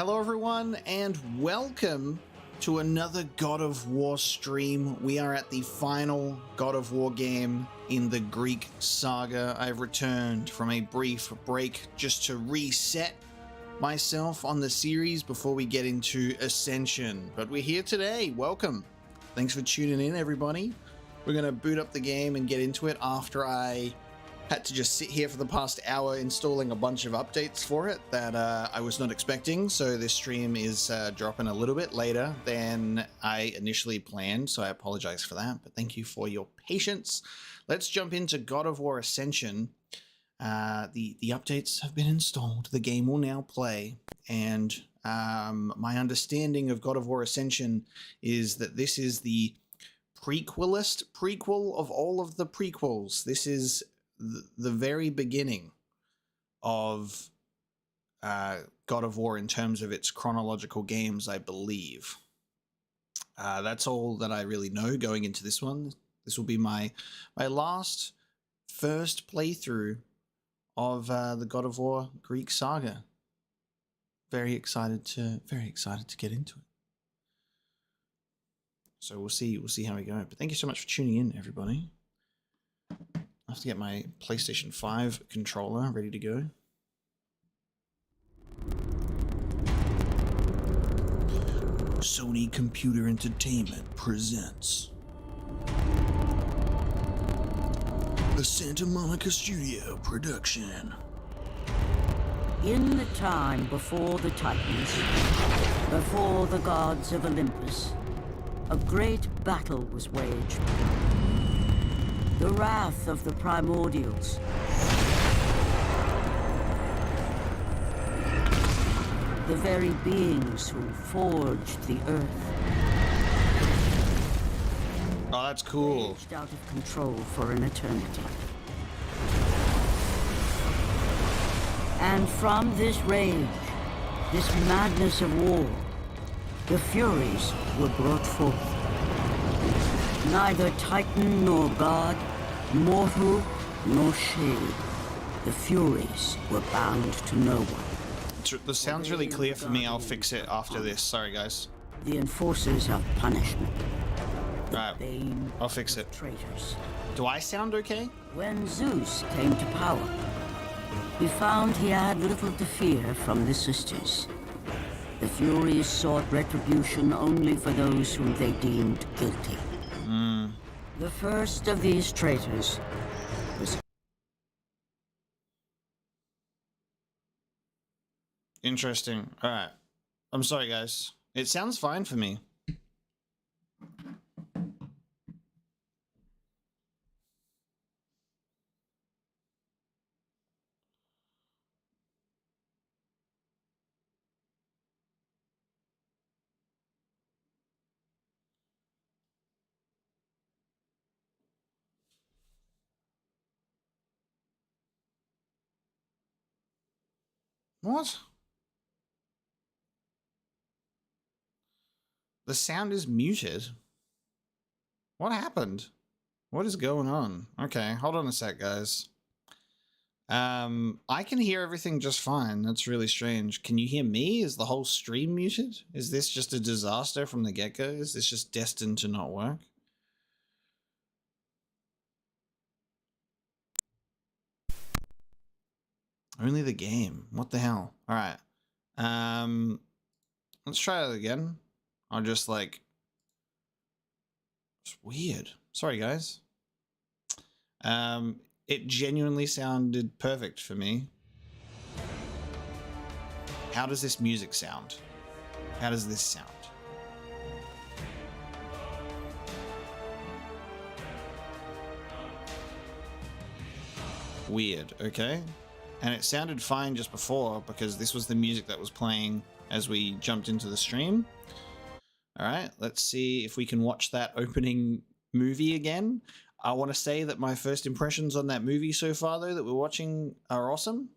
Hello everyone and welcome to another God of War stream. We are at the final God of War game in the Greek saga. I've returned from a brief break just to reset myself on the series before we get into Ascension. But we're here today. Welcome. Thanks for tuning in, everybody. We're going to boot up the game and get into it after I had to just sit here for the past hour installing a bunch of updates for it that I was not expecting. So this stream is dropping a little bit later than I initially planned. So I apologize for that, but thank you for your patience. Let's jump into God of War Ascension. The updates have been installed. The game will now play. And my understanding of God of War Ascension is that this is the prequel of all of the prequels. This is the very beginning of God of War in terms of its chronological games, I believe. That's all that I really know going into this one. This will be my first playthrough of the God of War Greek saga. Very excited to get into it. So we'll see how we go. But thank you so much for tuning in, everybody. I have to get my PlayStation 5 controller ready to go. Sony Computer Entertainment presents the Santa Monica Studio production. In the time before the Titans, before the gods of Olympus, a great battle was waged. The wrath of the primordials. The very beings who forged the earth. Oh, that's cool. Raged out of control for an eternity. And from this rage, this madness of war, the Furies were brought forth. Neither Titan nor God, mortal nor shade. The Furies were bound to no one. This sounds really clear for me. I'll fix it after this. Sorry, guys. The enforcers of punishment. Alright, I'll fix it. Traitors. Do I sound okay? When Zeus came to power, he found he had little to fear from the sisters. The Furies sought retribution only for those whom they deemed guilty. The first of these traitors was... Interesting. Alright. I'm sorry, guys. It sounds fine for me. What? The sound is muted. What happened? What is going on? Okay, hold on a sec, guys. I can hear everything just fine. That's really strange. Can you hear me? Is the whole stream muted? Is this just a disaster from the get-go? Is this just destined to not work? Only the game. What the hell? All right. Let's try it again. I'll just like... It's weird. Sorry, guys. It genuinely sounded perfect for me. How does this music sound? How does this sound? Weird, okay. And it sounded fine just before because this was the music that was playing as we jumped into the stream. All right, let's see if we can watch that opening movie again. I want to say that my first impressions on that movie so far, though, that we're watching are awesome.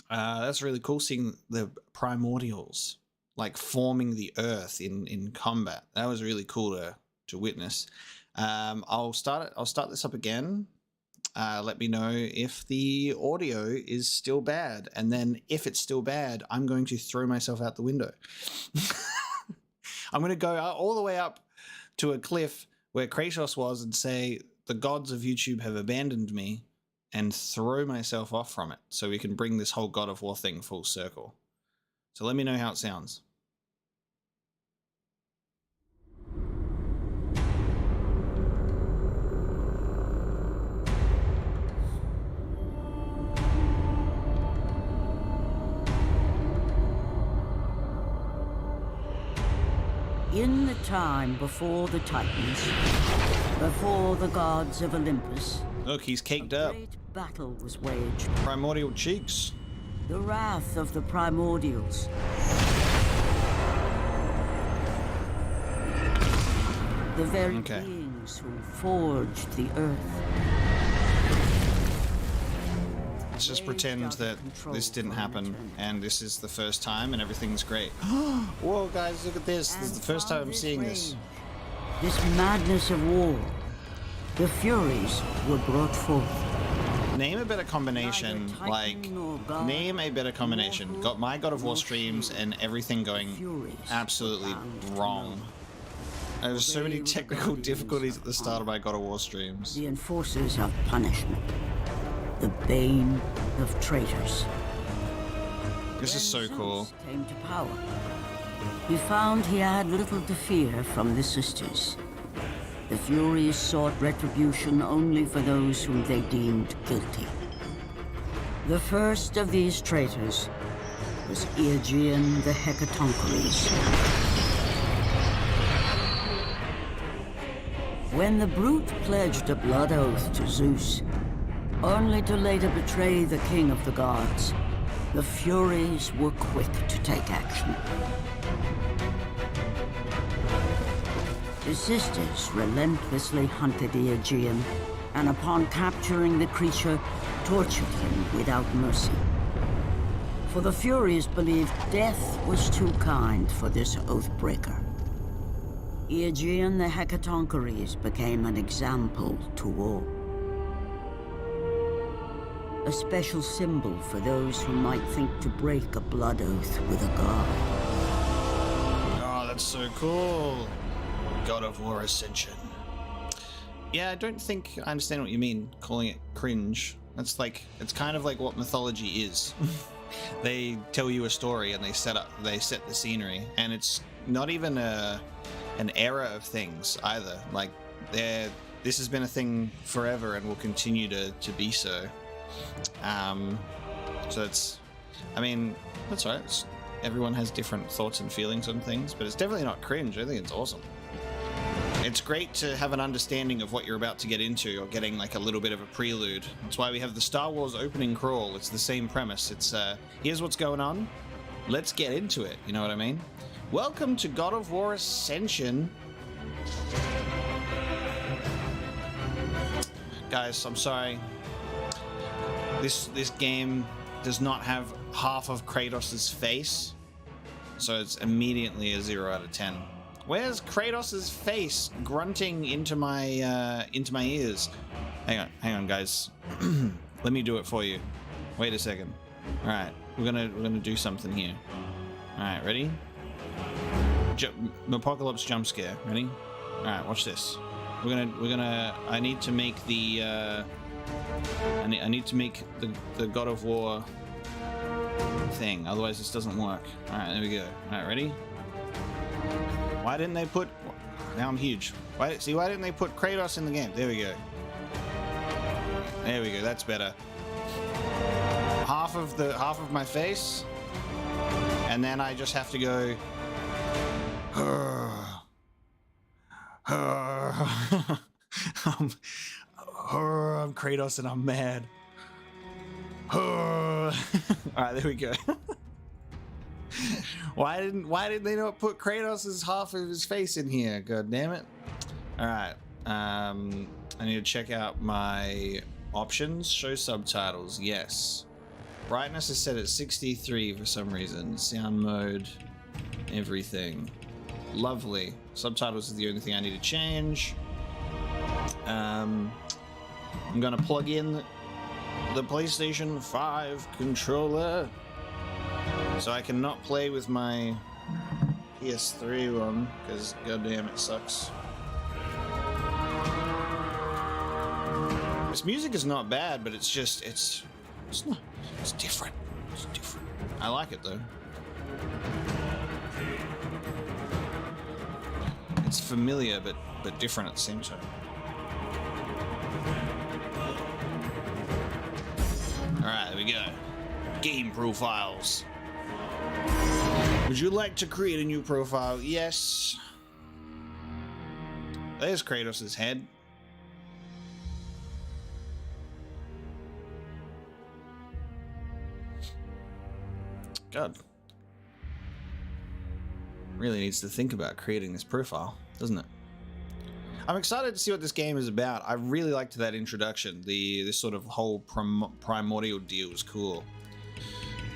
That's really cool seeing the primordials like forming the earth in combat. That was really cool to witness. I'll start this up again. let me know if the audio is still bad. And then if it's still bad, I'm going to throw myself out the window. I'm going to go all the way up to a cliff where Kratos was and say, the gods of YouTube have abandoned me, and throw myself off from it so we can bring this whole God of War thing full circle. So let me know how it sounds. In the time before the Titans, before the gods of Olympus, Look, he's caked a up. great battle was waged. Primordial cheeks. The wrath of the primordials. The very beings who forged the earth. Let's just pretend that this didn't happen and this is the first time and everything's great. Whoa, guys, look at this. This is the first time I'm seeing this. This madness of war. The Furies were brought forth. Name a better combination, like, name a better combination. Got my God of War streams and everything going absolutely wrong. There's so many technical difficulties at the start of my God of War streams. The enforcers of punishment. The bane of traitors. This is so cool. Came to power. He found he had little to fear from the sisters. The Furies sought retribution only for those whom they deemed guilty. The first of these traitors was Aegean the Hecatoncheires. When the brute pledged a blood oath to Zeus, only to later betray the king of the gods, the Furies were quick to take action. The sisters relentlessly hunted Aegean, and upon capturing the creature, tortured him without mercy. For the Furies believed death was too kind for this oath-breaker. Aegean the Hecatoncheires became an example to all. A special symbol for those who might think to break a blood oath with a god. Oh, that's so cool. God of War Ascension. Yeah, I don't think I understand what you mean, calling it cringe. That's like, it's kind of like what mythology is. They tell you a story and they set the scenery, and it's not even an era of things either. Like, this has been a thing forever and will continue to be so. So it's, I mean, that's right. Everyone has different thoughts and feelings on things, but it's definitely not cringe. I think it's awesome. It's great to have an understanding of what you're about to get into, or getting like a little bit of a prelude. That's why we have the Star Wars opening crawl. It's the same premise. It's, here's what's going on. Let's get into it. You know what I mean? Welcome to God of War Ascension. Guys, I'm sorry. This game does not have half of Kratos' face, so it's immediately a 0 out of 10. Where's Kratos' face grunting into my ears? Hang on, guys. Let me do it for you. Wait a second. All right, we're gonna do something here. All right, ready? Apocalypse jump scare. Ready? All right, watch this. We're gonna. I need to make the. I need to make the God of War thing. Otherwise, this doesn't work. All right, there we go. All right, ready? Why didn't they put... Now I'm huge. Why didn't they put Kratos in the game? There we go. There we go. That's better. Half of my face, and then I just have to go... I'm Kratos and I'm mad. Alright, there we go. Why didn't they not put Kratos' half of his face in here? God damn it. Alright. I need to check out my options. Show subtitles. Yes. Brightness is set at 63 for some reason. Sound mode. Everything. Lovely. Subtitles is the only thing I need to change. I'm gonna plug in the PlayStation 5 controller so I cannot play with my PS3 one, because goddamn it sucks. This music is not bad, but it's just it's different. It's different. I like it though. It's familiar but different at the same time. Alright, there we go. Game profiles. Would you like to create a new profile? Yes. There's Kratos' head. God. Really needs to think about creating this profile, doesn't it? I'm excited to see what this game is about. I really liked that introduction. This sort of whole primordial deal was cool.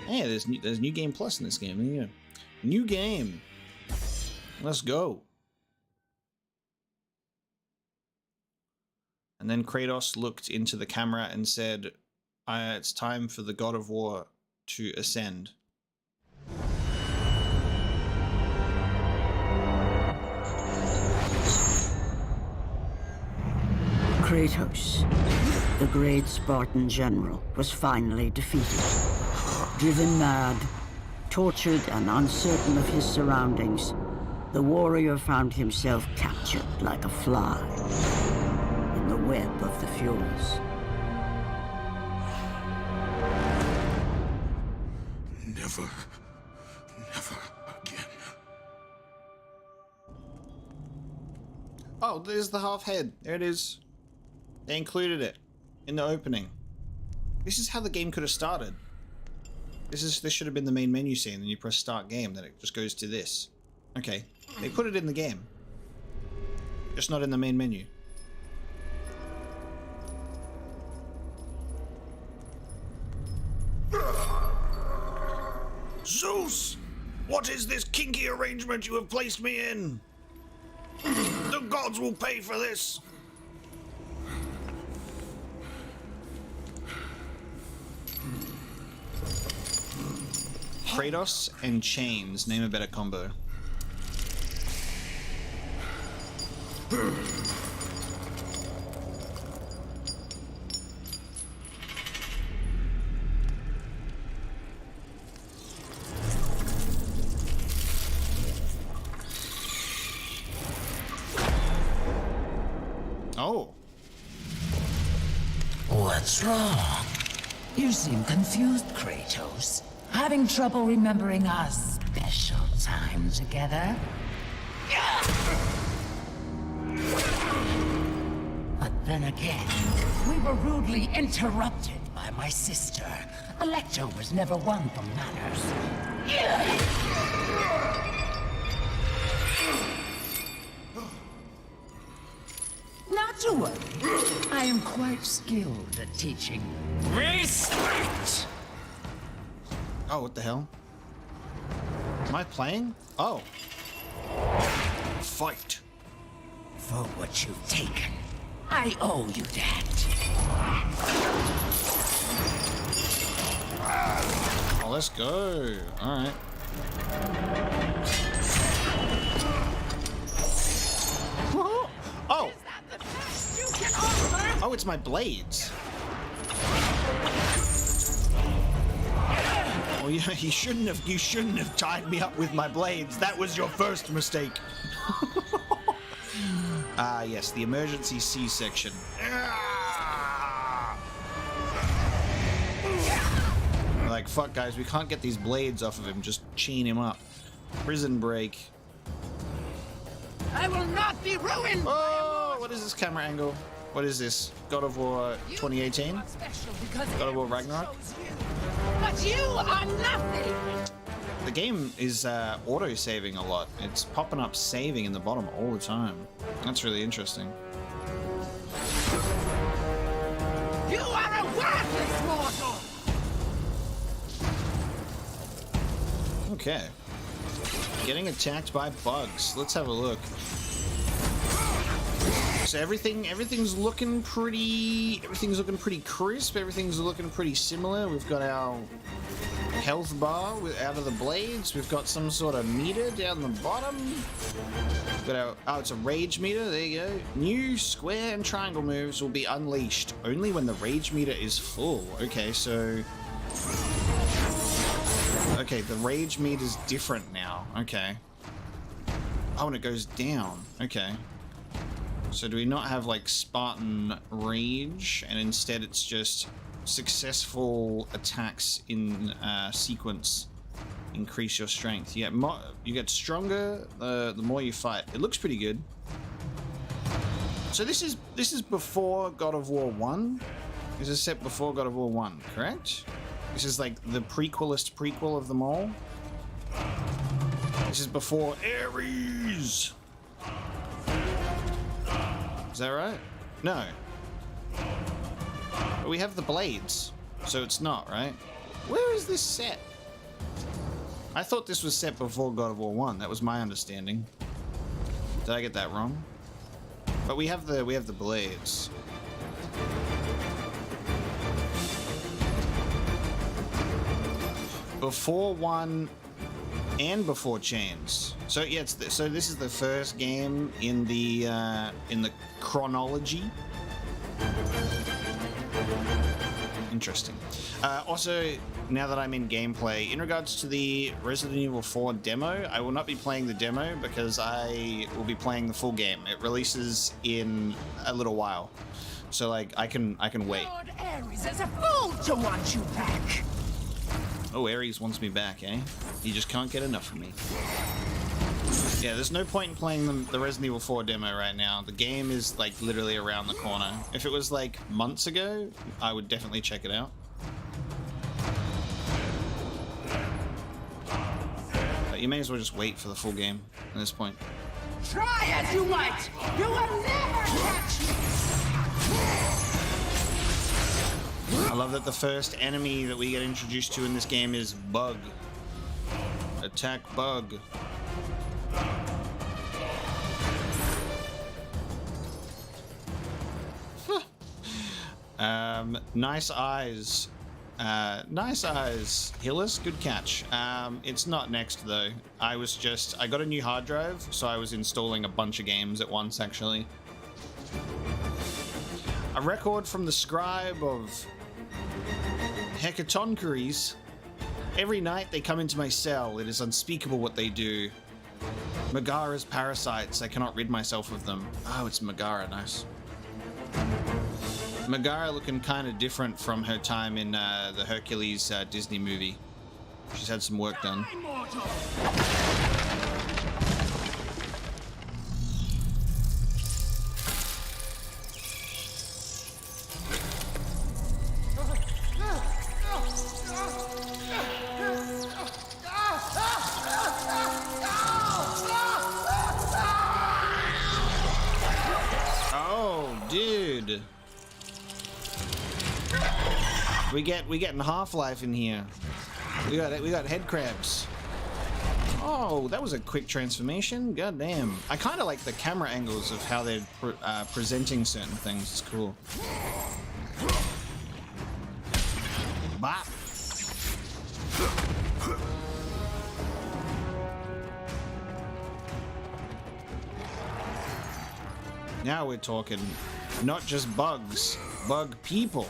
Yeah, there's New Game Plus in this game. Yeah. New game. Let's go. And then Kratos looked into the camera and said, it's time for the God of War to ascend. Kratos, the great Spartan general, was finally defeated. Driven mad, tortured and uncertain of his surroundings, the warrior found himself captured like a fly in the web of the Furies. Never again. Oh, there's the half head. There it is. They included it in the opening. This is how the game could have started. This should have been the main menu scene. Then you press start game, then it just goes to this. Okay, they put it in the game, just not in the main menu. Zeus! What is this kinky arrangement you have placed me in? The gods will pay for this! Kratos and chains, name a better combo. Oh. What's wrong? You seem confused, Kratos. Having trouble remembering our special time together? But then again, we were rudely interrupted by my sister. Alecto was never one for manners. Not to worry. I am quite skilled at teaching respect. Oh, what the hell? Am I playing? Oh. Fight. For what you've taken, I owe you that. Oh, let's go. All right. Oh. Oh, it's my blades. Oh, yeah, you shouldn't have tied me up with my blades. That was your first mistake. Ah, yes, the emergency C-section. Like, fuck, guys, we can't get these blades off of him. Just chain him up. Prison break. I will not be ruined. Oh, what is this camera angle? What is this? God of War 2018? God of War Ragnarok? But you are nothing. The game is auto-saving a lot. It's popping up saving in the bottom all the time. That's really interesting. You are a worthless mortal. Okay. Getting attacked by bugs. Let's have a look. So everything's looking pretty crisp. Everything's looking pretty similar. We've got our health bar out of the blades. We've got some sort of meter down the bottom. We've got our, oh, it's a rage meter. There you go. New square and triangle moves will be unleashed only when the rage meter is full. Okay, so okay, the rage meter's different now. Okay. Oh, and it goes down. Okay. So do we not have like Spartan Rage, and instead it's just successful attacks in sequence increase your strength? You get stronger the more you fight. It looks pretty good. So this is before God of War 1. This is set before God of War 1, correct? This is like the prequelist prequel of them all. This is before Ares. Is that right? No. But we have the blades, so it's not, right? Where is this set? I thought this was set before God of War 1. That was my understanding. Did I get that wrong? But we have the blades. Before 1 and before Chains. So yeah, so this is the first game in the chronology. Interesting. Also, now that I'm in gameplay, in regards to the Resident Evil 4 demo, I will not be playing the demo because I will be playing the full game. It releases in a little while, so like I can wait. Lord Ares is a fool to want you back. Oh, Ares wants me back, eh? He just can't get enough of me. Yeah, there's no point in playing the Resident Evil 4 demo right now. The game is like literally around the corner. If it was like months ago, I would definitely check it out. But you may as well just wait for the full game at this point. Try as you might, you will never catch me. I love that the first enemy that we get introduced to in this game is Bug. Attack Bug. Nice eyes. Nice eyes, Hillis. Good catch. It's not next though. I got a new hard drive, so I was installing a bunch of games at once actually. A record from the scribe of Hecatoncheires. Every night they come into my cell. It is unspeakable what they do. Megaera's parasites. I cannot rid myself of them. Oh, it's Megaera. Nice. Megaera looking kind of different from her time in the Hercules Disney movie. She's had some work done. Oh, dude. We getting Half-Life in here. We got head crabs. Oh, that was a quick transformation. God damn. I kind of like the camera angles of how they're presenting certain things. It's cool. Bop. Now we're talking not just bugs, bug people.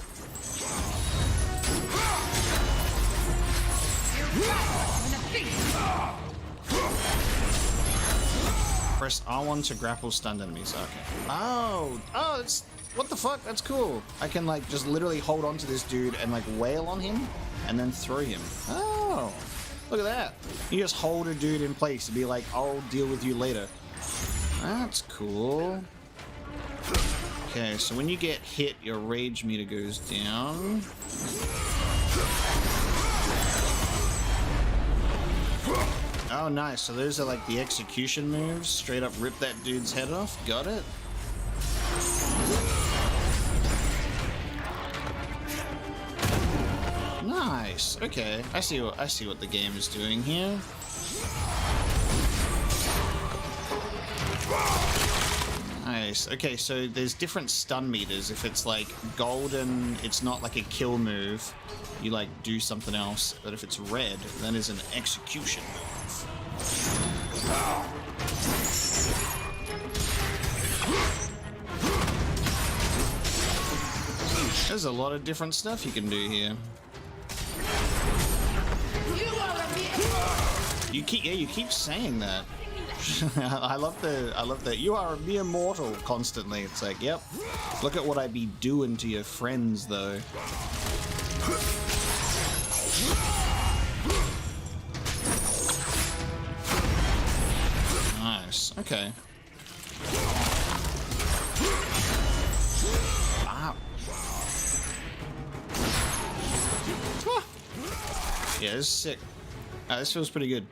Press R1 to grapple stunned enemies. Okay. Oh, it's what the fuck? That's cool. I can like just literally hold on to this dude and like wail on him and then throw him. Oh, look at that. You just hold a dude in place to be like, I'll deal with you later. That's cool. Okay, so when you get hit, your rage meter goes down. Oh, nice. So those are like the execution moves. Straight up rip that dude's head off. Got it. Nice. Okay, I see what the game is doing here. Nice. Okay, so there's different stun meters. If it's like golden, it's not like a kill move. You like do something else. But if it's red, then is an execution move. There's a lot of different stuff you can do here. You keep saying that. I love that you are a mere mortal constantly. It's like, yep. Look at what I be doing to your friends though. Nice. Okay. Wow. Yeah, this is sick. This feels pretty good.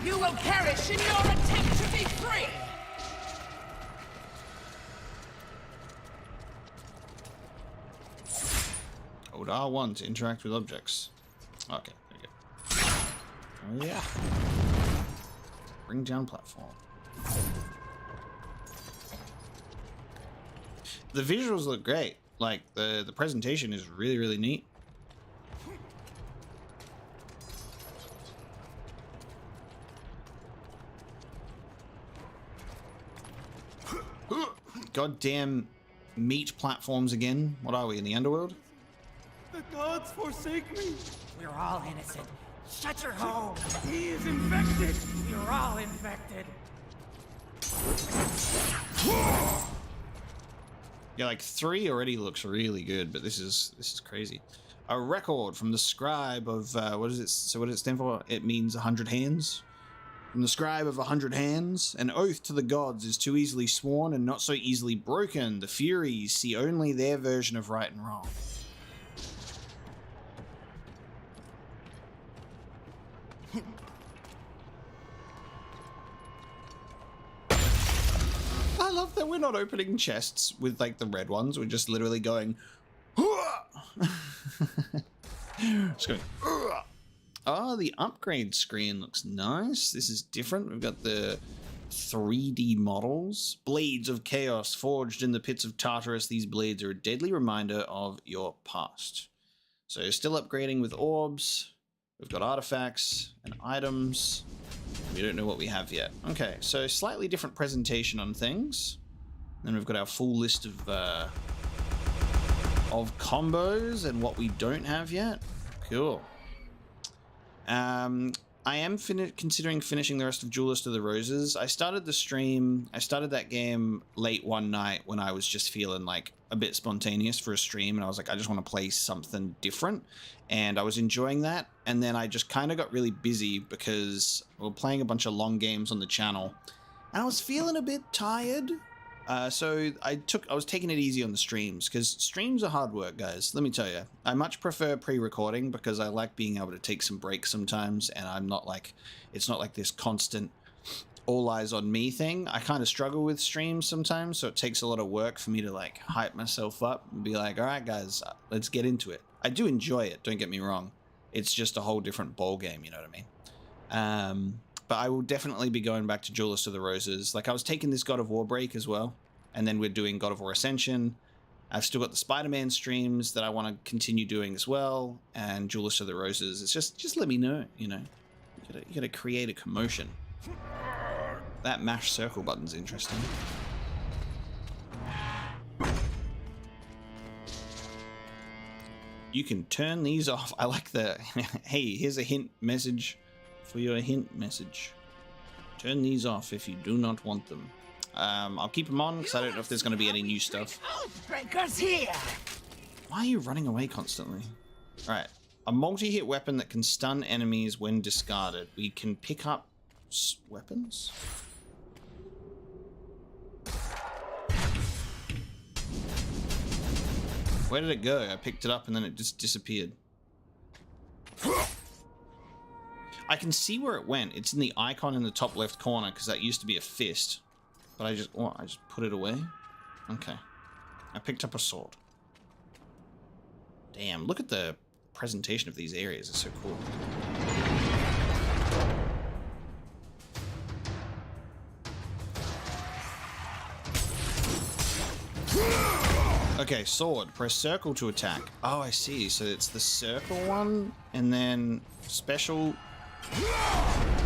You will perish in your attempt to be free! Hold R1 to interact with objects. Okay, there you go. Oh yeah. Bring down platform. The visuals look great. Like, the presentation is really, really neat. Goddamn meat platforms again. What are we, in the underworld? The gods forsake me. We're all innocent. Shut your hole! He is infected. You're all infected. Yeah, like 3 already looks really good, but this is crazy. A record from the scribe of what is it? So what does it stand for? It means 100 hands. From the scribe of 100 hands, an oath to the gods is too easily sworn and not so easily broken. The Furies see only their version of right and wrong. I love that we're not opening chests with like the red ones. We're just literally going. Just going. Oh, the upgrade screen looks nice. This is different. We've got the 3D models. Blades of Chaos forged in the pits of Tartarus. These blades are a deadly reminder of your past. So still upgrading with orbs. We've got artifacts and items. We don't know what we have yet. Okay, so slightly different presentation on things. Then we've got our full list of combos and what we don't have yet. Cool. I am considering finishing the rest of Duelist of the Roses. I started that game late one night when I was just feeling like a bit spontaneous for a stream, and I was like, I just want to play something different, and I was enjoying that. And then I just kind of got really busy because we were playing a bunch of long games on the channel, and I was feeling a bit tired. So I was taking it easy on the streams, because streams are hard work, guys. Let me tell you, I much prefer pre-recording because I like being able to take some breaks sometimes, and I'm not like, it's not like this constant all eyes on me thing. I kind of struggle with streams sometimes, so it takes a lot of work for me to like hype myself up and be like, all right, guys, let's get into it. I do enjoy it, don't get me wrong. It's just a whole different ball game, you know what I mean? But I will definitely be going back to Duelist of the Roses. Like, I was taking this God of War break as well, and then we're doing God of War Ascension. I've still got the Spider-Man streams that I want to continue doing as well, and Duelist of the Roses. It's just let me know, you know. You gotta create a commotion. That mash circle button's interesting. You can turn these off. I like the, hey, here's a hint message for your hint message. Turn these off if you do not want them. I'll keep them on because I don't know if there's going to be any new stuff. Breakers here! Why are you running away constantly? Alright. A multi-hit weapon that can stun enemies when discarded. We can pick up weapons? Where did it go? I picked it up and then it just disappeared. I can see where it went. It's in the icon in the top left corner because that used to be a fist. But I just put it away? Okay. I picked up a sword. Damn, look at the presentation of these areas. It's so cool. Okay, sword. Press circle to attack. Oh, I see. So it's the circle one, and then special.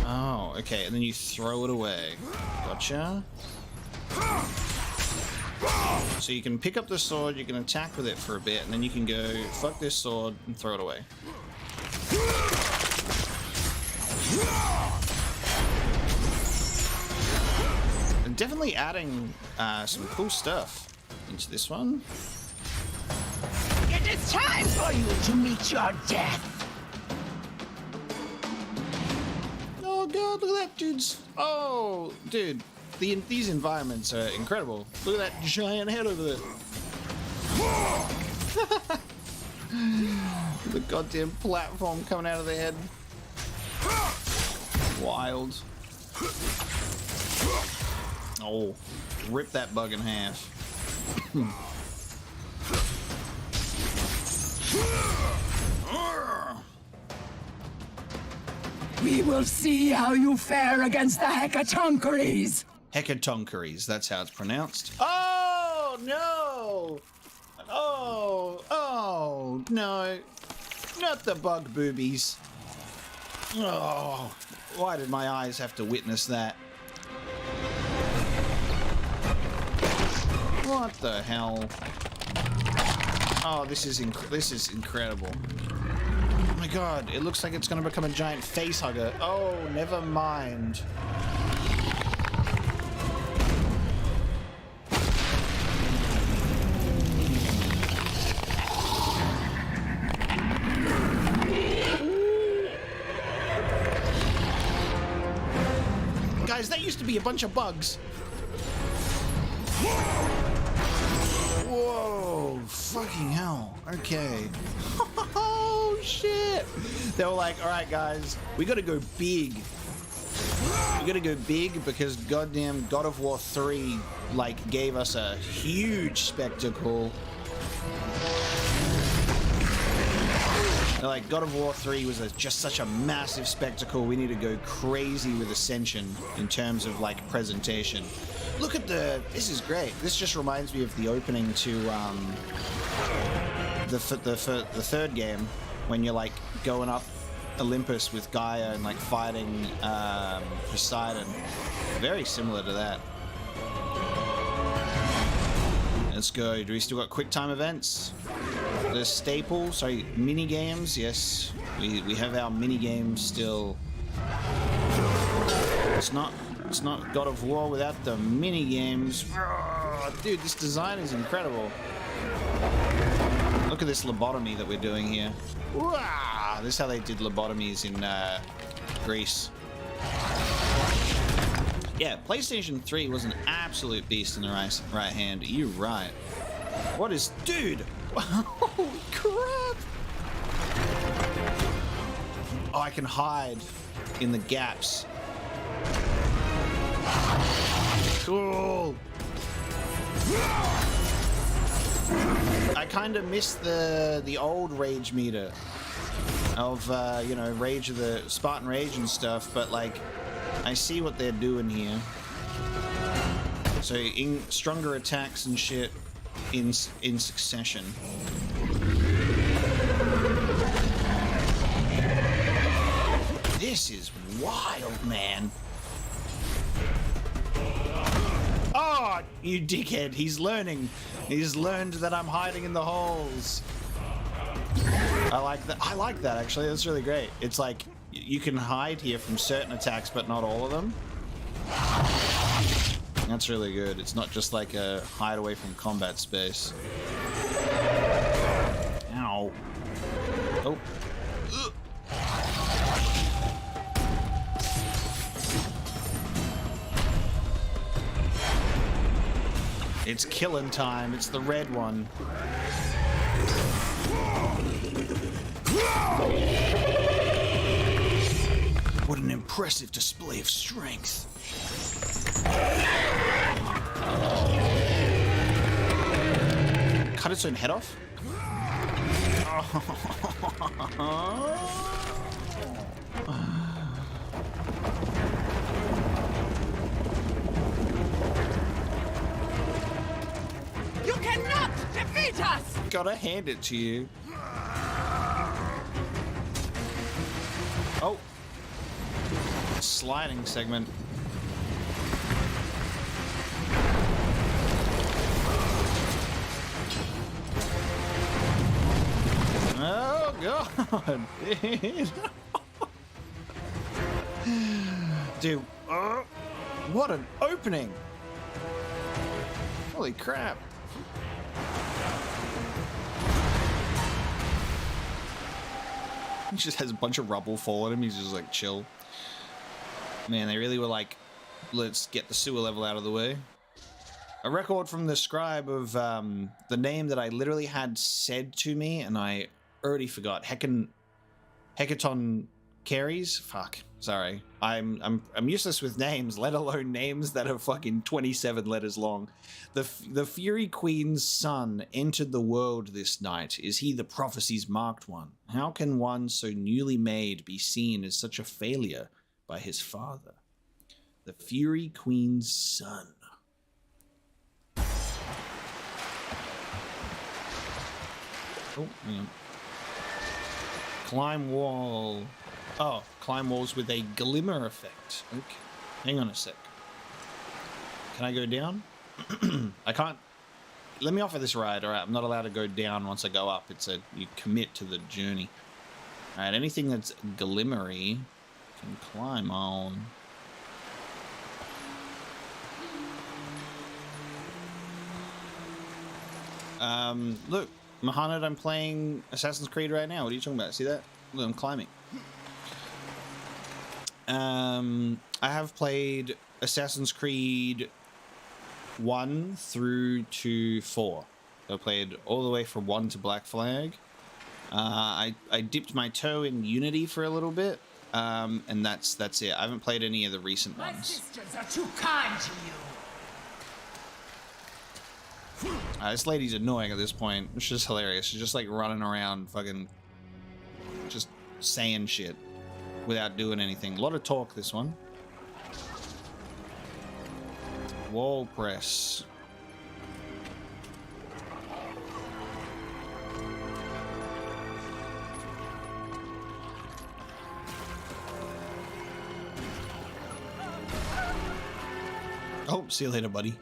Oh, okay. And then you throw it away. Gotcha. So you can pick up the sword, you can attack with it for a bit, and then you can go, fuck this sword, and throw it away. And definitely adding some cool stuff into this one. It is time for you to meet your death. Oh god, look at that dude's... Oh, dude. These environments are incredible. Look at that giant head over there. The goddamn platform coming out of the head. Wild. Oh, rip that bug in half. We will see how you fare against the Hecatoncheires. Hecatoncheires, that's how it's pronounced. Oh, no! Oh, no. Not the bug boobies. Oh, why did my eyes have to witness that? What the hell? Oh, this is incredible. Oh my god, it looks like it's gonna become a giant face hugger. Oh, never mind. Guys, that used to be a bunch of bugs. Whoa, fucking hell. Okay. Oh, shit. They were like, all right, guys, we gotta go big. We gotta go big because goddamn God of War 3, like, gave us a huge spectacle. They're like, God of War 3 was just such a massive spectacle. We need to go crazy with Ascension in terms of, like, presentation. Look at this is great. This just reminds me of the opening to the third game when you're like going up Olympus with Gaia and like fighting Poseidon. Very similar to that. Let's go. Do we still got quick time events? The staple, sorry, mini games. Yes, we have our mini games still. It's not God of War without the mini games. Oh, dude, this design is incredible. Look at this lobotomy that we're doing here. Wow, this is how they did lobotomies in Greece. Yeah, PlayStation 3 was an absolute beast in the right hand. You're right. What is... Dude! Holy crap! Oh, I can hide in the gaps. Cool! I kind of miss the old rage meter of, you know, Rage of the Spartan Rage and stuff, but, like, I see what they're doing here. So, stronger attacks and shit in succession. This is wild, man. Oh, you dickhead. He's learning. He's learned that I'm hiding in the holes. I like that. I like that, actually. That's really great. It's like you can hide here from certain attacks, but not all of them. That's really good. It's not just like a hide away from combat space. Ow. Oh. Ugh. It's killing time. It's the red one. What an impressive display of strength. Cut its own head off? You cannot defeat Gotta hand it to you. Oh. Sliding segment. Oh god, dude. Dude, what an opening. Holy crap. He just has a bunch of rubble fall at him. He's just like chill. Man, they really were like, let's get the sewer level out of the way. A record from the scribe of the name that I literally had said to me, and I already forgot. Hecaton Carries? Fuck. Sorry. I'm useless with names, let alone names that are fucking 27 letters long. The Fury Queen's son entered the world this night. Is he the prophecy's marked one? How can one so newly made be seen as such a failure by his father? The Fury Queen's son. Oh, hang on. Climb wall. Oh, climb walls with a glimmer effect. Okay. Hang on a sec. Can I go down? I can't. Let me offer this ride. All right, I'm not allowed to go down once I go up. It's a, you commit to the journey. All right, anything that's glimmery can climb on. Look, Mohammed, I'm playing Assassin's Creed right now. What are you talking about? See that? Look, I'm climbing. I have played Assassin's Creed 1 through to 4. I played all the way from 1 to Black Flag. I dipped my toe in Unity for a little bit, and that's it. I haven't played any of the recent My ones. sisters are too kind to you. This lady's annoying at this point. It's just hilarious. She's just like running around fucking just saying shit without doing anything. A lot of talk, this one. Wall press. Oh, see you later, buddy.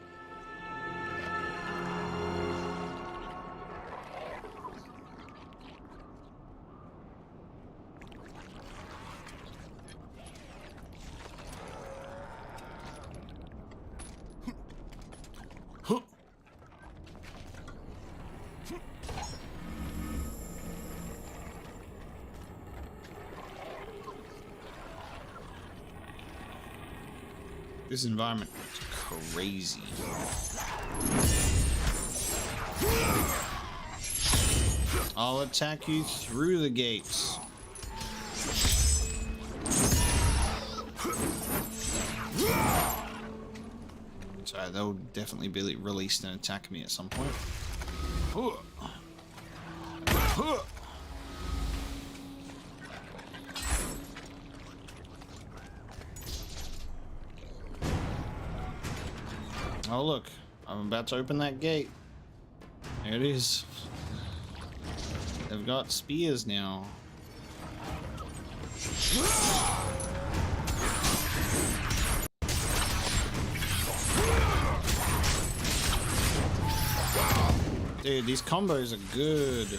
This environment is crazy. I'll attack you through the gates. Sorry, they'll definitely be released and attack me at some point. Oh look, I'm about to open that gate. There it is. They've got spears now. Dude, these combos are good.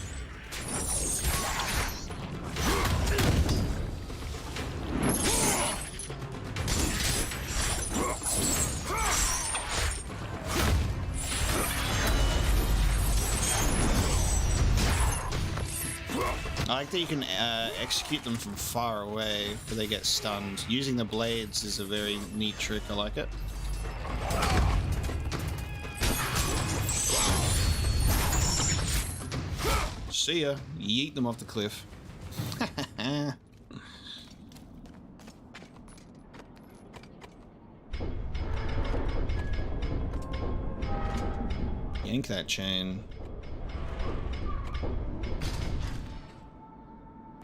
I like that you can execute them from far away before they get stunned. Using the blades is a very neat trick. I like it. See ya. Yeet them off the cliff. Yank that chain.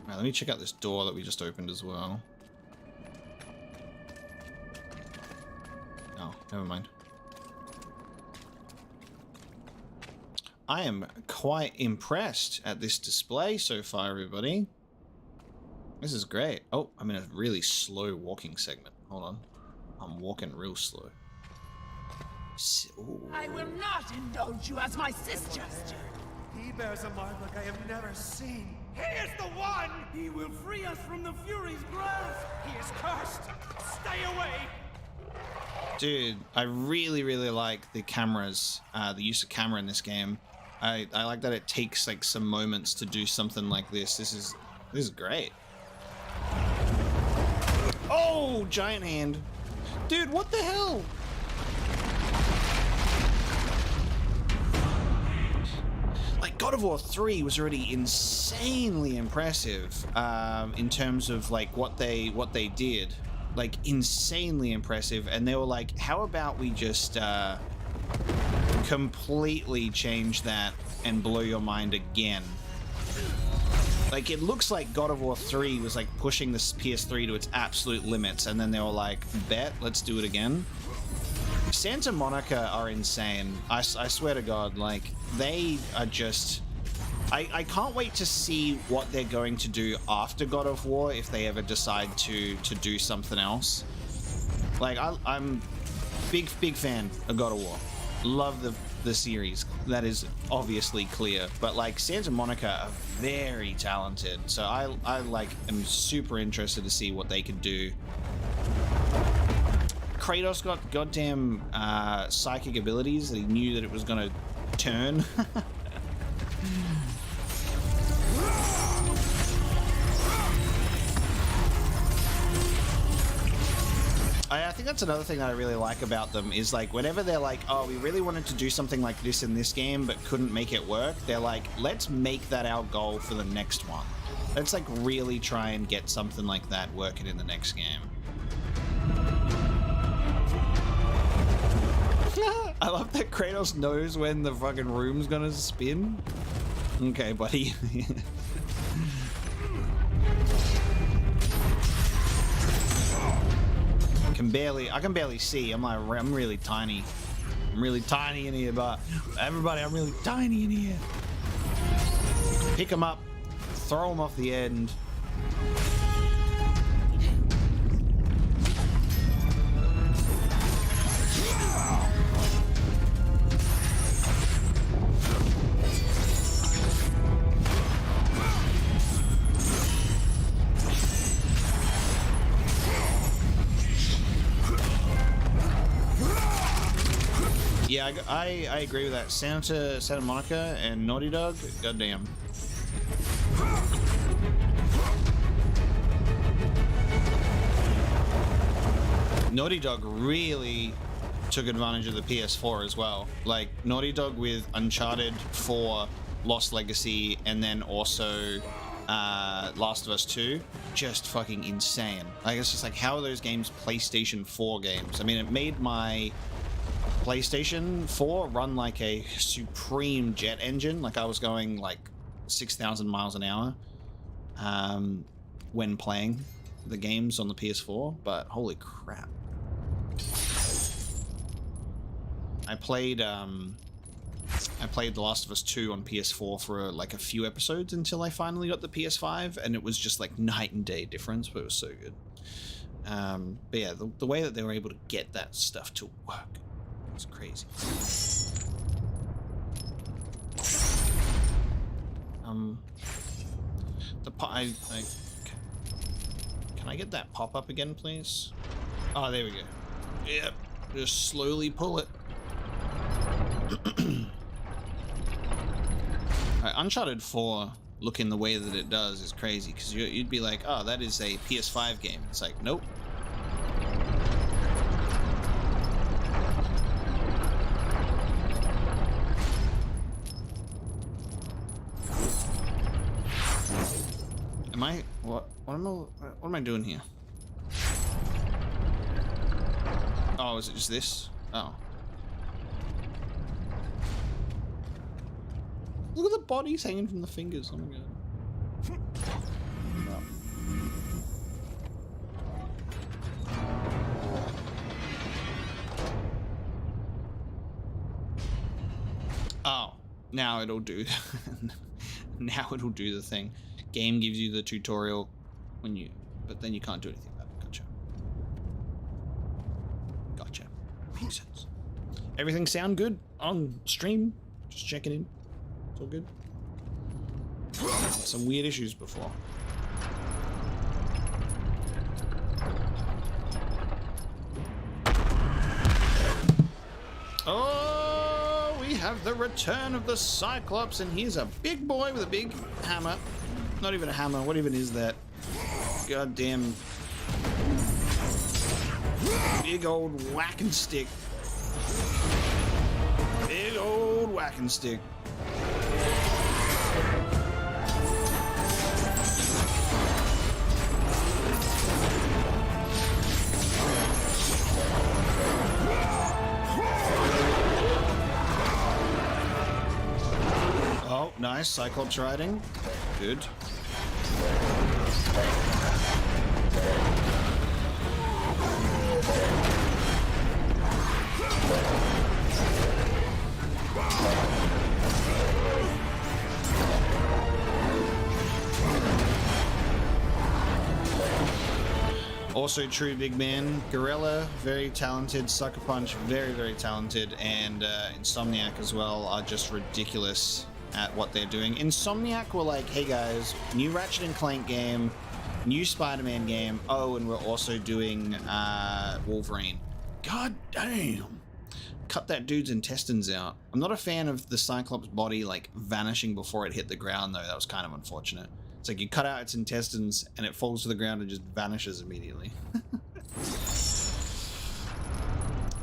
Right, let me check out this door that we just opened as well. Oh, never mind. I am quite impressed at this display so far, everybody. This is great. Oh, I'm in a really slow walking segment. Hold on. I'm walking real slow. Ooh. I will not indulge you as my sister. He bears a mark like I have never seen. He is the one! He will free us from the Fury's grasp! He is cursed! Stay away! Dude, I really, really like the cameras, the use of camera in this game. I like that it takes like some moments to do something like this. This is great. Oh, giant hand. Dude, what the hell? Like, God of War 3 was already insanely impressive in terms of like what they did. Like, insanely impressive. And they were like, how about we just completely change that and blow your mind again? Like, it looks like God of War 3 was like pushing this PS3 to its absolute limits, and then they were like, bet, let's do it again. Santa Monica are insane. I swear to God, like, they are just... I can't wait to see what they're going to do after God of War, if they ever decide to do something else. Like, I'm big fan of God of War. Love the series. That is obviously clear. But like, Santa Monica are very talented, so I like am super interested to see what they can do. Kratos got goddamn psychic abilities that he knew that it was gonna turn. I think that's another thing that I really like about them is like whenever they're like, oh, we really wanted to do something like this in this game but couldn't make it work, they're like, let's make that our goal for the next one. Let's like really try and get something like that working in the next game. I love that Kratos knows when the fucking room's gonna spin. Okay, buddy. I can barely see. I'm really tiny. I'm really tiny in here, but everybody, I'm really tiny in here. Pick them up, throw them off the end. Yeah, I agree with that. Santa Monica and Naughty Dog, goddamn. Naughty Dog really took advantage of the PS4 as well. Like, Naughty Dog with Uncharted 4, Lost Legacy, and then also Last of Us 2, just fucking insane. Like, it's just like, how are those games PlayStation 4 games? I mean, it made my PlayStation 4 run like a supreme jet engine. Like, I was going like 6,000 miles an hour when playing the games on the PS4, but holy crap. I played The Last of Us 2 on PS4 for like a few episodes until I finally got the PS5, and it was just like night and day difference, but it was so good. But yeah, the way that they were able to get that stuff to work, it's crazy. Can I get that pop up again, please? Oh, there we go. Yep, just slowly pull it. Uncharted 4 looking the way that it does is crazy, because you'd be like, oh, that is a PS5 game. It's like, nope. What am I doing here? Oh, is it just this? Oh. Look at the bodies hanging from the fingers. Oh my god. Oh, Now it'll do. Now it'll do the thing. Game gives you the tutorial when you, but then you can't do anything about it. Gotcha. Gotcha. Makes sense. Everything sound good on stream? Just checking in. It's all good. Some weird issues before. Oh, we have the return of the Cyclops, and here's a big boy with a big hammer. Not even a hammer. What even is that? Goddamn. Big old whacking stick. Big old whacking stick. Oh, nice. Cyclops riding. Good. Also true, big man. Gorilla, very talented. Sucker Punch, very, very talented. And Insomniac as well are just ridiculous at what they're doing. Insomniac were like, hey guys, new Ratchet and Clank game, new Spider-Man game. Oh, and we're also doing Wolverine. God damn. Cut that dude's intestines out. I'm not a fan of the Cyclops body like vanishing before it hit the ground though. That was kind of unfortunate. It's like you cut out its intestines and it falls to the ground and just vanishes immediately.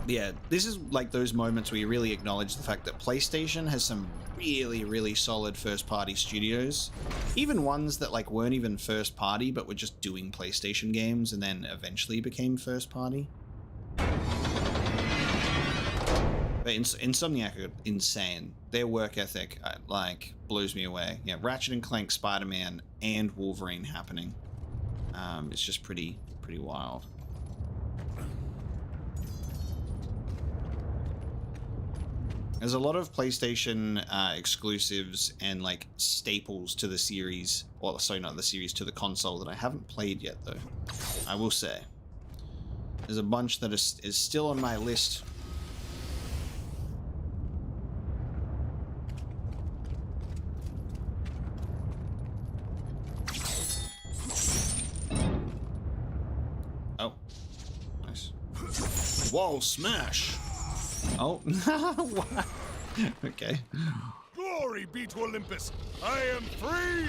Yeah, this is like those moments where you really acknowledge the fact that PlayStation has some really, really solid first-party studios. Even ones that like weren't even first-party but were just doing PlayStation games and then eventually became first-party. But Insomniac are insane. Their work ethic like blows me away. Yeah, Ratchet and Clank, Spider-Man, and Wolverine happening. It's just pretty wild. There's a lot of PlayStation exclusives and like staples to the series, or sorry, not the series, to the console that I haven't played yet though. I will say. There's a bunch that is still on my list. Oh, nice. Wall smash. Oh, what? Okay. Glory be to Olympus! I am free!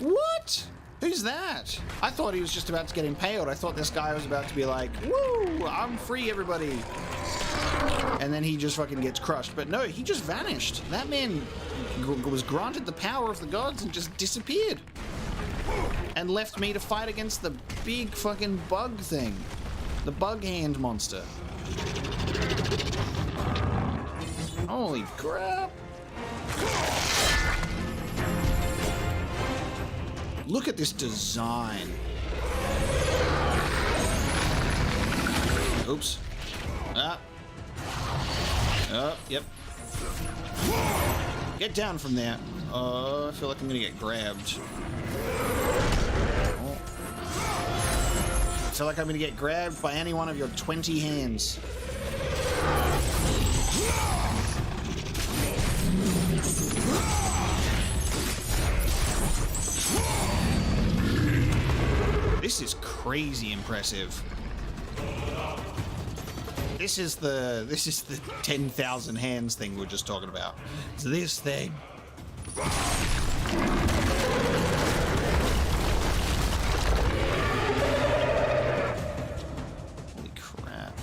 What? Who's that? I thought he was just about to get impaled. I thought this guy was about to be like, woo, I'm free, everybody. And then he just fucking gets crushed. But no, he just vanished. That man was granted the power of the gods and just disappeared. And left me to fight against the big fucking bug thing. The bug hand monster. Holy crap. Look at this design. Oops. Ah. Oh, yep. Get down from there. I feel like I'm gonna get grabbed. Oh. I feel like I'm gonna get grabbed by any one of your 20 hands. This is crazy impressive. This is the 10,000 hands thing we were just talking about. It's this thing. Holy crap.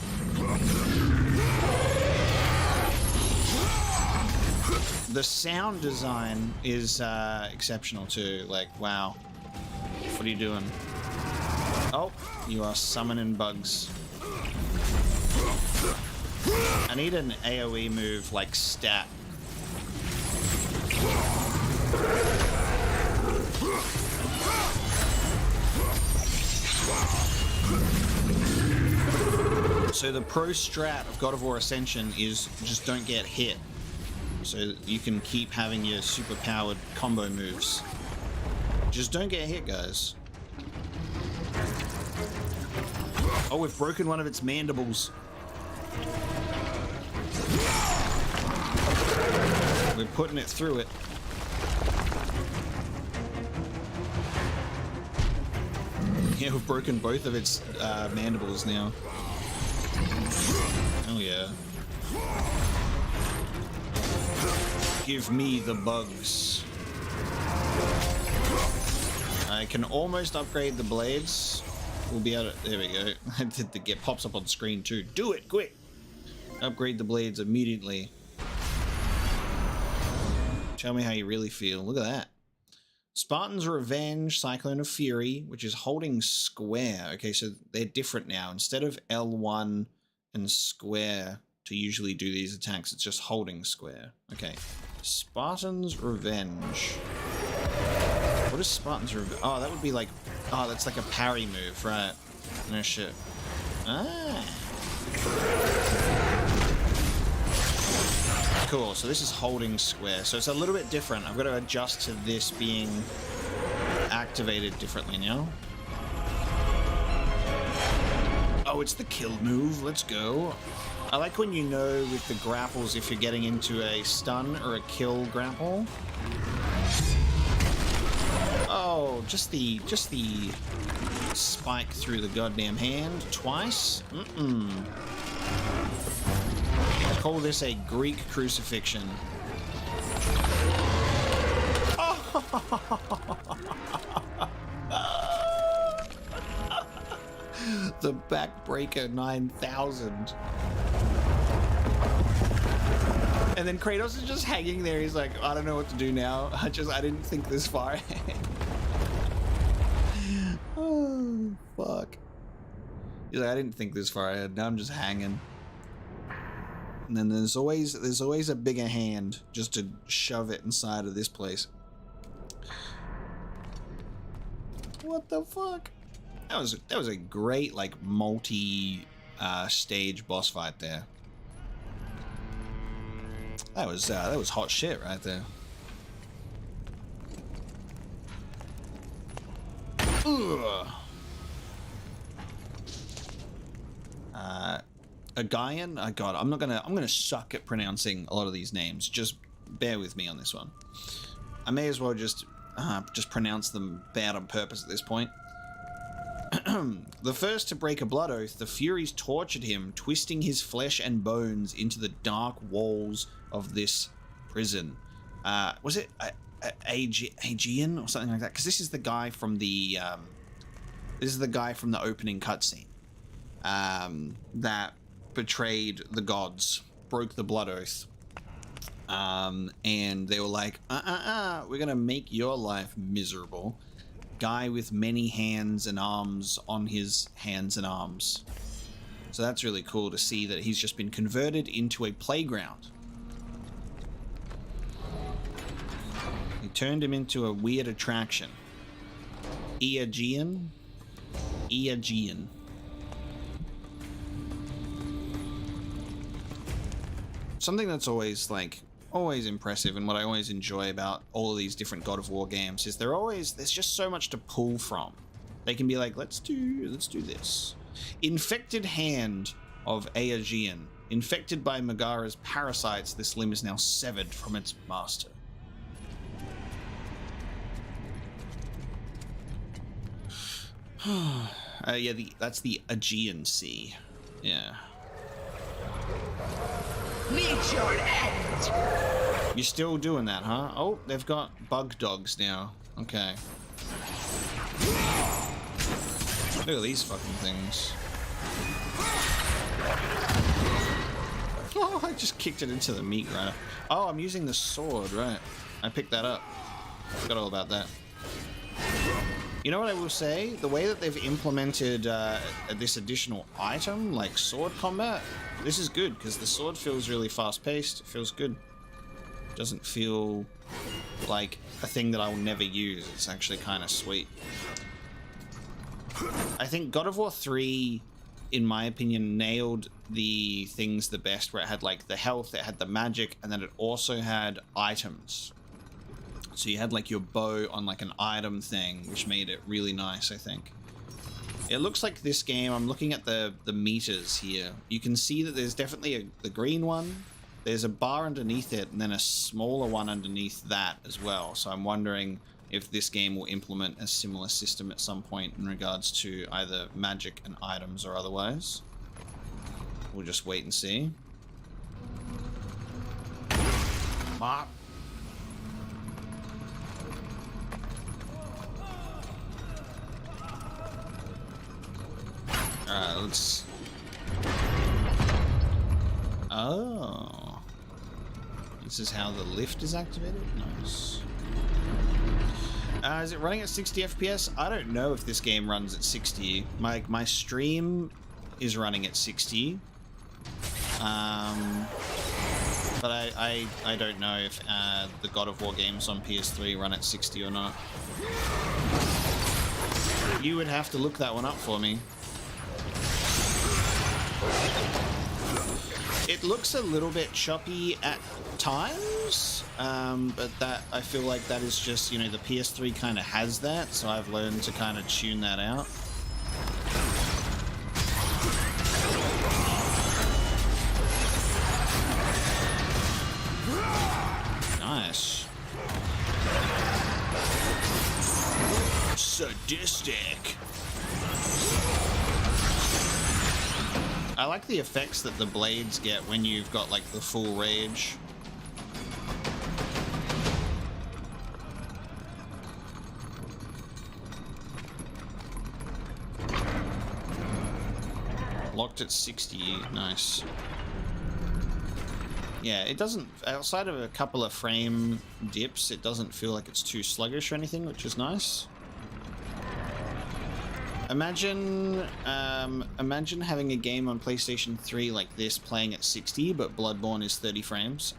The sound design is exceptional too. Like, wow. What are you doing? Oh, you are summoning bugs. I need an AoE move like stat. So the pro strat of God of War Ascension is just don't get hit. So you can keep having your super powered combo moves. Just don't get hit, guys. Oh, we've broken one of its mandibles. We're putting it through it. Yeah, we've broken both of its mandibles now. Oh yeah. Give me the bugs. I can almost upgrade the blades. We'll be able to, there we go. It pops up on screen too. Do it, quick! Upgrade the blades immediately. Tell me how you really feel. Look at that. Spartan's Revenge, Cyclone of Fury, which is holding square. Okay, so they're different now. Instead of L1 and square to usually do these attacks, it's just holding square. Okay. Spartan's Revenge. What is Spartan's Revenge? Oh, that would be like... Oh, that's like a parry move, right? No shit. Ah. Cool, so this is holding square. So it's a little bit different. I've got to adjust to this being activated differently now. Oh, it's the kill move. Let's go. I like when you know with the grapples if you're getting into a stun or a kill grapple. Oh, just the spike through the goddamn hand twice. I call this a Greek crucifixion. The Backbreaker 9000. And then Kratos is just hanging there. He's like, I don't know what to do now. I didn't think this far ahead. Oh, fuck. He's like, I didn't think this far ahead. Now I'm just hanging. And then there's always a bigger hand just to shove it inside of this place. What the fuck? That was a great like multi stage boss fight there. That was hot shit right there. Ugh. Agayan? Oh god, I'm gonna suck at pronouncing a lot of these names. Just bear with me on this one. I may as well just pronounce them bad on purpose at this point. The first to break a blood oath, the Furies tortured him, twisting his flesh and bones into the dark walls of this prison. Was it Aegean or something like that? Because this is the guy from the opening cutscene that betrayed the gods, broke the blood oath, and they were like, we're gonna make your life miserable. Guy with many hands and arms on his hands and arms. So that's really cool to see that he's just been converted into a playground. He turned him into a weird attraction. Aegean. Something that's always impressive and what I always enjoy about all of these different God of War games is there's just so much to pull from. They can be like, let's do this. Infected hand of Aegean. Infected by Megaera's parasites, this limb is now severed from its master. Yeah, that's the Aegean Sea. Yeah. Meet your end. You're still doing that, huh? Oh, they've got bug dogs now. Okay. Look at these fucking things. Oh, I just kicked it into the meat grinder. Oh, I'm using the sword, right. I picked that up. Forgot all about that. You know what I will say? The way that they've implemented this additional item, like sword combat, this is good, because the sword feels really fast-paced. It feels good. Doesn't feel like a thing that I will never use. It's actually kind of sweet. I think God of War 3, in my opinion, nailed the things the best, where it had like the health, it had the magic, and then it also had items. So you had like your bow on like an item thing, which made it really nice, I think. It looks like this game, I'm looking at the meters here. You can see that there's definitely the green one. There's a bar underneath it, and then a smaller one underneath that as well. So I'm wondering if this game will implement a similar system at some point in regards to either magic and items or otherwise. We'll just wait and see. Mop. Alright, let's... Oh. This is how the lift is activated? Nice. Is it running at 60 FPS? I don't know if this game runs at 60. My stream is running at 60. But I don't know if the God of War games on PS3 run at 60 or not. You would have to look that one up for me. It looks a little bit choppy at times, but that I feel like that is just, you know, the PS3 kind of has that, so I've learned to kind of tune that out. Nice. Sadistic. I like the effects that the blades get when you've got like the full rage. Locked at 60, nice. Yeah, it doesn't, outside of a couple of frame dips, it doesn't feel like it's too sluggish or anything, which is nice. Imagine having a game on PlayStation 3 like this playing at 60, but Bloodborne is 30 frames.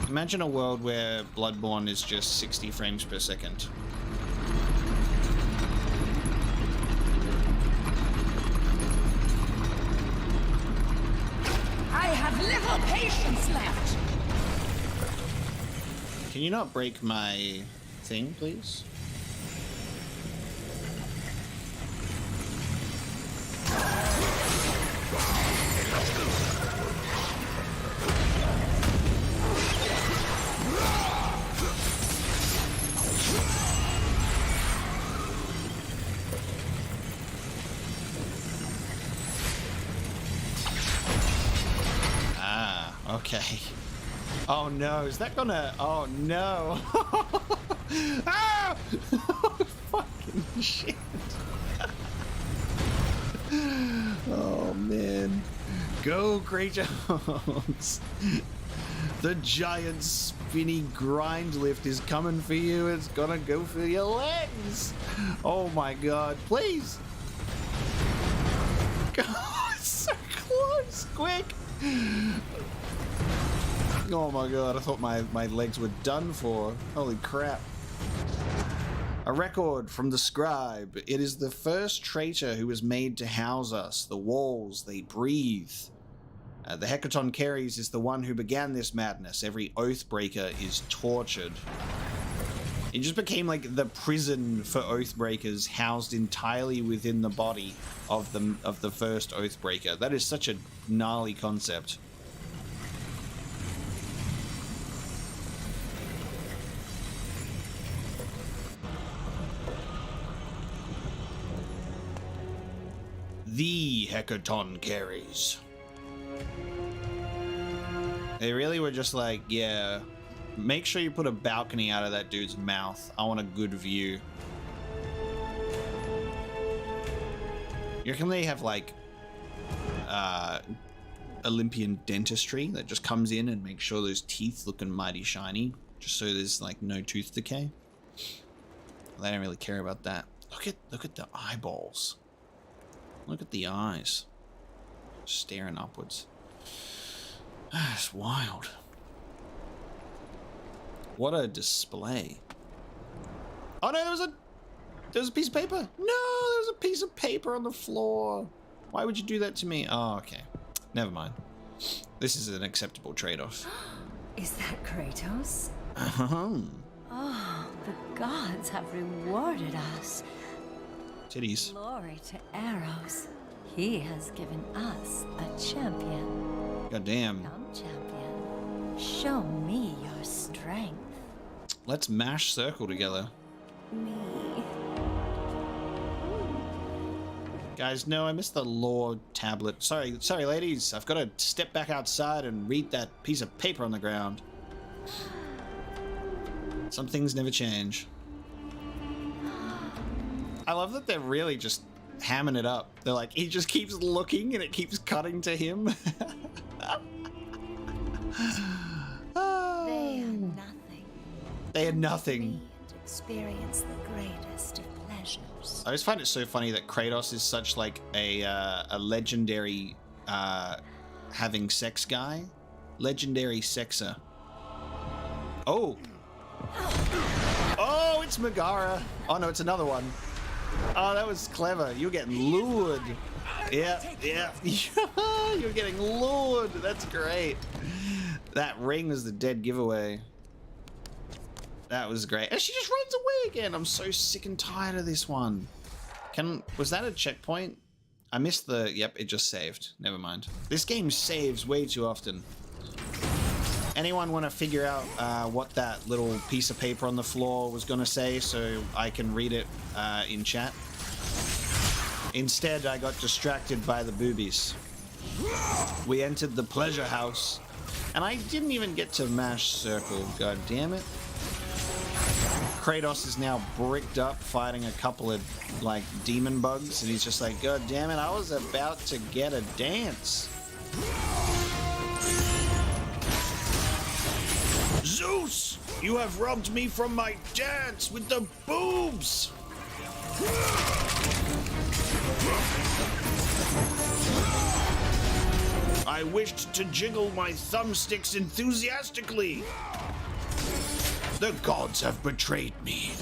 Imagine a world where Bloodborne is just 60 frames per second. I have little patience left. Can you not break my thing, please? Ah, okay. Oh no, is that gonna... Oh no! Ah! Fucking shit! Oh man. Go, Kratos! The giant spinny grind lift is coming for you. It's gonna go for your legs! Oh my god, please! God, it's so close! Quick! Oh my god, I thought my legs were done for. Holy crap. A record from the scribe. It is the first traitor who was made to house us. The walls, they breathe. The Hecaton Keres is the one who began this madness. Every Oathbreaker is tortured. It just became like the prison for Oathbreakers, housed entirely within the body of the first Oathbreaker. That is such a gnarly concept. The Hecaton Keres. They really were just like, yeah, make sure you put a balcony out of that dude's mouth. I want a good view. You reckon they have like Olympian dentistry that just comes in and makes sure those teeth looking mighty shiny, just so there's like no tooth decay? They don't really care about that. Look at the eyeballs. Look at the eyes. Staring upwards. That's wild. What a display. Oh no, there was a piece of paper. No, there was a piece of paper on the floor. Why would you do that to me? Oh, okay. Never mind. This is an acceptable trade-off. Is that Kratos? Uh-huh. Oh, the gods have rewarded us. Titties. Glory to Eros. He has given us a champion. Goddamn. Come, champion. Show me your strength. Let's mash circle together. Me. Guys, no, I missed the lore tablet. Sorry, ladies. I've got to step back outside and read that piece of paper on the ground. Some things never change. I love that they're really just hamming it up. They're like, he just keeps looking and it keeps cutting to him. They are nothing. They are nothing. Need to experience the greatest of pleasures. I always find it so funny that Kratos is such like a legendary having sex guy. Legendary sexer. Oh. Oh, it's Megaera. Oh no, it's another one. Oh, that was clever. You're getting lured. Yeah. You're getting lured. That's great. That ring is the dead giveaway. That was great. And she just runs away again. I'm so sick and tired of this one. Was that a checkpoint? I missed the... Yep, it just saved. Never mind. This game saves way too often. Anyone want to figure out what that little piece of paper on the floor was going to say so I can read it in chat? Instead, I got distracted by the boobies. We entered the pleasure house, and I didn't even get to mash circle. God damn it. Kratos is now bricked up fighting a couple of, like, demon bugs, and he's just like, God damn it, I was about to get a dance. Zeus, you have robbed me from my dance with the boobs. I wished to jiggle my thumbsticks enthusiastically. The gods have betrayed me.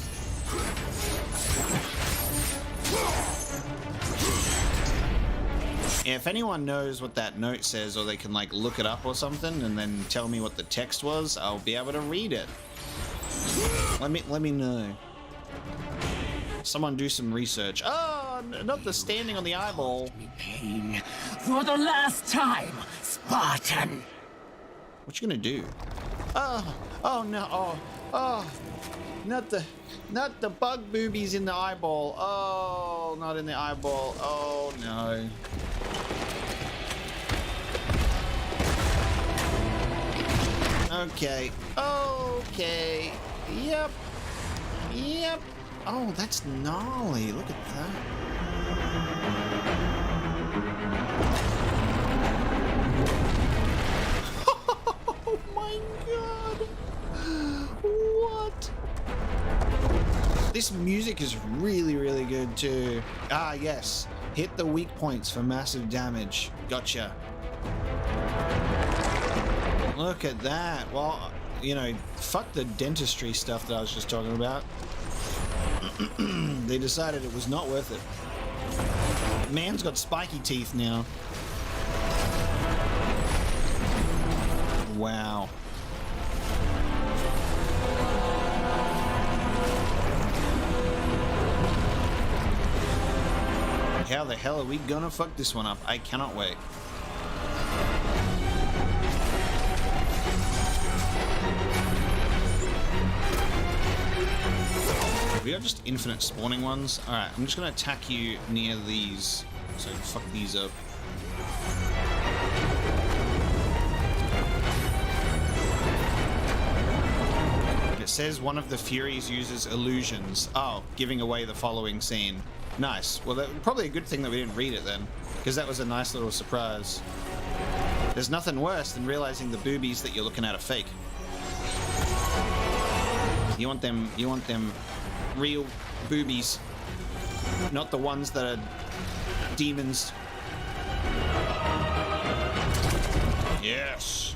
If anyone knows what that note says, or they can like look it up or something and then tell me what the text was, I'll be able to read it. Let me know. Someone do some research. Oh, not the standing on the eyeball. Pain for the last time, Spartan. What you gonna do? Oh no, oh, not the bug boobies in the eyeball. Oh, not in the eyeball. Oh no. Okay. Yep. Oh, that's gnarly. Look at that. Oh my god. What? This music is really, really good too. Ah, yes. Hit the weak points for massive damage. Gotcha. Look at that. Well, you know, fuck the dentistry stuff that I was just talking about. They decided it was not worth it. Man's got spiky teeth now. Wow. How the hell are we gonna fuck this one up? I cannot wait. We have just infinite spawning ones. Alright, I'm just gonna attack you near these. So fuck these up. It says one of the Furies uses illusions. Oh, giving away the following scene. Nice. Well, that's probably a good thing that we didn't read it then, because that was a nice little surprise. There's nothing worse than realizing the boobies that you're looking at are fake. You want them real boobies, not the ones that are demons. Yes.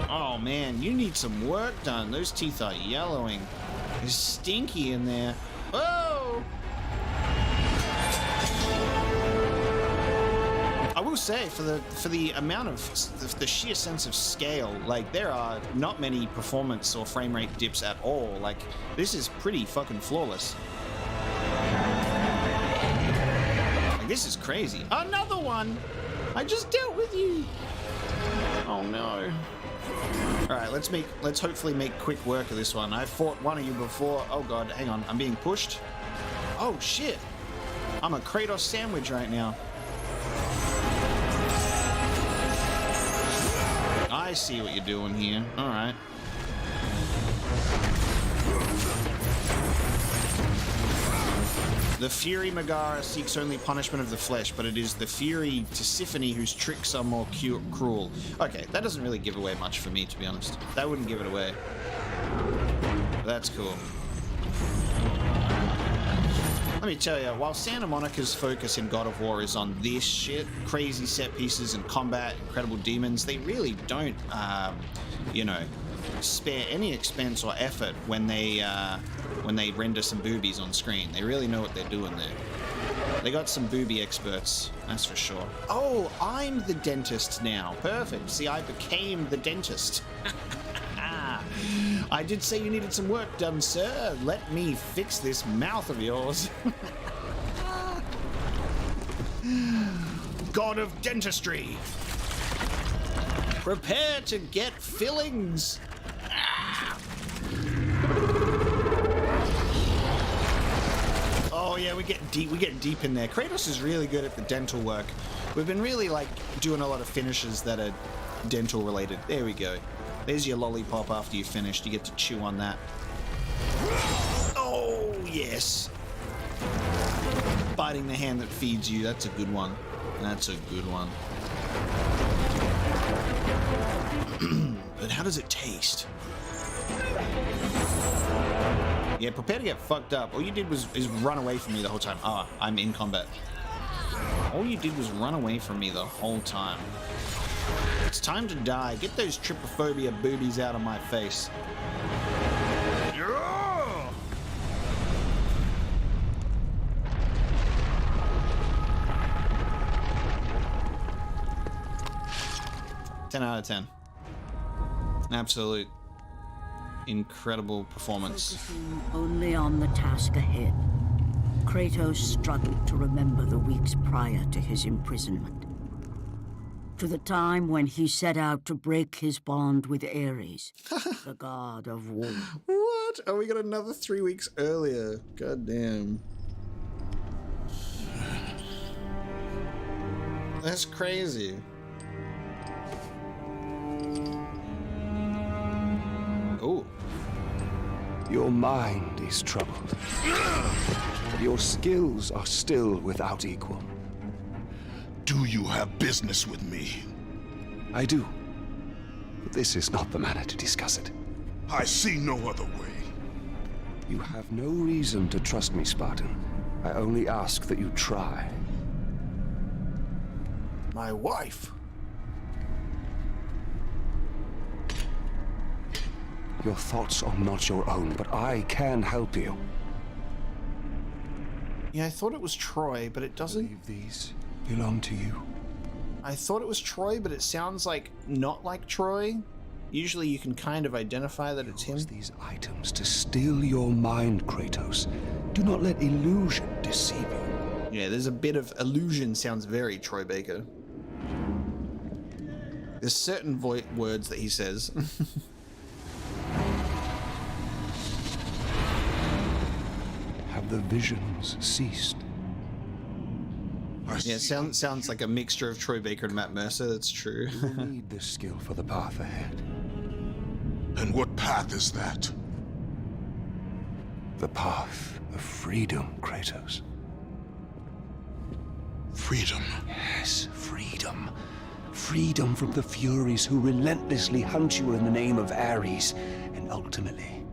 Oh man, you need some work done. Those teeth are yellowing. It's stinky in there. Oh! I will say, for the amount of the sheer sense of scale, like there are not many performance or frame rate dips at all. Like this is pretty fucking flawless. Like this is crazy. Another one! I just dealt with you. Oh no. All right, let's hopefully make quick work of this one. I fought one of you before. Oh god, hang on, I'm being pushed. Oh shit! I'm a Kratos sandwich right now. I see what you're doing here. All right. The Fury Megaera seeks only punishment of the flesh, but it is the Fury Tisiphone whose tricks are more cruel. Okay, that doesn't really give away much for me, to be honest. That wouldn't give it away. That's cool. Let me tell you, while Santa Monica's focus in God of War is on this shit, crazy set pieces and combat, incredible demons, they really don't, you know, spare any expense or effort when they render some boobies on screen. They really know what they're doing there. They got some booby experts, that's for sure. Oh, I'm the dentist now. Perfect. See, I became the dentist. I did say you needed some work done, sir. Let me fix this mouth of yours. God of dentistry. Prepare to get fillings. Oh yeah, we get deep in there. Kratos is really good at the dental work. We've been really like doing a lot of finishes that are dental related. There we go. There's your lollipop after you finished. You get to chew on that. Oh, yes. Biting the hand that feeds you. That's a good one. That's a good one. But how does it taste? Yeah, prepare to get fucked up. All you did is run away from me the whole time. Ah, I'm in combat. All you did was run away from me the whole time. It's time to die. Get those trypophobia boobies out of my face. Yeah! 10 out of 10. Absolute incredible performance. Focusing only on the task ahead, Kratos struggled to remember the weeks prior to his imprisonment. To the time when he set out to break his bond with Ares, the god of war. What? Oh, we got another 3 weeks earlier. God damn. That's crazy. Oh. Your mind is troubled. But your skills are still without equal. Do you have business with me? I do. But this is not the manner to discuss it. I see no other way. You have no reason to trust me, Spartan. I only ask that you try. My wife. Your thoughts are not your own, but I can help you. Yeah, I thought it was Troy, but it doesn't. Believe these belong to you. I thought it was Troy, but it sounds like not like Troy. Usually you can kind of identify that it's him. Use these items to still your mind, Kratos. Do not let illusion deceive you. Yeah, there's a bit of illusion. Sounds very Troy Baker. There's certain words that he says. Have the visions ceased? Yeah, it sounds like a mixture of Troy Baker and Matt Mercer. That's true. You will need this skill for the path ahead. And what path is that? The path of freedom, Kratos. Freedom. Yes, freedom. Freedom from the Furies who relentlessly hunt you in the name of Ares, and ultimately,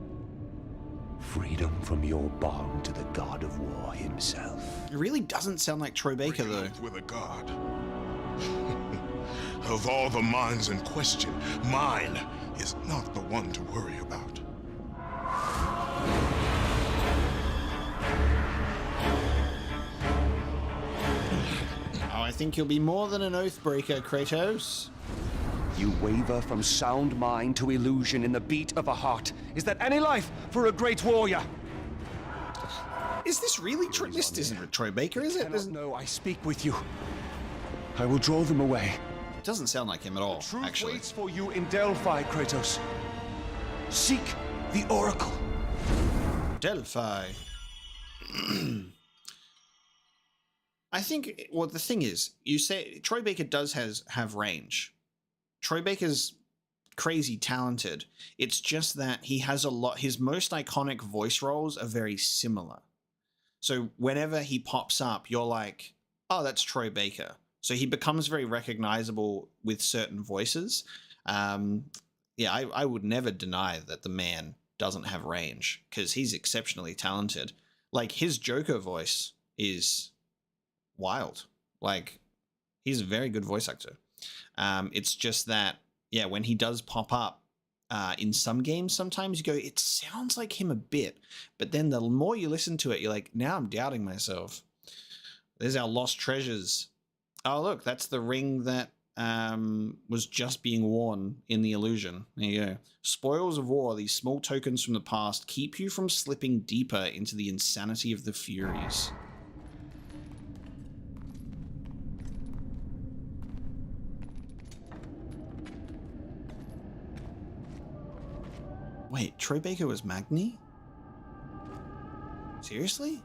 freedom from your bond to the god of war himself. It really doesn't sound like Troy Baker, though. With a god. Of all the minds in question, mine is not the one to worry about. Oh, I think you'll be more than an Oathbreaker, Kratos. You waver from sound mind to illusion in the beat of a heart. Is that any life for a great warrior? Is this really Troy? This isn't Troy Baker, is it? No, I speak with you. I will draw them away. Doesn't sound like him at all, Truth actually. waits for you in Delphi, Kratos. Seek the Oracle. Delphi. I think, well, the thing is, you say Troy Baker does have range. Troy Baker's crazy talented. It's just that he has a lot, his most iconic voice roles are very similar. So whenever he pops up, you're like, oh, that's Troy Baker. So he becomes very recognizable with certain voices. Yeah, I would never deny that the man doesn't have range because he's exceptionally talented. Like, his Joker voice is wild. Like, he's a very good voice actor. It's just that, yeah, when he does pop up in some games, sometimes you go, it sounds like him a bit. But then the more you listen to it, you're like, now I'm doubting myself. There's our lost treasures. Oh, look, that's the ring that was just being worn in the illusion. There you go. Spoils of war, these small tokens from the past, keep you from slipping deeper into the insanity of the Furies. Wait, Troy Baker was Magni? Seriously?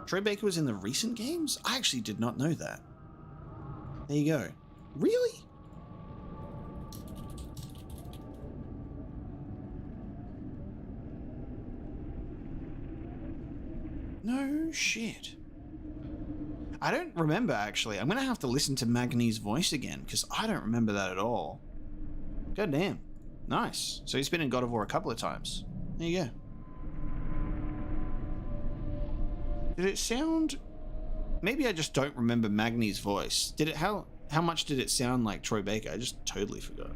Troy Baker was in the recent games? I actually did not know that. There you go. Really? No shit. I don't remember, actually. I'm going to have to listen to Magni's voice again, because I don't remember that at all. God damn. Nice. So he's been in God of War a couple of times. There you go. Did it sound... Maybe I just don't remember Magni's voice. Did it... How much did it sound like Troy Baker? I just totally forgot.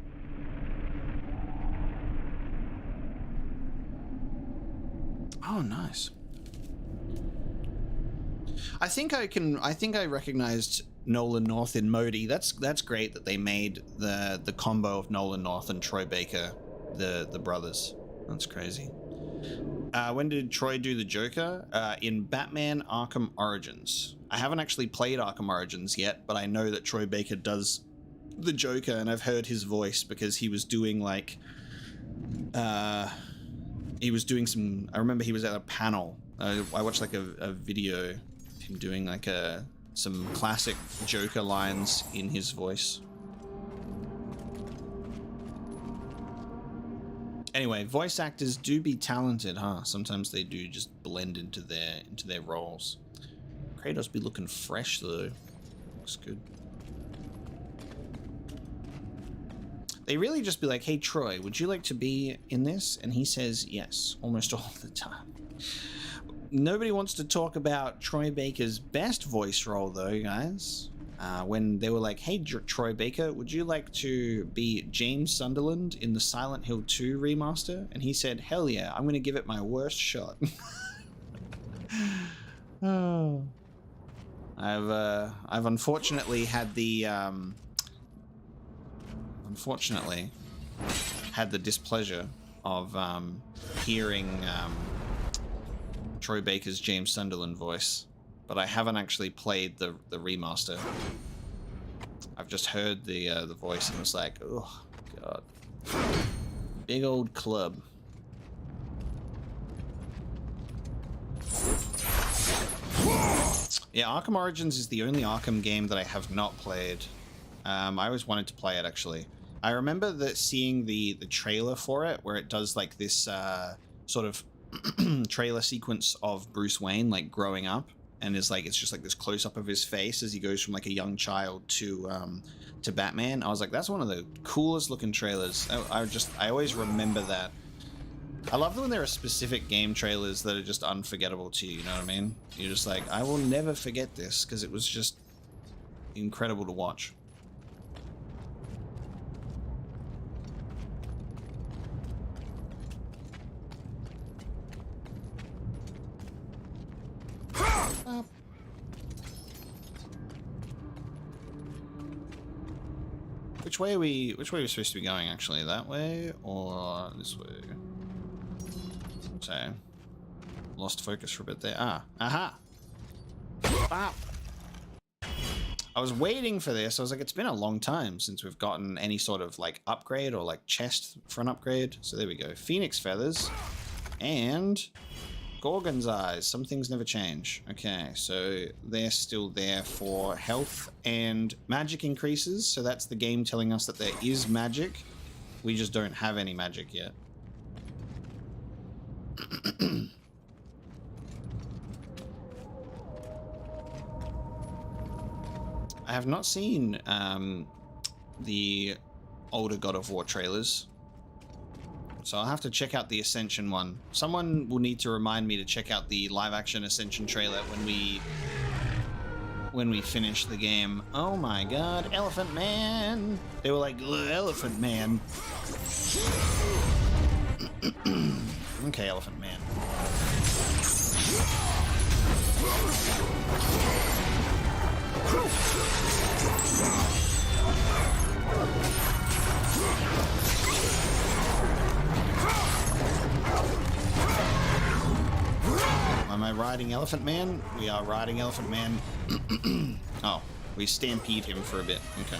Oh, nice. I think I recognized Nolan North in Modi. That's great that they made the combo of Nolan North and Troy Baker the brothers. That's crazy. When did Troy do the Joker? In Batman Arkham Origins. I haven't actually played Arkham Origins yet, but I know that Troy Baker does the Joker, and I've heard his voice because he was doing like he was doing some, I remember he was at a panel. I watched like a video of him doing like some classic Joker lines in his voice. Anyway, voice actors do be talented, huh? Sometimes they do just blend into their roles. Kratos be looking fresh though. Looks good. They really just be like, hey Troy, would you like to be in this? And he says yes, almost all the time. Nobody wants to talk about Troy Baker's best voice role though, guys. When they were like, hey Troy Baker, would you like to be James Sunderland in the Silent Hill 2 remaster? And he said, hell yeah, I'm gonna give it my worst shot. Oh. I've unfortunately had the displeasure of hearing Troy Baker's James Sunderland voice, but I haven't actually played the remaster. I've just heard the voice and was like, oh god, big old club. Yeah, Arkham Origins is the only Arkham game that I have not played. I always wanted to play it, actually. I remember that seeing the trailer for it, where it does like this sort of trailer sequence of Bruce Wayne like growing up, and it's just like this close up of his face as he goes from like a young child to Batman. I was like, that's one of the coolest looking trailers. I always remember that. I love that when there are specific game trailers that are just unforgettable to you, you know what I mean? You're just like, I will never forget this because it was just incredible to watch. Which way are we supposed to be going, actually? That way or this way? So, lost focus for a bit there. Ah, aha! Wow. I was waiting for this. I was like, it's been a long time since we've gotten any sort of like upgrade or like chest for an upgrade. So there we go. Phoenix feathers and Gorgon's eyes. Some things never change. Okay, so they're still there for health and magic increases. So that's the game telling us that there is magic. We just don't have any magic yet. I have not seen the older God of War trailers, so I'll have to check out the Ascension one. Someone will need to remind me to check out the live-action Ascension trailer when we finish the game. Oh my god, Elephant Man! They were like, Elephant Man. Okay, Elephant Man. Am I riding Elephant Man? We are riding Elephant Man. Oh, we stampede him for a bit. Okay.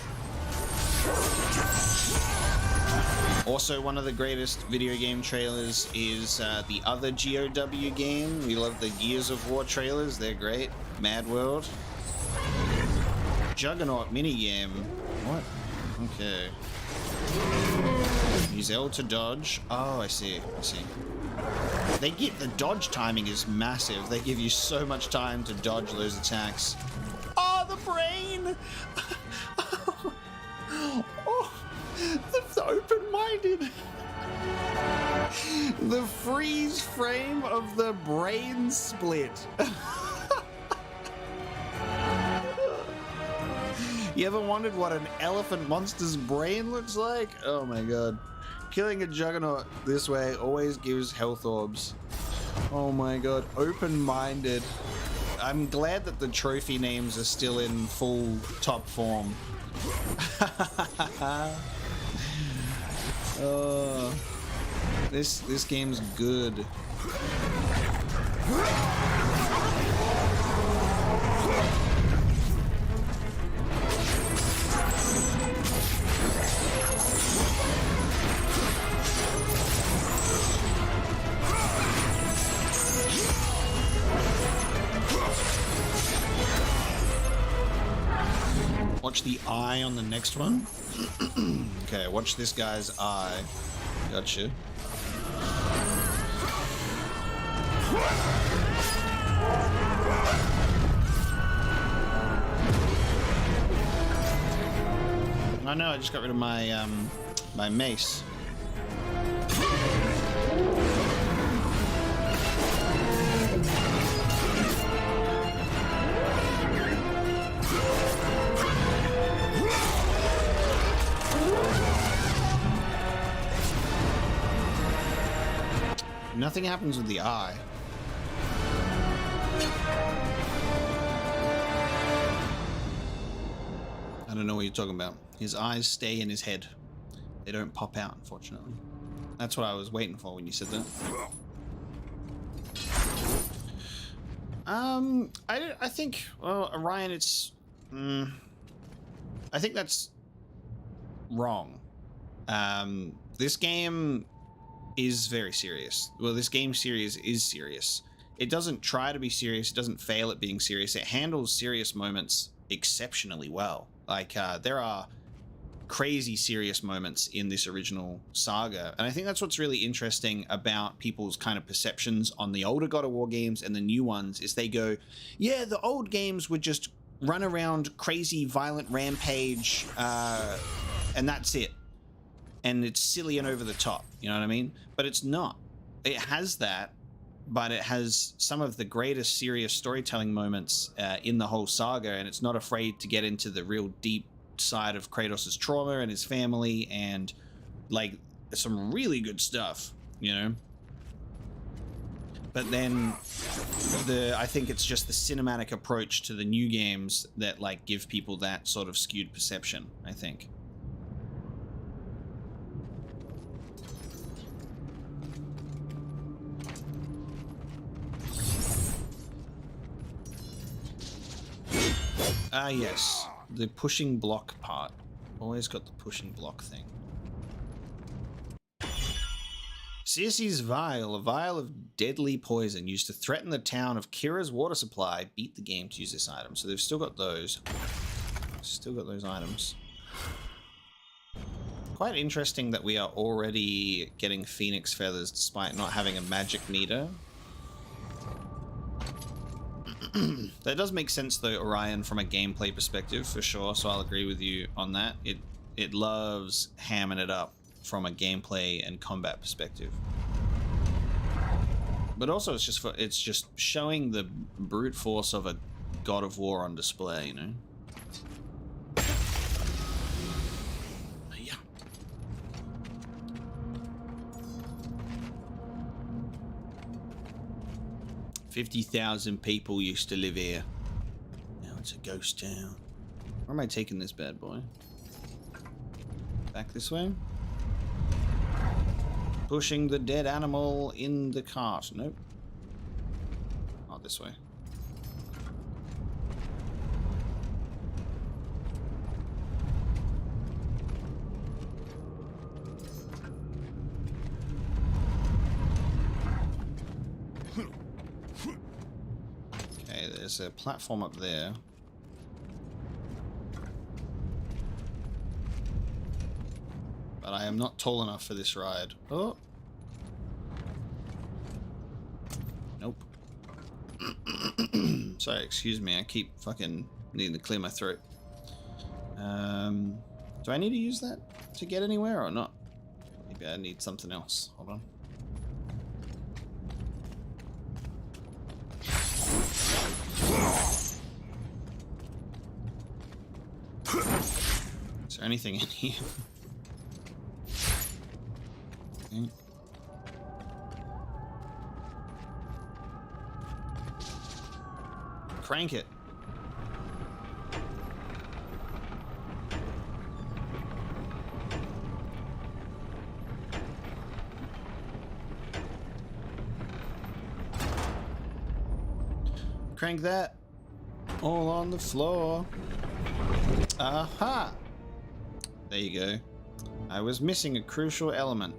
Also, one of the greatest video game trailers is the other GOW game. We love the Gears of War trailers. They're great. Mad World. Juggernaut minigame. What? Okay. Use L to dodge. Oh, I see. I see. They get the dodge timing is massive. They give you so much time to dodge those attacks. Oh, the brain! Oh, the open-minded. The freeze frame of the brain split. You ever wondered what an elephant monster's brain looks like? Oh my god. Killing a Juggernaut this way always gives health orbs. Oh my god. Open-minded. I'm glad that the trophy names are still in full top form. Oh, this game's good. Watch the eye on the next one. Okay, watch this guy's eye. Gotcha. I know, I just got rid of my my mace. Nothing happens with the eye. I don't know what you're talking about. His eyes stay in his head. They don't pop out, unfortunately. That's what I was waiting for when you said that. I think, well, Orion, it's... I think that's wrong. This game is very serious. Well, this game series is serious. It doesn't try to be serious. It doesn't fail at being serious. It handles serious moments exceptionally well. Like, there are crazy serious moments in this original saga. And I think that's what's really interesting about people's kind of perceptions on the older God of War games and the new ones is they go, yeah, the old games would just run around crazy, violent rampage, and that's it. And it's silly and over the top, you know what I mean? But it's not. It has that, but it has some of the greatest serious storytelling moments in the whole saga, and it's not afraid to get into the real deep side of Kratos' trauma and his family, and like some really good stuff, you know? But then I think it's just the cinematic approach to the new games that like give people that sort of skewed perception, I think. Ah, yes. The pushing block part. Always got the pushing block thing. Circe's Vial, a vial of deadly poison used to threaten the town of Kira's water supply. Beat the game to use this item. So they've still got those. Still got those items. Quite interesting that we are already getting Phoenix Feathers despite not having a magic meter. That does make sense though, Orion, from a gameplay perspective for sure, so I'll agree with you on that. It loves hamming it up from a gameplay and combat perspective. But also it's just showing the brute force of a God of War on display, you know? Yeah. 50,000 people used to live here. Now it's a ghost town. Where am I taking this bad boy? Back this way? Pushing the dead animal in the cart. Nope. Not this way. Okay, there's a platform up there. But I am not tall enough for this ride. Oh. Nope. Sorry, excuse me. I keep fucking needing to clear my throat. Do I need to use that to get anywhere or not? Maybe I need something else. Hold on. Is there anything in here? Okay. Crank it. Crank that. All on the floor. Aha! There you go. I was missing a crucial element.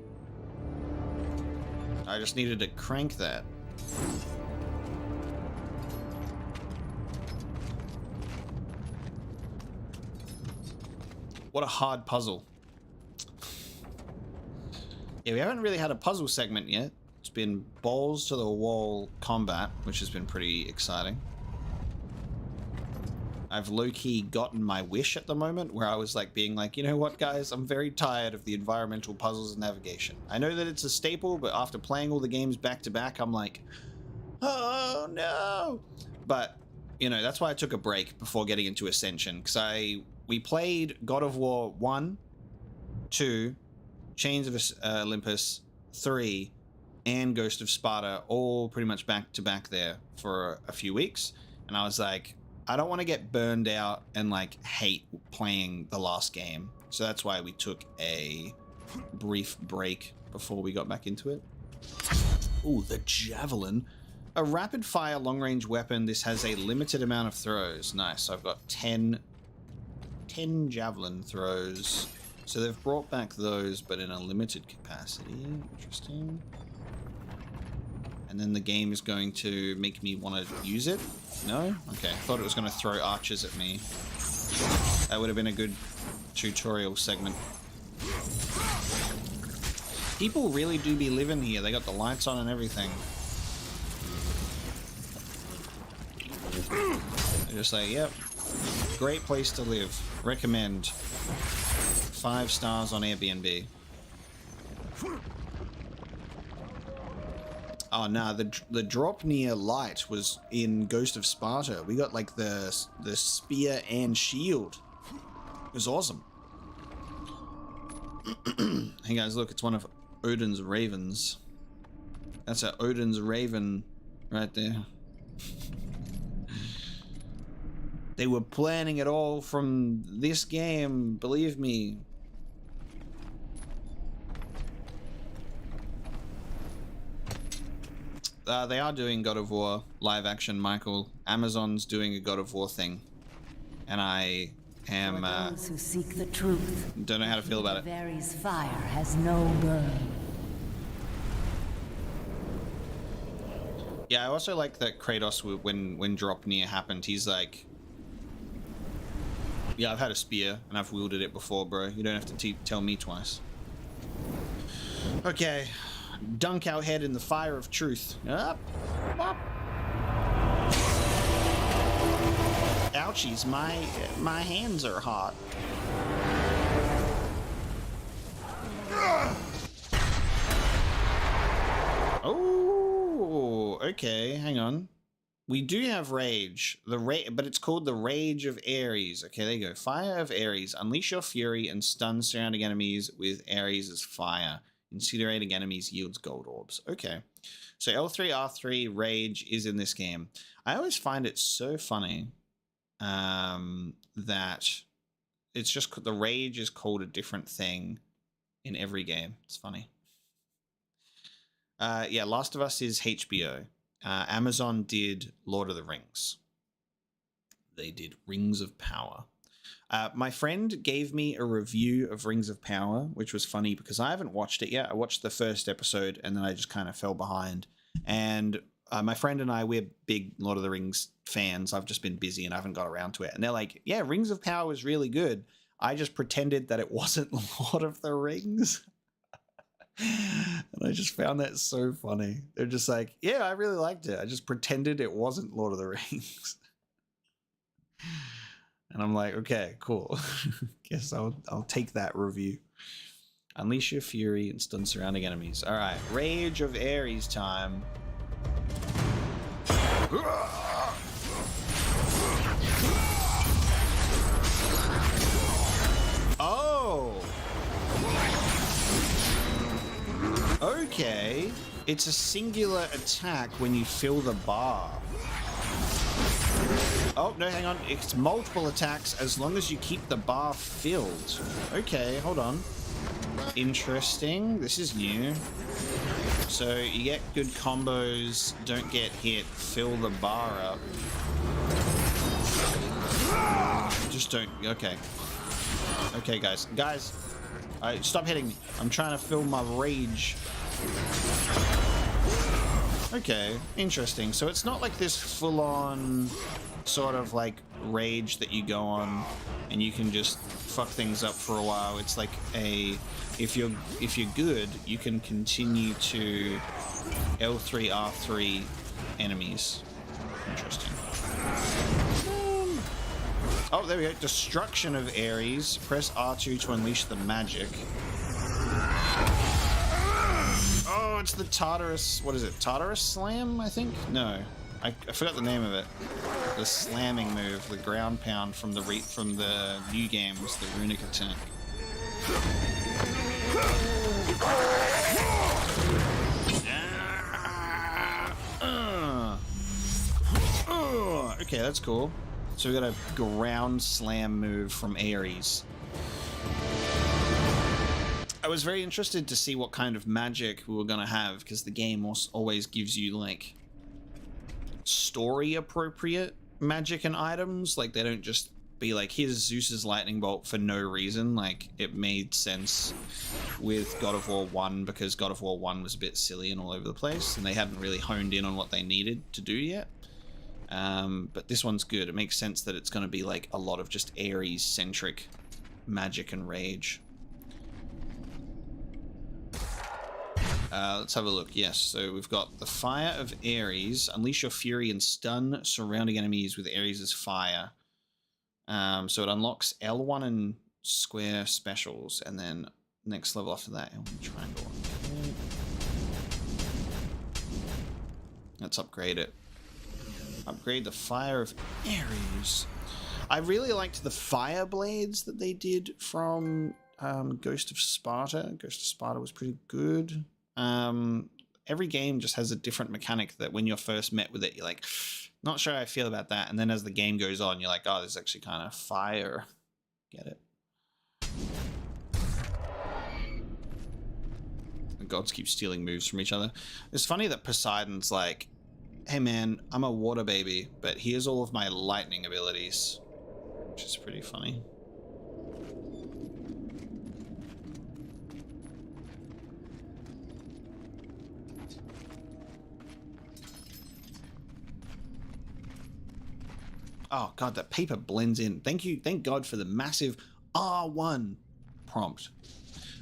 I just needed to crank that. What a hard puzzle. Yeah, we haven't really had a puzzle segment yet. It's been balls to the wall combat, which has been pretty exciting. I've low-key gotten my wish at the moment, where I was like being like, you know what guys, I'm very tired of the environmental puzzles and navigation. I know that it's a staple, but after playing all the games back to back, I'm like, oh no. But, you know, that's why I took a break before getting into Ascension, because we played God of War 1, 2, Chains of Olympus, 3, and Ghost of Sparta, all pretty much back to back there for a few weeks. And I was like, I don't want to get burned out and like hate playing the last game. So that's why we took a brief break before we got back into it. Ooh, the javelin. A rapid fire long range weapon. This has a limited amount of throws. Nice. So I've got 10 javelin throws. So they've brought back those, but in a limited capacity. Interesting. And then the game is going to make me want to use it. No? Okay, I thought it was going to throw archers at me. That would have been a good tutorial segment. People really do be living here. They got the lights on and everything. They're just like, yep, great place to live. Recommend. 5 stars on Airbnb. Oh nah, the drop near light was in Ghost of Sparta. We got like the spear and shield. It was awesome. Hey guys, look, it's one of Odin's ravens. That's a Odin's raven right there. They were planning it all from this game, believe me. They are doing God of War live action, Michael. Amazon's doing a God of War thing. and I am For those who seek the truth, don't know how to feel about it. Ares' fire has no burn. Yeah, I also like that Kratos, when drop near happened, he's like, yeah, I've had a spear and I've wielded it before, bro. You don't have to tell me twice. Okay, dunk our head in the fire of truth. Up, up. Ouchies, my hands are hot. Oh, okay, hang on. We do have rage, but it's called the Rage of Ares. Okay, there you go. Fire of Ares. Unleash your fury and stun surrounding enemies with Ares' fire. Incinerating enemies yields gold orbs. Okay, so L3, R3, Rage is in this game. I always find it so funny that it's just the Rage is called a different thing in every game. It's funny. Yeah, Last of Us is HBO. Amazon did Lord of the Rings. They did Rings of Power. My friend gave me a review of Rings of Power, which was funny because I haven't watched it yet. I watched the first episode and then I just kind of fell behind. And my friend and I, we're big Lord of the Rings fans. I've just been busy and I haven't got around to it. And they're like, yeah, Rings of Power was really good. I just pretended that it wasn't Lord of the Rings. And I just found that so funny. They're just like, yeah, I really liked it. I just pretended it wasn't Lord of the Rings. And I'm like, okay, cool. Guess I'll take that review. Unleash your fury and stun surrounding enemies. All right, Rage of Ares time. Oh. Okay. It's a singular attack when you fill the bar. Oh, no, hang on. It's multiple attacks as long as you keep the bar filled. Okay, hold on. Interesting. This is new. So you get good combos, don't get hit, fill the bar up. Just don't... Okay. Okay, guys. Guys, stop hitting me. I'm trying to fill my rage. Okay, interesting. So it's not like this full-on sort of like rage that you go on and you can just fuck things up for a while. It's like a... If you're good, you can continue to L3, R3 enemies. Interesting. Oh, there we go. Destruction of Ares. Press R2 to unleash the magic. Oh, it's the Tartarus. What is it? Tartarus Slam, I think? No. I forgot the name of it. The slamming move, the ground pound from the new games, the runic attack. Okay, that's cool. So we got a ground slam move from Ares. I was very interested to see what kind of magic we were gonna have, because the game always gives you like story appropriate magic and items. Like they don't just be like, here's Zeus's lightning bolt for no reason. Like it made sense with God of War 1 because God of War 1 was a bit silly and all over the place and they hadn't really honed in on what they needed to do yet. But this one's good. It makes sense that it's going to be like a lot of just Ares centric magic and rage. Let's have a look. Yes, so we've got the Fire of Ares. Unleash your fury and stun surrounding enemies with Ares' fire. So it unlocks L1 and square specials, and then next level after that, L1 triangle. Okay. Let's upgrade it. Upgrade the Fire of Ares. I really liked the fire blades that they did from Ghost of Sparta. Ghost of Sparta was pretty good. Every game just has a different mechanic that when you're first met with it, you're like, not sure how I feel about that. And then as the game goes on, you're like, oh, this is actually kind of fire. Get it? The gods keep stealing moves from each other. It's funny that Poseidon's like, hey man, I'm a water baby, but here's all of my lightning abilities. which is pretty funny. Oh god, that paper blends in. Thank you, thank God for the massive R1 prompt.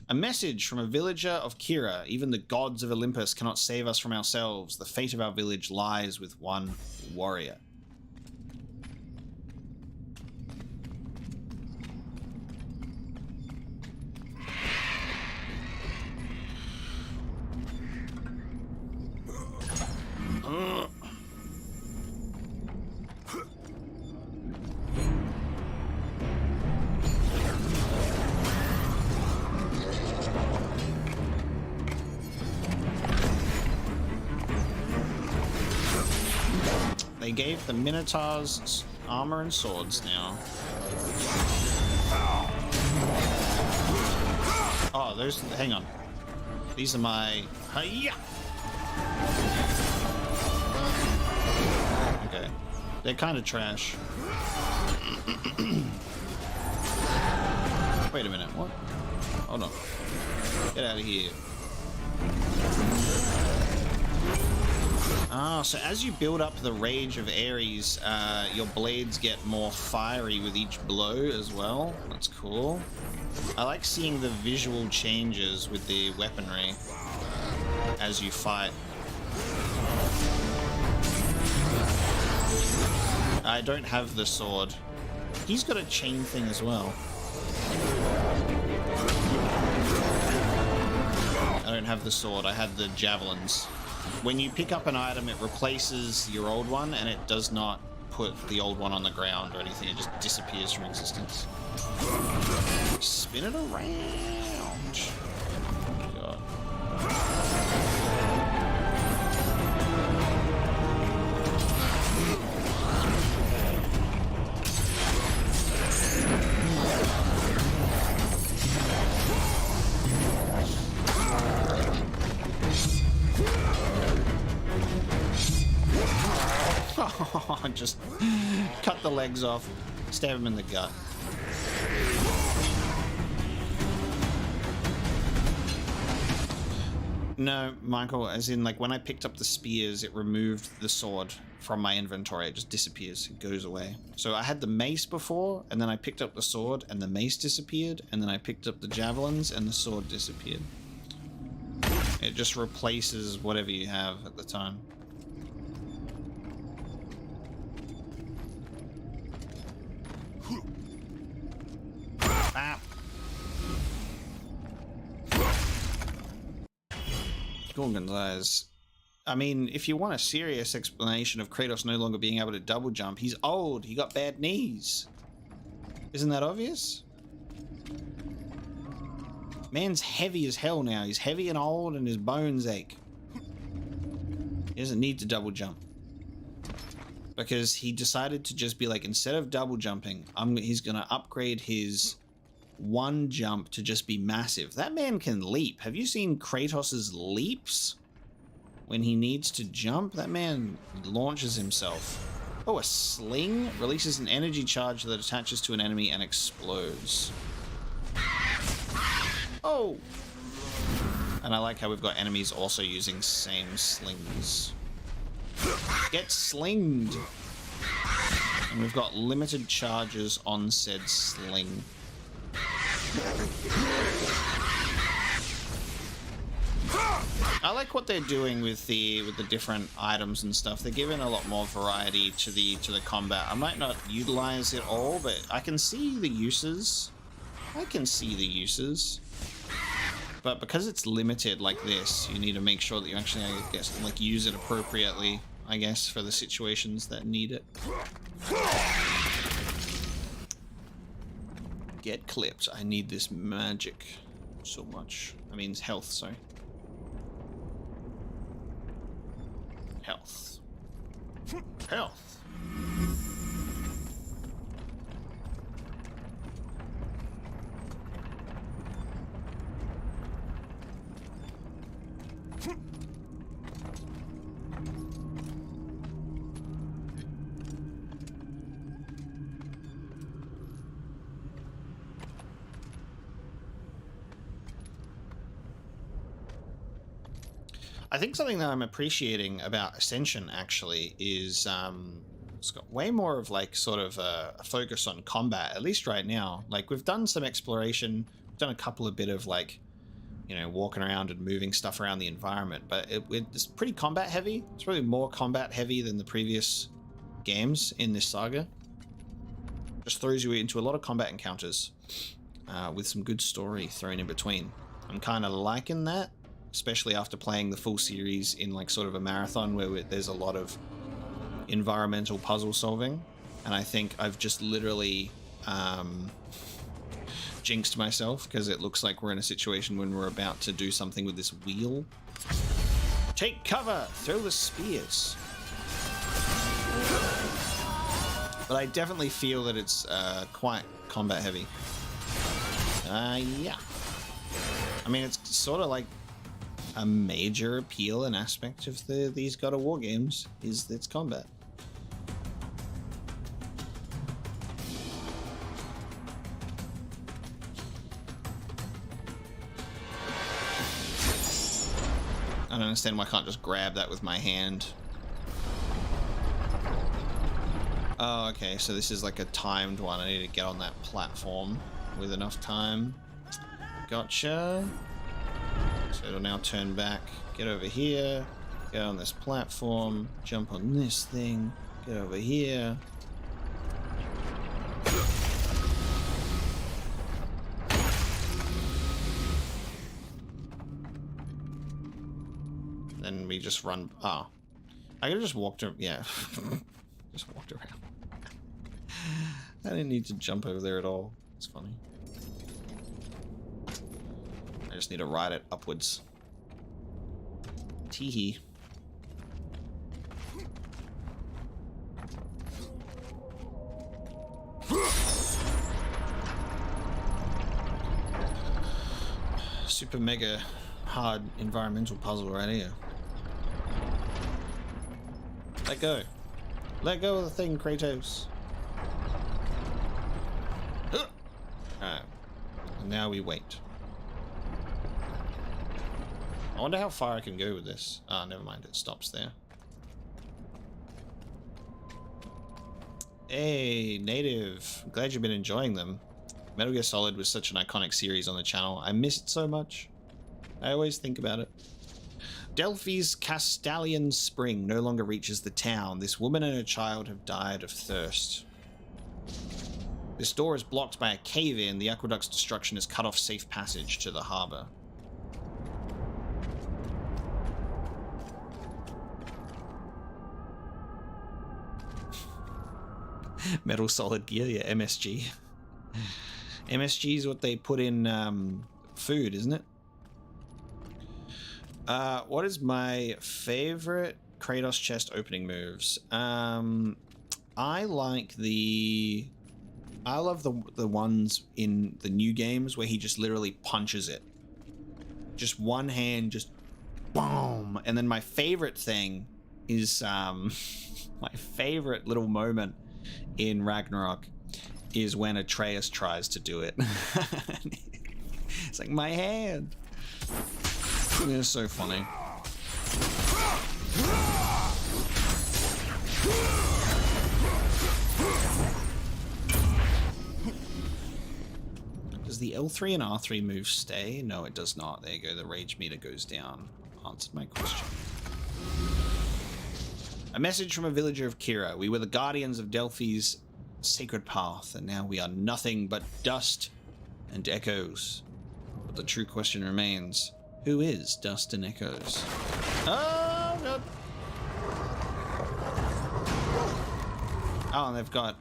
A message from a villager of Kira. Even the gods of Olympus cannot save us from ourselves. The fate of our village lies with one warrior. They gave the Minotaurs armor and swords now. Oh, those. Hang on. These are my. Hiya! Okay. They're kind of trash. Wait a minute. What? Hold on. Get out of here. Ah, so as you build up the rage of Ares, your blades get more fiery with each blow as well. That's cool. I like seeing the visual changes with the weaponry as you fight. I don't have the sword. He's got a chain thing as well. I don't have the sword, I had the javelins. When you pick up an item, it replaces your old one, and it does not put the old one on the ground or anything. It just disappears from existence. Spin it around. God. Just cut the legs off, stab him in the gut. No, Michael, as in, like, when I picked up the spears, it removed the sword from my inventory. It just disappears. It goes away. So I had the mace before, and then I picked up the sword, and the mace disappeared, and then I picked up the javelins, and the sword disappeared. It just replaces whatever you have at the time. Ah. Gorgon's eyes. I mean, if you want a serious explanation of Kratos no longer being able to double jump, he's old. He got bad knees. Isn't that obvious? Man's heavy as hell now. He's heavy and old and his bones ache. He doesn't need to double jump. Because he decided to just be like, instead of double jumping, he's going to upgrade his one jump to just be massive. That man can leap. Have you seen Kratos's leaps? When he needs to jump, that man launches himself. Oh, a sling releases an energy charge that attaches to an enemy and explodes. Oh! And I like how we've got enemies also using same slings. Get slinged! And we've got limited charges on said sling. I like what they're doing with the different items and stuff. They're giving a lot more variety to the combat. I might not utilize it all, but I can see the uses. But because it's limited like this, you need to make sure that you actually, I guess, like, use it appropriately, I guess, for the situations that need it. Get clipped. I need this magic so much. I mean, health, sorry. Health. Health. I think something that I'm appreciating about Ascension actually is it's got way more of like sort of a focus on combat, at least right now. Like we've done some exploration, we've done a couple of bit of like, you know, walking around and moving stuff around the environment, but it's pretty combat heavy. It's probably more combat heavy than the previous games in this saga. Just throws you into a lot of combat encounters with some good story thrown in between. I'm kind of liking that, especially after playing the full series in like sort of a marathon where there's a lot of environmental puzzle solving, and I think I've just literally jinxed myself because it looks like we're in a situation when we're about to do something with this wheel. Take cover! Throw the spears! But I definitely feel that it's quite combat heavy. Yeah. I mean, it's sort of like a major appeal and aspect of these God of War games is its combat. I don't understand why I can't just grab that with my hand. Oh, okay, so this is like a timed one. I need to get on that platform with enough time. Gotcha. So it'll now turn back, get over here, get on this platform, jump on this thing, get over here. Then we just run. Ah, I could've just walked around. Yeah, just walked around. I didn't need to jump over there at all. It's funny. I just need to ride it upwards. Teehee. Super mega hard environmental puzzle right here. Let go. Let go of the thing, Kratos. Alright. And now we wait. I wonder how far I can go with this. Ah, never mind, it stops there. Hey, Native. I'm glad you've been enjoying them. Metal Gear Solid was such an iconic series on the channel. I miss it so much. I always think about it. Delphi's Castalian Spring no longer reaches the town. This woman and her child have died of thirst. This door is blocked by a cave-in. The aqueduct's destruction has cut off safe passage to the harbor. Metal Solid Gear, yeah, MSG. MSG is what they put in food, isn't it? What is my favorite Kratos chest opening moves? I like I love the ones in the new games where he just literally punches it. Just one hand, just boom. And then my favorite thing is my favorite little moment in Ragnarok is when Atreus tries to do it. It's like, my hand. It's so funny. Does the L3 and R3 move stay? No, it does not. There you go. The rage meter goes down. Answered my question. A message from a villager of Kira. We were the guardians of Delphi's sacred path, and now we are nothing but dust and echoes. But the true question remains, who is Dust and Echoes? Oh, God. Oh, and they've got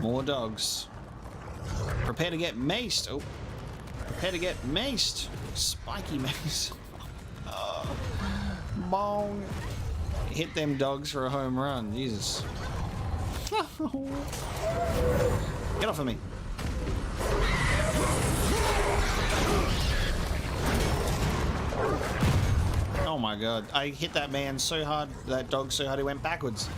more dogs. Prepare to get maced. Oh, prepare to get maced. Spiky mace. Oh, bong. Hit them dogs for a home run. Jesus. Get off of me. Oh my God. I hit that man so hard, that dog so hard he went backwards.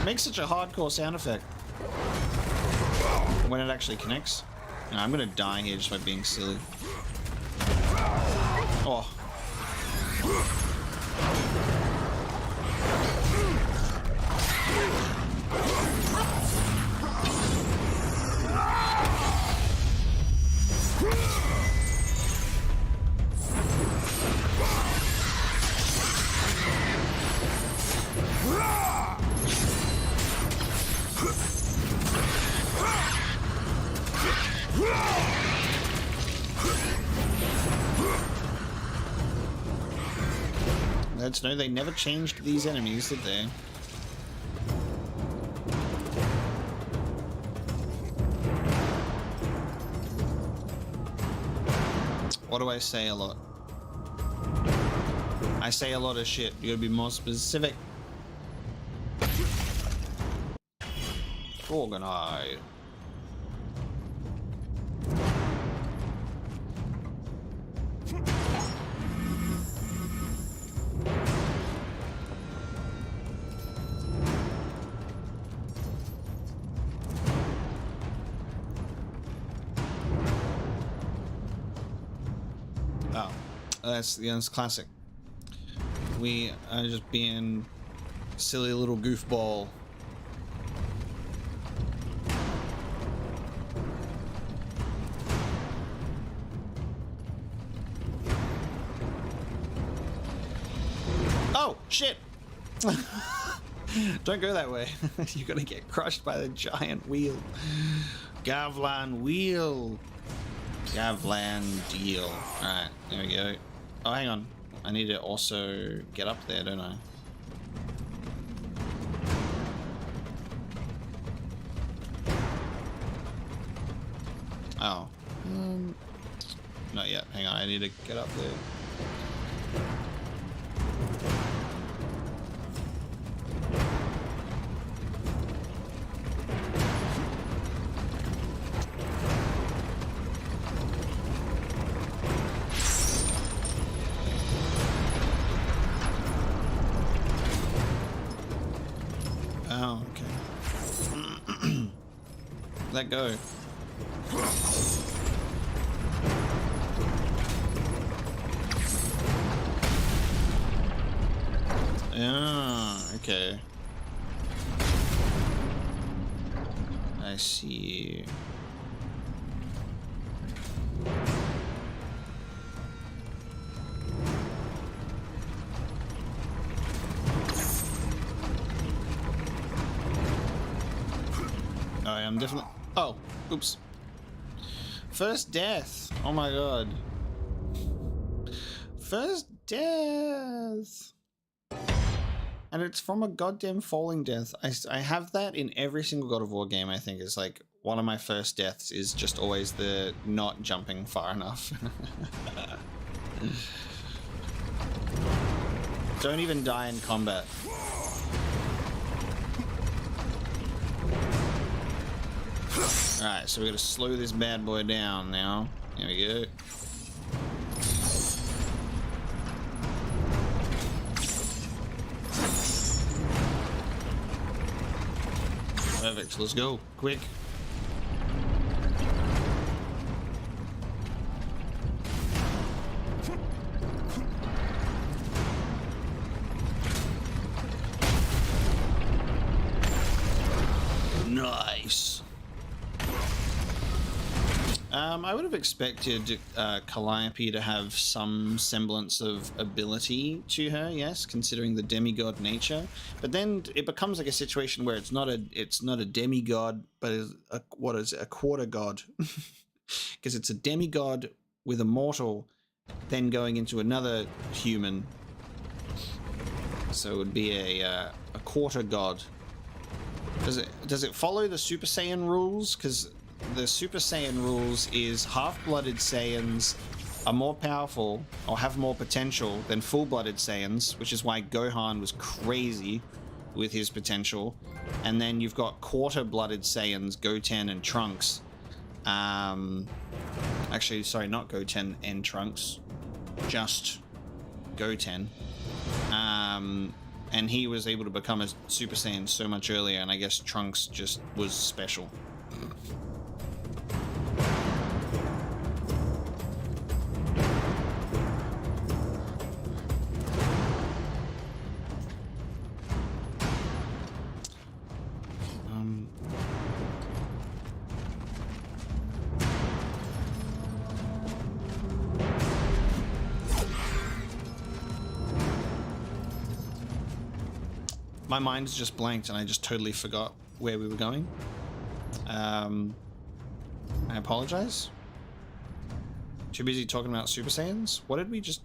It makes such a hardcore sound effect. when it actually connects. No, I'm gonna die here just by being silly. Oh. Let's know they never changed these enemies, did they? What do I say a lot? I say a lot of shit. You gotta be more specific. Organize. That's the Ends classic. We are just being silly little goofball. Oh shit! Don't go that way. You're gonna get crushed by the giant wheel. Gavlan wheel. Gavlan deal. Alright, there we go. Oh, hang on. I need to also get up there, don't I? Oh. Not yet. Hang on. I need to get up there. Let go. Ah, okay. I see. I'm definitely... Oh, oops. First death. Oh my god. First death. And it's from a goddamn falling death. I have that in every single God of War game, I think. It's like one of my first deaths is just always the not jumping far enough. Don't even die in combat. Alright, so we gotta slow this bad boy down now. There we go. Perfect, let's go. Quick. Nice. I would have expected Calliope to have some semblance of ability to her, yes, considering the demigod nature. But then it becomes like a situation where it's not a demigod, but what is it, a quarter god? Because it's a demigod with a mortal, then going into another human. So it would be a quarter god. Does it follow the Super Saiyan rules? Because the Super Saiyan rules is half-blooded Saiyans are more powerful or have more potential than full-blooded Saiyans, which is why Gohan was crazy with his potential. And then you've got quarter-blooded Saiyans, Goten and Trunks. Actually, sorry, not Goten and Trunks, just Goten. And he was able to become a Super Saiyan so much earlier, and I guess Trunks just was special. My mind's just blanked and I just totally forgot where we were going. I apologize. Too busy talking about Super Saiyans? What did we just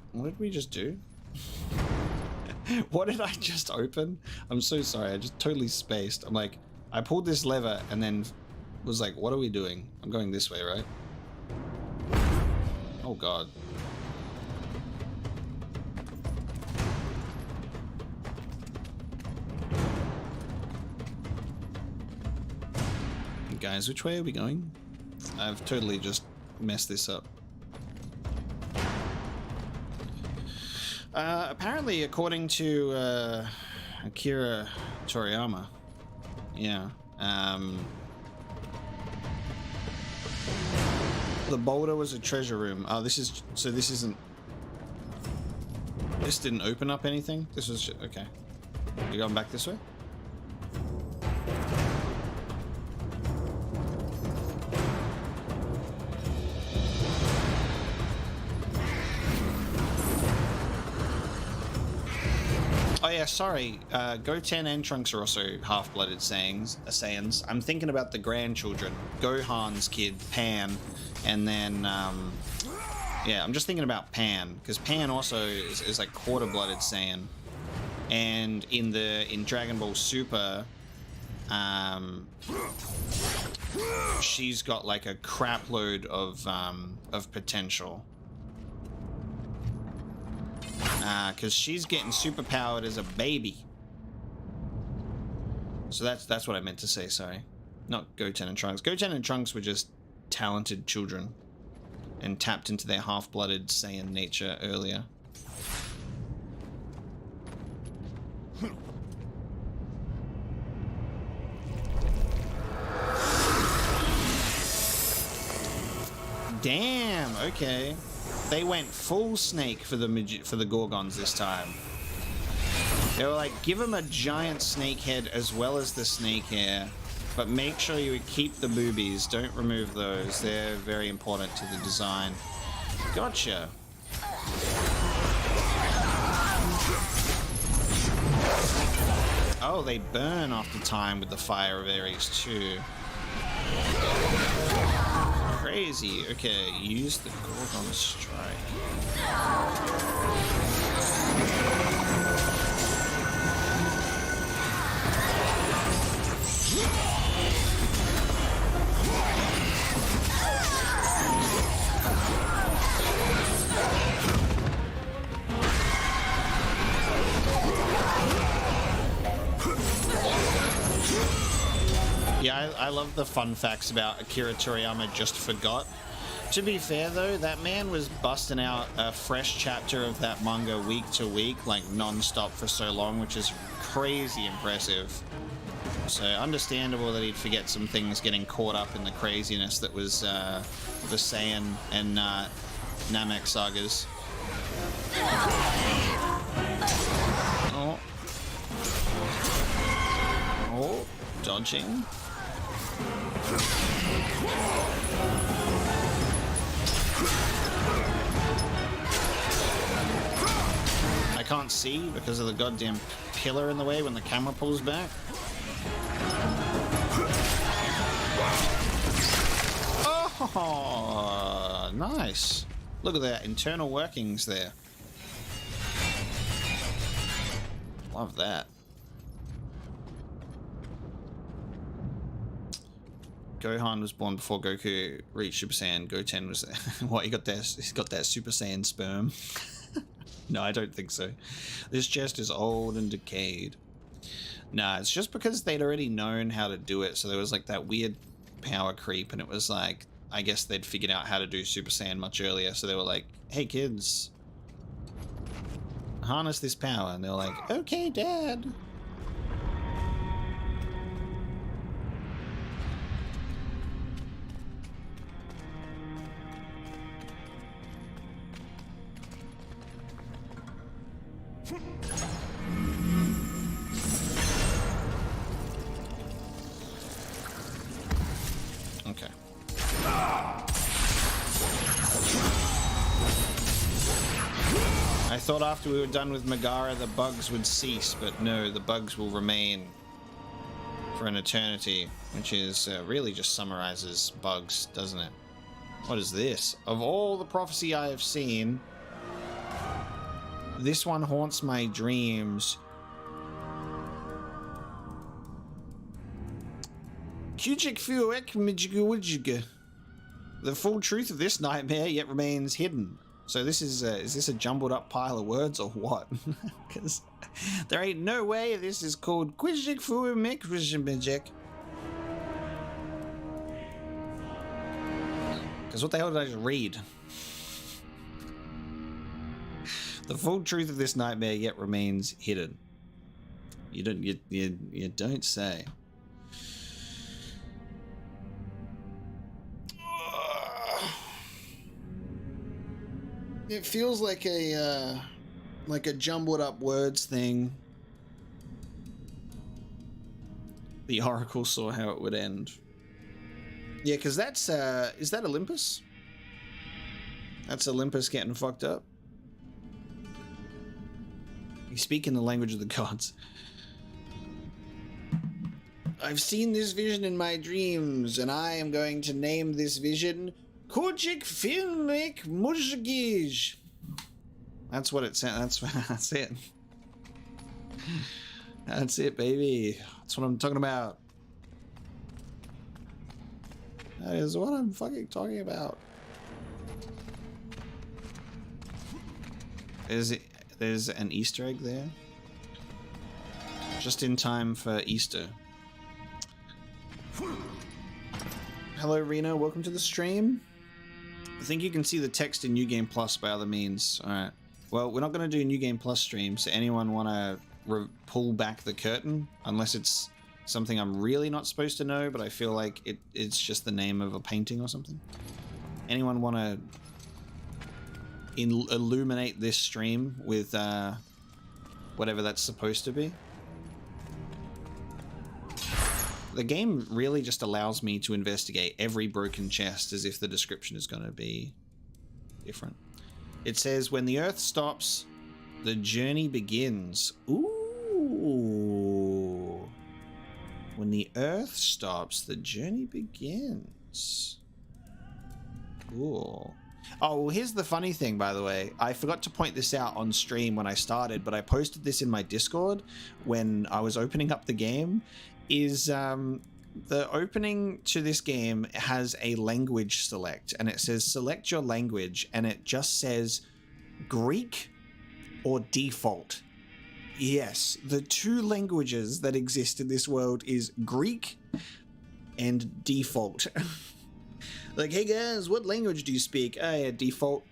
do? What did I just open? I'm so sorry, I just totally spaced. I'm like, I pulled this lever and then was like, what are we doing? I'm going this way, right? Oh god. Guys, which way are we going? I've totally just messed this up. Apparently, according to Akira Toriyama, yeah, the boulder was a treasure room. Oh, this is so. This isn't. This didn't open up anything. This was okay. You going back this way? Oh yeah, sorry. Goten and Trunks are also half-blooded Saiyans. I'm thinking about the grandchildren. Gohan's kid, Pan, and then yeah, I'm just thinking about Pan because Pan also is like quarter-blooded Saiyan, and in Dragon Ball Super, she's got like a crap load of potential. Because she's getting super powered as a baby. So that's what I meant to say, sorry. Not Goten and Trunks. Goten and Trunks were just talented children and tapped into their half-blooded Saiyan nature earlier. Damn, okay. They went full snake for the Gorgons this time. They were like, give them a giant snake head as well as the snake hair, but make sure you keep the boobies. Don't remove those. They're very important to the design. Gotcha. Oh, they burn after time with the fire of Ares too. Crazy. Okay, use the Gorgon Strike. Yeah, I love the fun facts about Akira Toriyama just forgot. To be fair though, that man was busting out a fresh chapter of that manga week to week, like non-stop for so long, which is crazy impressive. So understandable that he'd forget some things getting caught up in the craziness that was the Saiyan and Namek sagas. Oh. Oh, dodging. I can't see because of the goddamn pillar in the way when the camera pulls back. Oh, nice. Look at that internal workings there. Love that. Gohan was born before Goku reached Super Saiyan. Goten was what? He's got that Super Saiyan sperm. No, I don't think so. This chest is old and decayed. Nah, it's just because they'd already known how to do it, so there was like that weird power creep, and it was like, I guess they'd figured out how to do Super Saiyan much earlier, so they were like, hey kids, harness this power, and they were like, okay, Dad. Okay. I I thought after we were done with Megaera, the bugs would cease, but no, the bugs will remain for an eternity, which is really just summarizes bugs, doesn't it? What is this? Of all the prophecy I have seen, this one haunts my dreams. The full truth of this nightmare yet remains hidden. So this is this a jumbled up pile of words or what? Because there ain't no way this is called Quijik Fuimik Quijimijik. Because what the hell did I just read? The full truth of this nightmare yet remains hidden. You don't say. It feels like a jumbled up words thing. The Oracle saw how it would end. Yeah, because that's is that Olympus? That's Olympus getting fucked up. You speak in the language of the gods. I've seen this vision in my dreams, and I am going to name this vision Kojik Filmik Mujgij. That's what it said. That's it. That's it, baby. That's what I'm talking about. That is what I'm fucking talking about. There's an Easter egg there. Just in time for Easter. Hello, Reno. Welcome to the stream. I think you can see the text in New Game Plus by other means. Alright. Well, we're not going to do New Game Plus stream, so anyone want to pull back the curtain? Unless it's something I'm really not supposed to know, but I feel like it's just the name of a painting or something. Anyone want to illuminate this stream with whatever that's supposed to be? The game really just allows me to investigate every broken chest as if the description is going to be different. It says, when the earth stops, the journey begins. Ooh. When the earth stops, the journey begins. Cool. Oh, well, here's the funny thing, by the way. I forgot to point this out on stream when I started, but I posted this in my Discord when I was opening up the game. Is the opening to this game has a language select, and it says select your language, and it just says Greek or default. Yes, the two languages that exist in this world is Greek and default. Like, hey guys, what language do you speak? Yeah, default.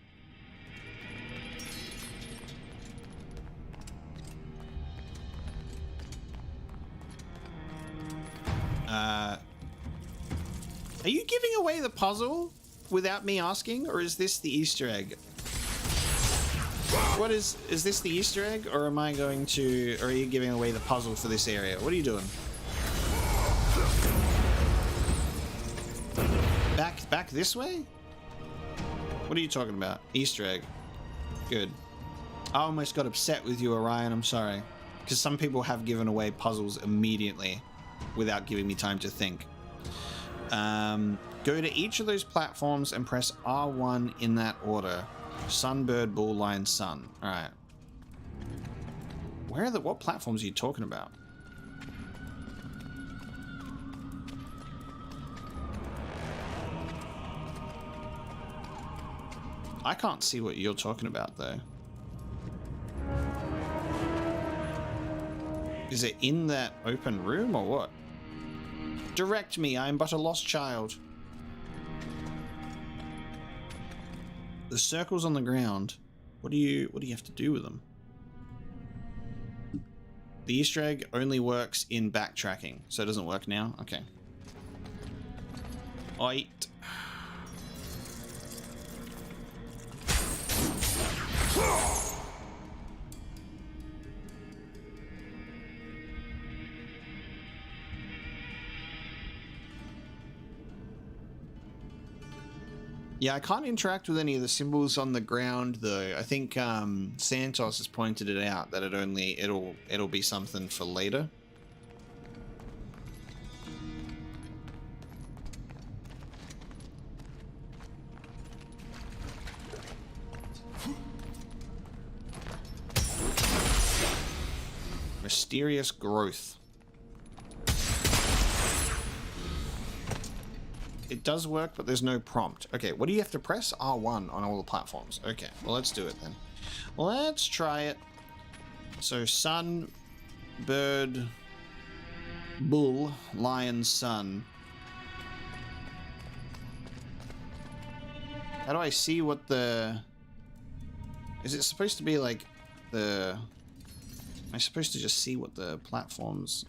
Are you giving away the puzzle without me asking, or is this the Easter egg? What is this the Easter egg, or am I going to, or are you giving away the puzzle for this area? What are you doing? Back this way? What are you talking about? Easter egg. Good. I almost got upset with you, Orion. I'm sorry. Because some people have given away puzzles immediately without giving me time to think. Go to each of those platforms and press R1 in that order. Sunbird, Bull, Lion, Sun. Alright. What platforms are you talking about? I can't see what you're talking about, though. Is it in that open room, or what? Direct me, I am but a lost child. The circles on the ground. What do you have to do with them? The Easter egg only works in backtracking, so it doesn't work now? Okay. Aight. Yeah, I can't interact with any of the symbols on the ground though. I think Santos has pointed it out that it'll be something for later. Mysterious growth. It does work, but there's no prompt. Okay, what do you have to press? R1 on all the platforms. Okay, well, let's do it then. Let's try it. So sun, bird, bull, lion, sun. How do I see what the... Is it supposed to be like the... Am I supposed to just see what the platforms,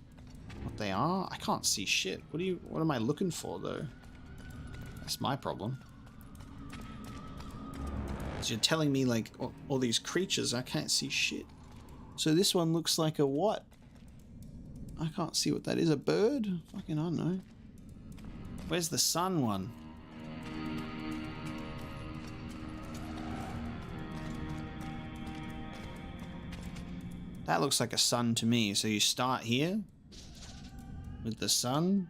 what they are? I can't see shit. What am I looking for though? That's my problem. So you're telling me like all these creatures, I can't see shit. So this one looks like a what? I can't see what that is. A bird? Fucking I don't know. Where's the sun one? That looks like a sun to me. So you start here with the sun.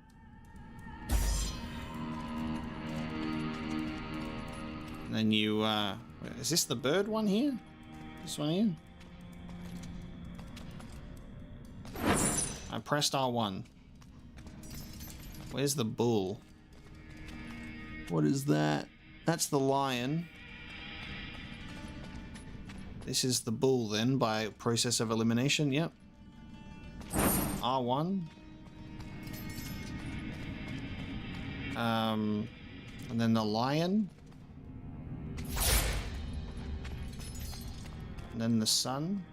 And then you, is this the bird one here? This one here? I pressed R1. Where's the bull? What is that? That's the lion. This is the bull then by process of elimination. Yep. R1. And then the lion. And then the sun.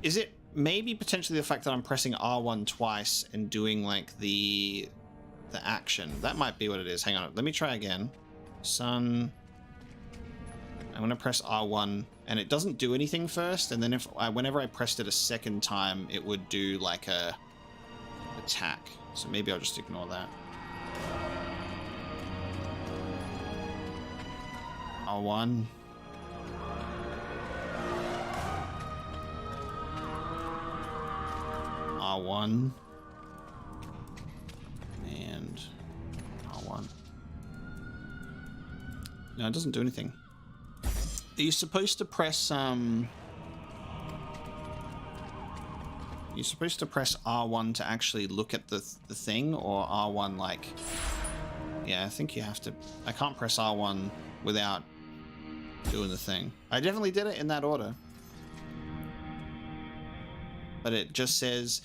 Is it maybe potentially the fact that I'm pressing R1 twice and doing like the action? That might be what it is. Hang on. Let me try again. Sun. I'm gonna press R1 and it doesn't do anything first, and then whenever I pressed it a second time it would do like a attack, so maybe I'll just ignore that. R1. R1 and R1. No, it doesn't do anything. Are you supposed to press you're supposed to press R1 to actually look at the thing, or R1 like... Yeah, I think you have to... I can't press R1 without doing the thing. I definitely did it in that order. But it just says...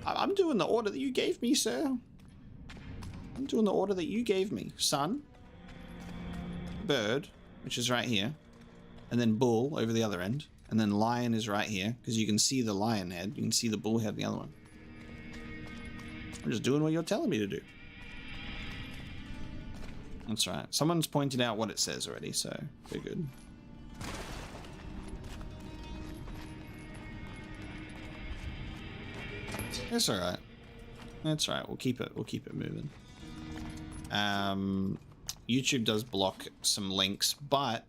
I'm doing the order that you gave me, sir. I'm doing the order that you gave me. Sun, bird, which is right here, and then bull over the other end, and then lion is right here, because you can see the lion head, you can see the bull head, the other one. I'm just doing what you're telling me to do. That's right. Someone's pointed out what it says already, so we're good. It's all right. That's right. We'll keep it moving. YouTube does block some links, but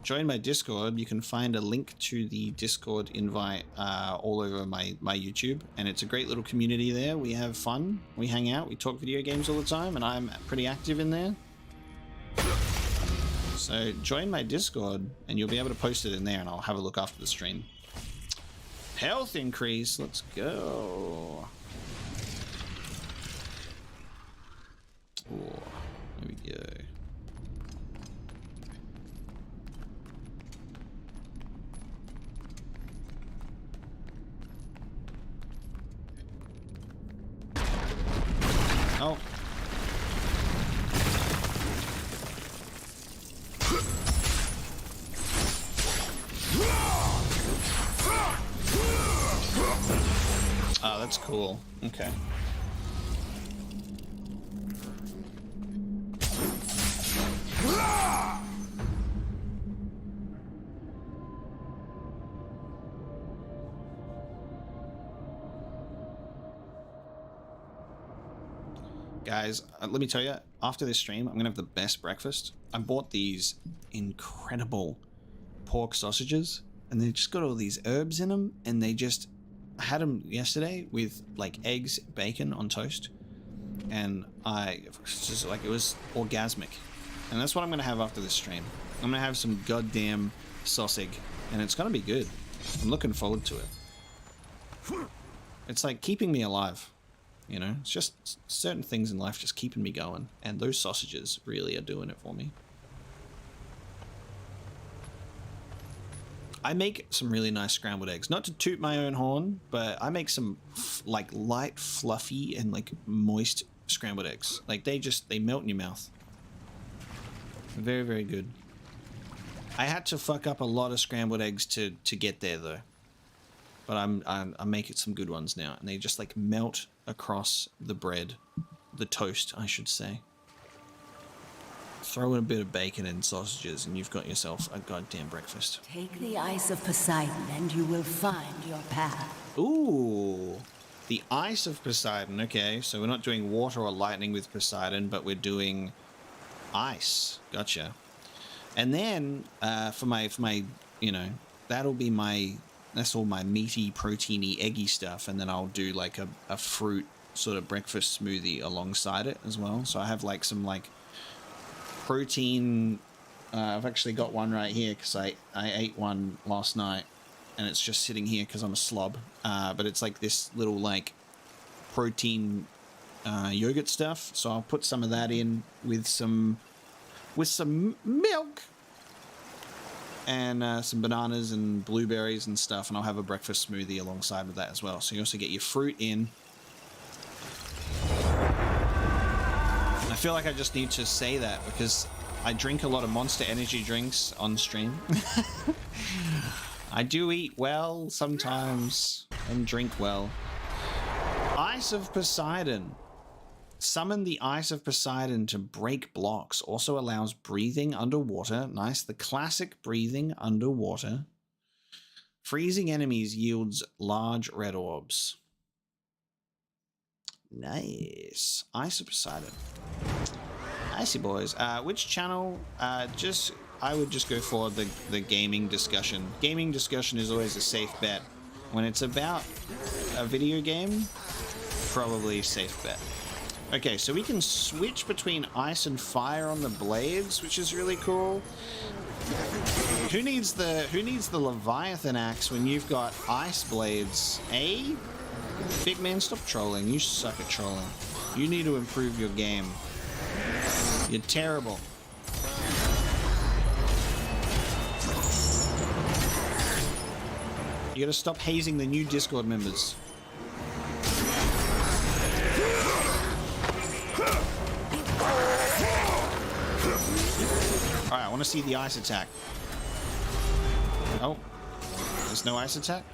join my Discord. You can find a link to the Discord invite all over my YouTube, and it's a great little community there. We have fun, we hang out, we talk video games all the time, and I'm pretty active in there. So join my Discord and you'll be able to post it in there, and I'll have a look after the stream. Health increase, let's go. Oh, there we go. Oh. Oh, that's cool. Okay. Guys, let me tell you, after this stream, I'm gonna have the best breakfast. I bought these incredible pork sausages, and they just got all these herbs in them, and I had them yesterday with like eggs, bacon on toast, and it was orgasmic. And that's what I'm gonna have after this stream. I'm gonna have some goddamn sausage, and it's gonna be good. I'm looking forward to it. It's like keeping me alive, you know? It's just certain things in life just keeping me going, and those sausages really are doing it for me. I make some really nice scrambled eggs. Not to toot my own horn, but I make some like light, fluffy, and like moist scrambled eggs. Like they melt in your mouth. Very, very good. I had to fuck up a lot of scrambled eggs to get there though. But I'm making some good ones now, and they just like melt across the bread, the toast, I should say. Throw in a bit of bacon and sausages, and you've got yourself a goddamn breakfast. Take the ice of Poseidon, and you will find your path. Ooh, the ice of Poseidon. Okay, so we're not doing water or lightning with Poseidon, but we're doing ice. Gotcha. And then for my, you know, that's all my meaty, proteiny, eggy stuff, and then I'll do like a fruit sort of breakfast smoothie alongside it as well. So I have like some like protein. I've actually got one right here because I ate one last night, and it's just sitting here because I'm a slob. But it's like this little like protein yogurt stuff. So I'll put some of that in with some milk and some bananas and blueberries and stuff, and I'll have a breakfast smoothie alongside with that as well. So you also get your fruit in. I feel like I just need to say that because I drink a lot of Monster Energy drinks on stream. I do eat well sometimes and drink well. Ice of Poseidon. Summon the Ice of Poseidon to break blocks. Also allows breathing underwater. Nice. The classic breathing underwater. Freezing enemies yields large red orbs. Nice. Ice of Poseidon. Icy boys. Which channel? I would just go for the gaming discussion. Gaming discussion is always a safe bet. When it's about a video game, probably safe bet. Okay, so we can switch between ice and fire on the blades, which is really cool. Who needs the Leviathan axe when you've got ice blades? Eh? Big man, stop trolling. You suck at trolling. You need to improve your game. You're terrible. You gotta stop hazing the new Discord members. Alright, I want to see the ice attack. Oh, there's no ice attack?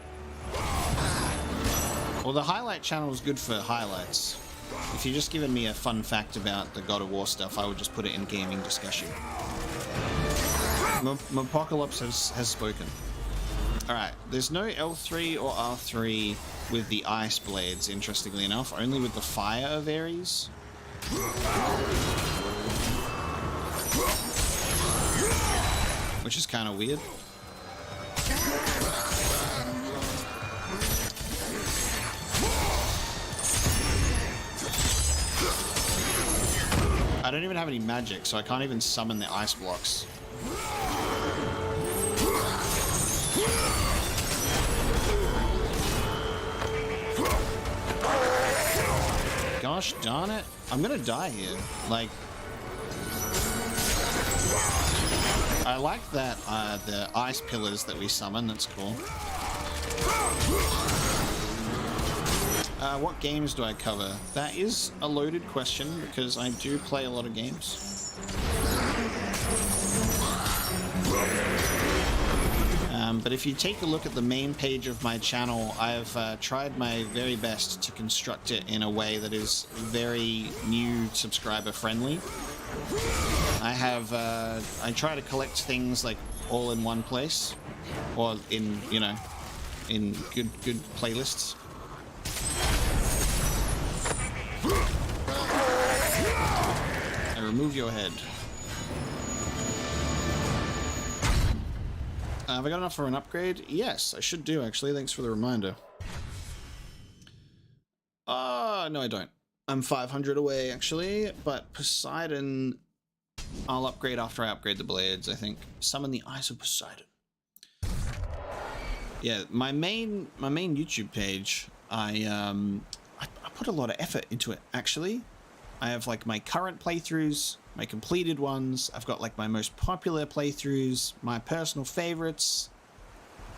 Well, the highlight channel is good for highlights. If you're just giving me a fun fact about the God of War stuff, I would just put it in gaming discussion. Apocalypse has spoken. Alright, there's no L3 or R3 with the ice blades, interestingly enough, only with the fire of Ares. Which is kind of weird. I don't even have any magic, so I can't even summon the ice blocks. Gosh darn it. I'm gonna die here. Like, I like that, the ice pillars that we summon. That's cool. What games do I cover? That is a loaded question because I do play a lot of games. But if you take a look at the main page of my channel, I've tried my very best to construct it in a way that is very new subscriber friendly. I try to collect things like all in one place, or in, you know, in good playlists. remove your head. Have I got enough for an upgrade? Yes, I should do, actually. Thanks for the reminder. No, I don't. I'm 500 away, actually, but Poseidon, I'll upgrade after I upgrade the blades, I think. Summon the Eyes of Poseidon. Yeah, my main YouTube page, I put a lot of effort into it, actually. I have, like, my current playthroughs, my completed ones. I've got, like, my most popular playthroughs, my personal favorites,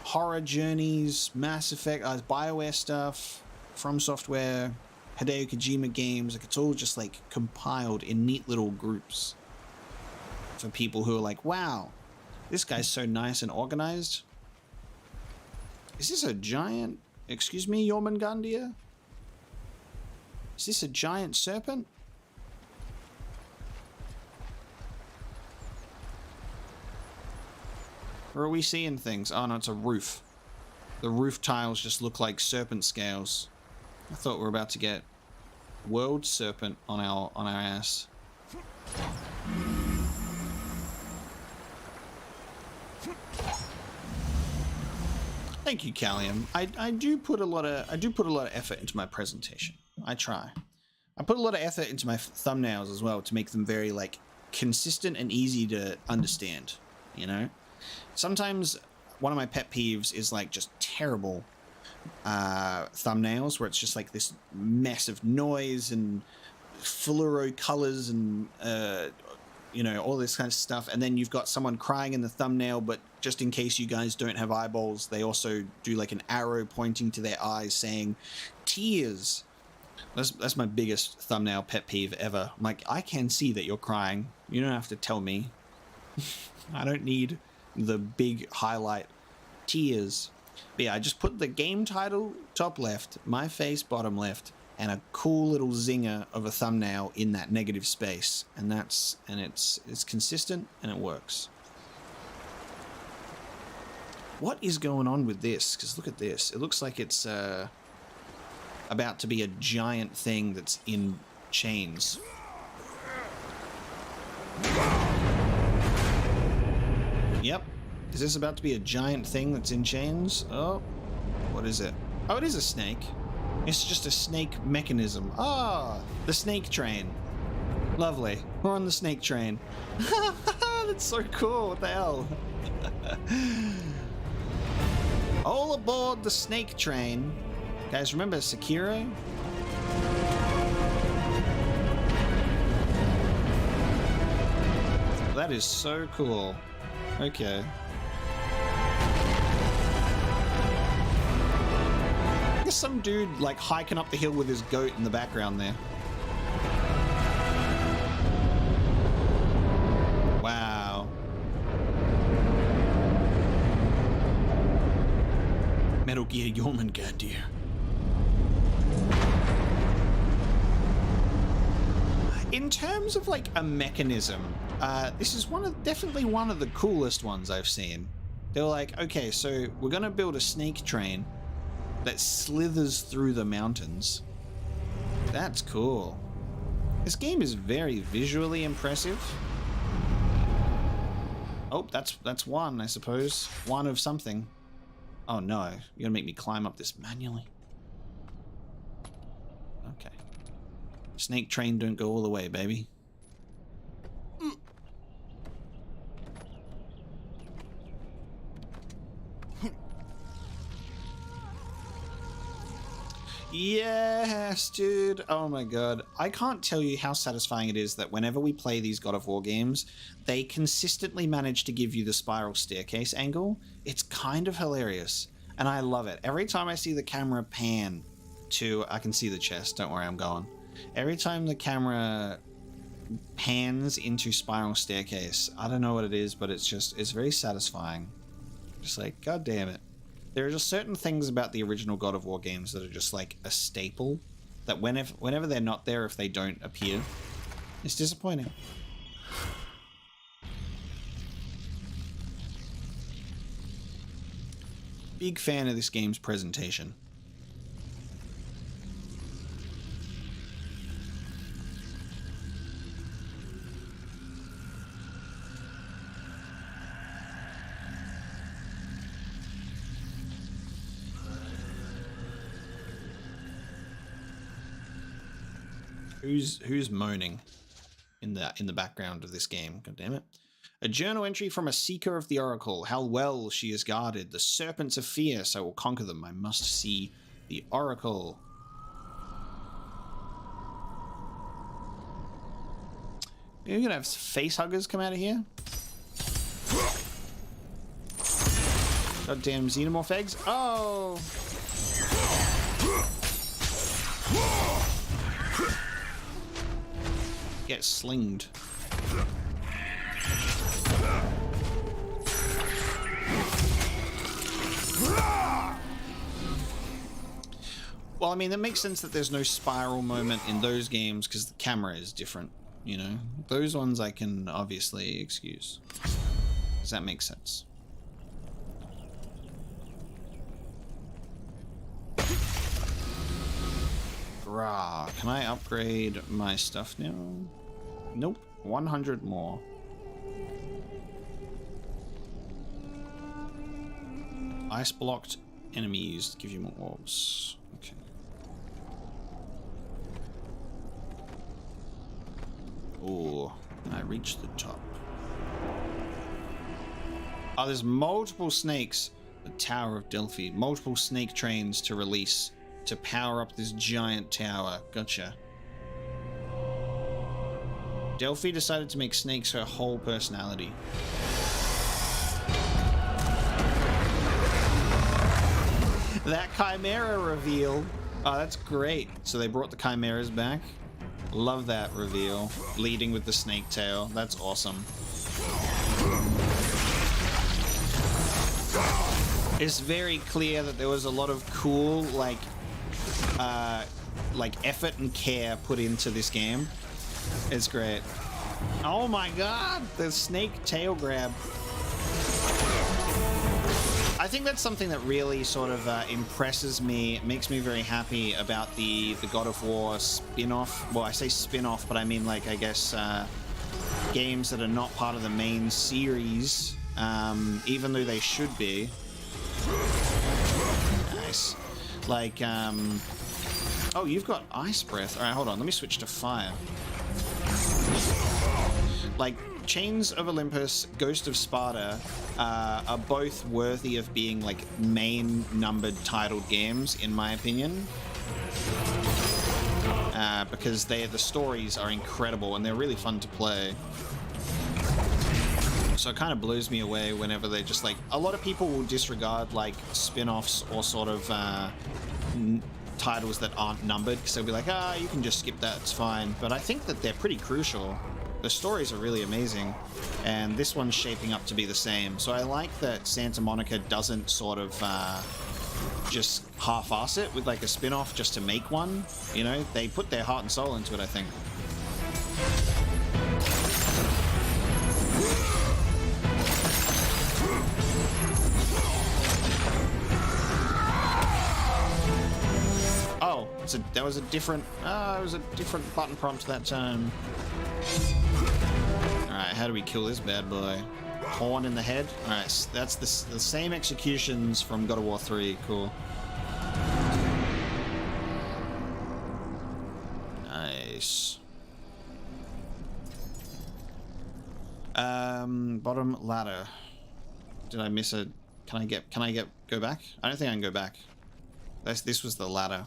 horror journeys, Mass Effect, BioWare stuff, From Software, Hideo Kojima games. Like, it's all just, like, compiled in neat little groups for people who are like, wow, this guy's so nice and organized. Is this a giant... Excuse me, Jormungandr? Is this a giant serpent? Or are we seeing things? Oh no, it's a roof. The roof tiles just look like serpent scales. I thought we were about to get World Serpent on our ass. Thank you, Callium. I do put a lot of effort into my presentation. I try. I put a lot of effort into my thumbnails as well to make them very, like, consistent and easy to understand, you know? Sometimes one of my pet peeves is, like, just terrible thumbnails where it's just like this mess of noise and fluoro colors and you know, all this kind of stuff, and then you've got someone crying in the thumbnail, but just in case you guys don't have eyeballs, they also do like an arrow pointing to their eyes saying tears. That's my biggest thumbnail pet peeve ever. I'm like, I can see that you're crying, you don't have to tell me. I don't need the big highlight tears. But yeah, I just put the game title top left, my face bottom left, and a cool little zinger of a thumbnail in that negative space, and it's consistent and it works. What is going on with this? Because look at this. It looks like it's about to be a giant thing that's in chains. Yep. Is this about to be a giant thing that's in chains? Oh, what is it? Oh, it is a snake. It's just a snake mechanism. Ah, the snake train. Lovely. We're on the snake train. That's so cool. What the hell? All aboard the snake train. Guys, remember Sekiro? That is so cool. Okay. There's some dude like hiking up the hill with his goat in the background there. Wow. Metal Gear Jormungandr. In terms of like a mechanism, this is definitely one of the coolest ones I've seen. They're like, okay, so we're gonna build a snake train that slithers through the mountains. That's cool. This game is very visually impressive. Oh, that's one, I suppose. One of something. Oh no, you're gonna make me climb up this manually. Okay. Snake train don't go all the way, baby. Yes, dude. Oh my god. I can't tell you how satisfying it is that whenever we play these God of War games, they consistently manage to give you the spiral staircase angle. It's kind of hilarious, and I love it. Every time I see the camera pan to... I can see the chest, don't worry, I'm going. Every time the camera pans into spiral staircase, I don't know what it is, but it's very satisfying. Just like, god damn it. There are just certain things about the original God of War games that are just like a staple, that whenever they're not there, if they don't appear, it's disappointing. Big fan of this game's presentation. Who's moaning in the background of this game? God damn it. A journal entry from a seeker of the oracle. How well she is guarded. The serpents are fierce. I will conquer them. I must see the oracle. You're gonna have face huggers come out of here? Goddamn xenomorph eggs. Oh! Get slinged. Well, I mean, it makes sense that there's no spiral moment in those games because the camera is different, you know? Those ones I can obviously excuse. Does that make sense? Rah, can I upgrade my stuff now? Nope, 100 more. Ice blocked enemies give you more orbs. Okay. Oh, I reached the top. Oh, there's multiple snakes. The Tower of Delphi. Multiple snake trains to release to power up this giant tower. Gotcha. Delphi decided to make snakes her whole personality. That Chimera reveal. Oh, that's great. So they brought the Chimeras back. Love that reveal. Leading with the snake tail. That's awesome. It's very clear that there was a lot of cool, like effort and care put into this game. It's great. Oh my god, the snake tail grab. I think that's something that really sort of impresses me, makes me very happy about the God of War spin-off. Well, I say spin-off, but I mean, like, I guess games that are not part of the main series, even though they should be. Nice. Like, oh, you've got ice breath. All right, hold on. Let me switch to fire. Like, Chains of Olympus, Ghost of Sparta are both worthy of being, like, main numbered titled games, in my opinion. Because the stories are incredible and they're really fun to play. So it kind of blows me away whenever they just, like, a lot of people will disregard, like, spin-offs or sort of titles that aren't numbered because they'll be like, ah, you can just skip that, it's fine. But I think that they're pretty crucial. The stories are really amazing, and this one's shaping up to be the same. So I like that Santa Monica doesn't sort of just half-ass it with like a spin-off just to make one. You know, they put their heart and soul into it, I think. Oh, that was a different. It was a different button prompt that time. Alright, how do we kill this bad boy? Horn in the head? Alright, that's the same executions from God of War 3. Cool. Nice. Bottom ladder. Did I miss a... Can I go back? I don't think I can go back. This was the ladder.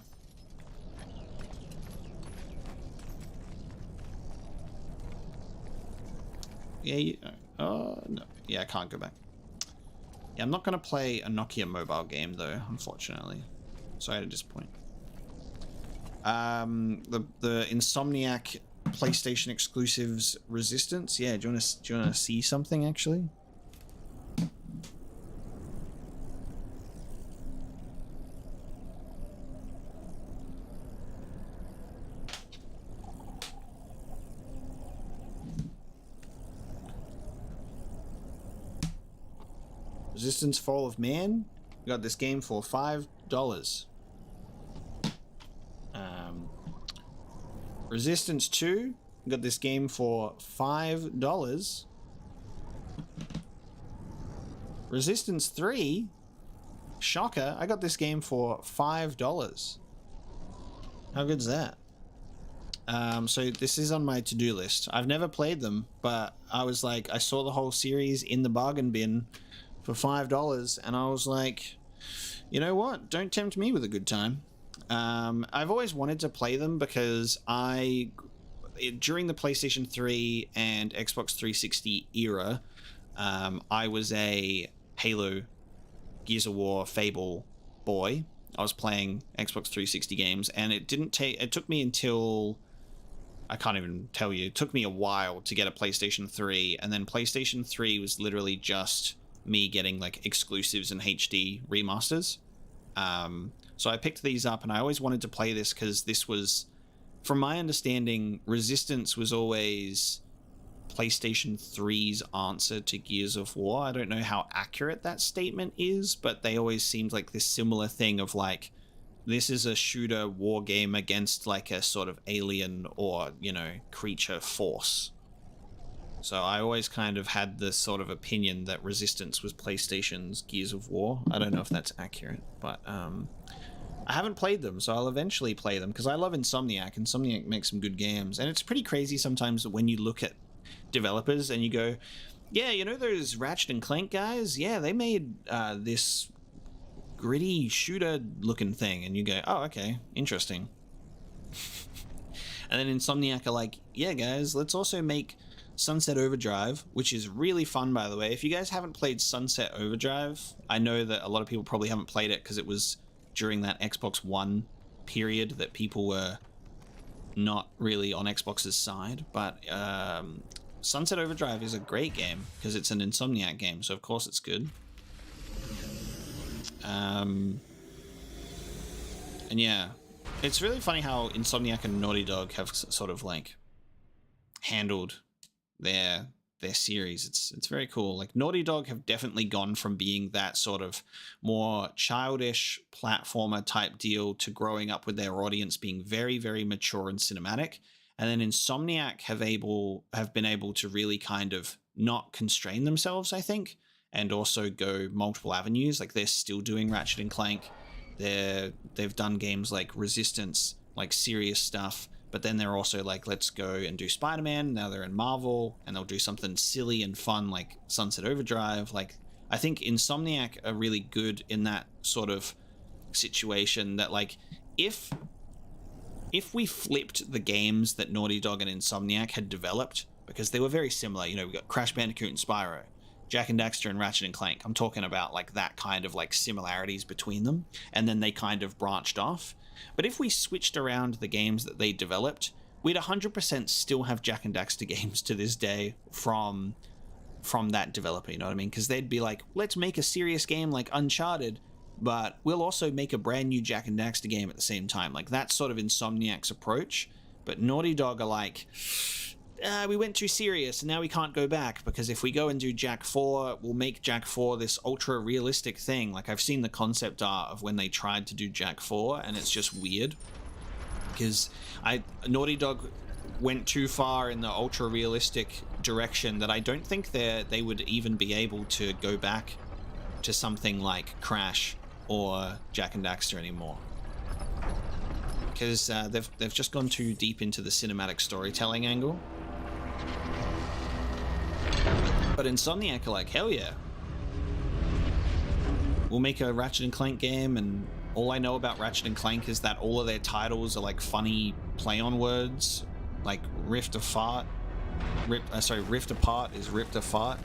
Yeah, oh, no. Yeah, I can't go back. Yeah, I'm not going to play a Nokia mobile game, though, unfortunately. Sorry to disappoint. The Insomniac PlayStation exclusives Resistance. Yeah, do you want to see something, actually? Resistance Fall of Man. We got this game for $5. Resistance 2. We got this game for $5. Resistance 3. Shocker. I got this game for $5. How good's that? So this is on my to-do list. I've never played them, but I was like, I saw the whole series in the bargain bin for $5, and I was like, you know what? Don't tempt me with a good time. I've always wanted to play them because during the PlayStation 3 and Xbox 360 era, I was a Halo, Gears of War, Fable boy. I was playing Xbox 360 games, and it took me until, I can't even tell you, it took me a while to get a PlayStation 3, and then PlayStation 3 was literally just me getting like exclusives and HD remasters. So I picked these up, and I always wanted to play this because this was, from my understanding, Resistance was always PlayStation 3's answer to Gears of War. I don't know how accurate that statement is, but they always seemed like this similar thing of like, this is a shooter war game against like a sort of alien or, you know, creature force. So I always kind of had this sort of opinion that Resistance was PlayStation's Gears of War. I don't know if that's accurate, but I haven't played them, so I'll eventually play them because I love Insomniac. Insomniac makes some good games, and it's pretty crazy sometimes when you look at developers and you go, yeah, you know those Ratchet and Clank guys? Yeah, they made this gritty shooter looking thing, and you go, oh, okay, interesting. And then Insomniac are like, yeah guys, let's also make Sunset Overdrive, which is really fun, by the way. If you guys haven't played Sunset Overdrive, I know that a lot of people probably haven't played it because it was during that Xbox One period that people were not really on Xbox's side, but Sunset Overdrive is a great game because it's an Insomniac game, so of course it's good. And yeah, it's really funny how Insomniac and Naughty Dog have sort of like handled their series. It's very cool. Like Naughty Dog have definitely gone from being that sort of more childish platformer type deal to growing up with their audience being very, very mature and cinematic. And then Insomniac have been able to really kind of not constrain themselves, I think, and also go multiple avenues. Like they're still doing Ratchet and Clank. They've done games like Resistance, like serious stuff. But then they're also like, let's go and do Spider-Man. Now they're in Marvel, and they'll do something silly and fun like Sunset Overdrive. Like, I think Insomniac are really good in that sort of situation that, like, if we flipped the games that Naughty Dog and Insomniac had developed, because they were very similar, you know, we got Crash Bandicoot and Spyro, Jak and Daxter and Ratchet and Clank. I'm talking about like that kind of like similarities between them, and then they kind of branched off. But if we switched around the games that they developed, we'd 100% still have Jak and Daxter games to this day from that developer, you know what I mean? Because they'd be like, let's make a serious game like Uncharted, but we'll also make a brand new Jak and Daxter game at the same time. Like, that's sort of Insomniac's approach. But Naughty Dog are like, we went too serious and now we can't go back, because if we go and do Jak 4, we'll make Jak 4 this ultra realistic thing. Like, I've seen the concept art of when they tried to do Jak 4, and it's just weird because Naughty Dog went too far in the ultra realistic direction that I don't think they would even be able to go back to something like Crash or Jak and Daxter anymore, because they've just gone too deep into the cinematic storytelling angle. But Insomniac are like, hell yeah, we'll make a Ratchet and Clank game, and all I know about Ratchet and Clank is that all of their titles are like funny play on words, like Rift Apart is Ripped Apart.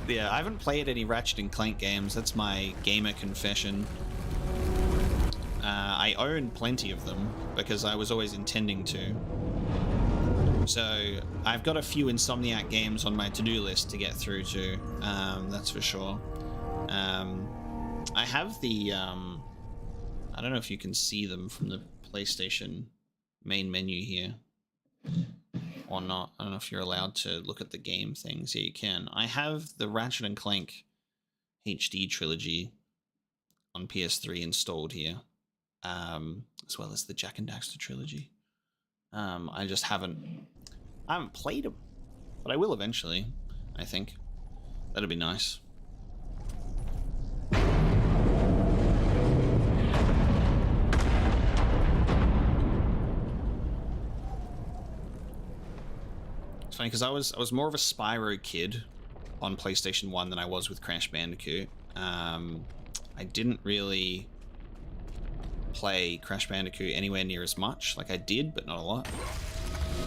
Yeah, I haven't played any Ratchet and Clank games. That's my gamer confession. I own plenty of them because I was always intending to. So I've got a few Insomniac games on my to-do list to get through to, that's for sure. I have the, I don't know if you can see them from the PlayStation main menu here or not. I don't know if you're allowed to look at the game things. Yeah, you can. I have the Ratchet and Clank HD trilogy on PS3 installed here, as well as the Jak and Daxter trilogy. I just haven't played them, but I will eventually, I think. That'll be nice. It's funny because I was more of a Spyro kid on PlayStation 1 than I was with Crash Bandicoot. I didn't really play Crash Bandicoot anywhere near as much. Like I did, but not a lot.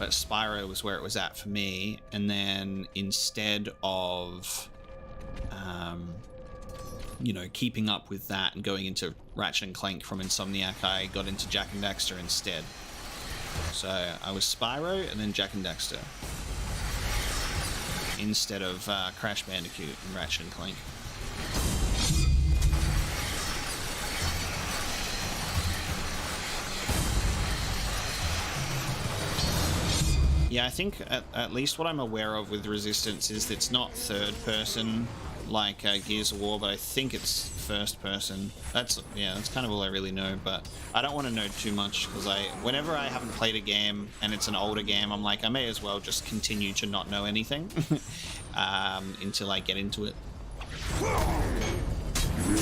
But Spyro was where it was at for me. And then instead of, you know, keeping up with that and going into Ratchet and Clank from Insomniac, I got into Jak and Daxter instead. So I was Spyro and then Jak and Daxter instead of Crash Bandicoot and Ratchet and Clank. Yeah, I think at least what I'm aware of with Resistance is it's not third person like Gears of War, but I think it's first person. That's kind of all I really know, but I don't want to know too much because whenever I haven't played a game and it's an older game, I'm like, I may as well just continue to not know anything until I get into it.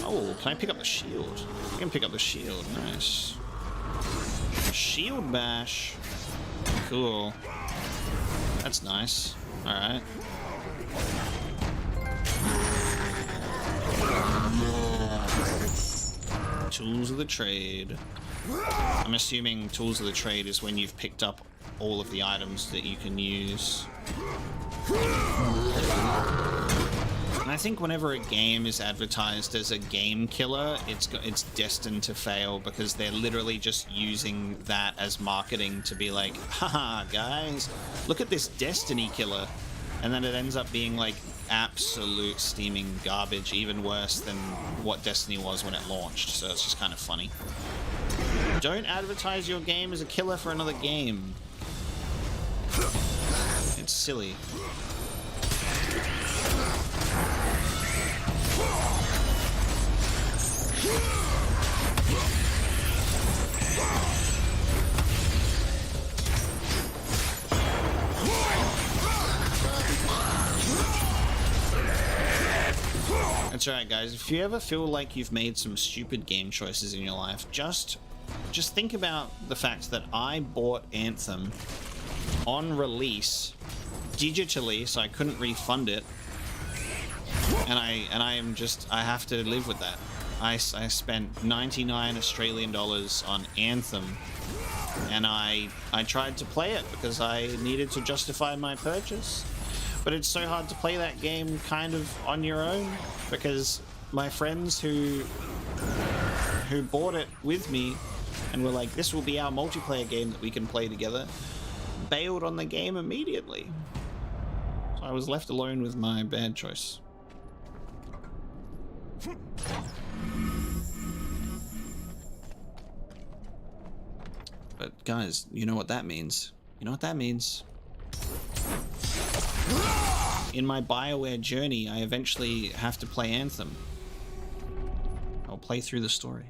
Oh, can I pick up the shield? I can pick up the shield, nice. Shield bash. Cool. That's nice. Alright. Tools of the trade. I'm assuming tools of the trade is when you've picked up all of the items that you can use. And I think whenever a game is advertised as a game killer, it's destined to fail because they're literally just using that as marketing to be like, haha, guys, look at this Destiny killer. And then it ends up being like absolute steaming garbage, even worse than what Destiny was when it launched. So it's just kind of funny. Don't advertise your game as a killer for another game. It's silly. That's right, guys. If you ever feel like you've made some stupid game choices in your life, just think about the fact that I bought Anthem on release digitally, so I couldn't refund it, and I have to live with that. I spent 99 Australian dollars on Anthem, and I tried to play it because I needed to justify my purchase. But it's so hard to play that game kind of on your own because my friends who bought it with me and were like, this will be our multiplayer game that we can play together, bailed on the game immediately. So I was left alone with my bad choice. But guys, you know what that means. You know what that means. In my BioWare journey, I eventually have to play Anthem. I'll play through the story.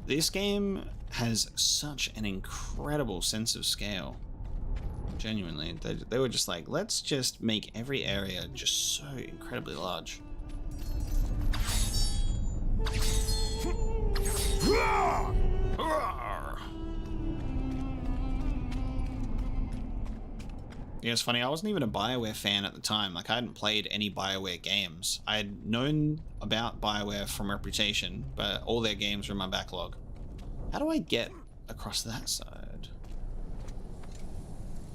This game has such an incredible sense of scale. Genuinely, they were just like, let's just make every area just so incredibly large. Yeah, it's funny, I wasn't even a BioWare fan at the time. Like, I hadn't played any BioWare games. I had known about BioWare from reputation, but all their games were in my backlog. How do I get across that side?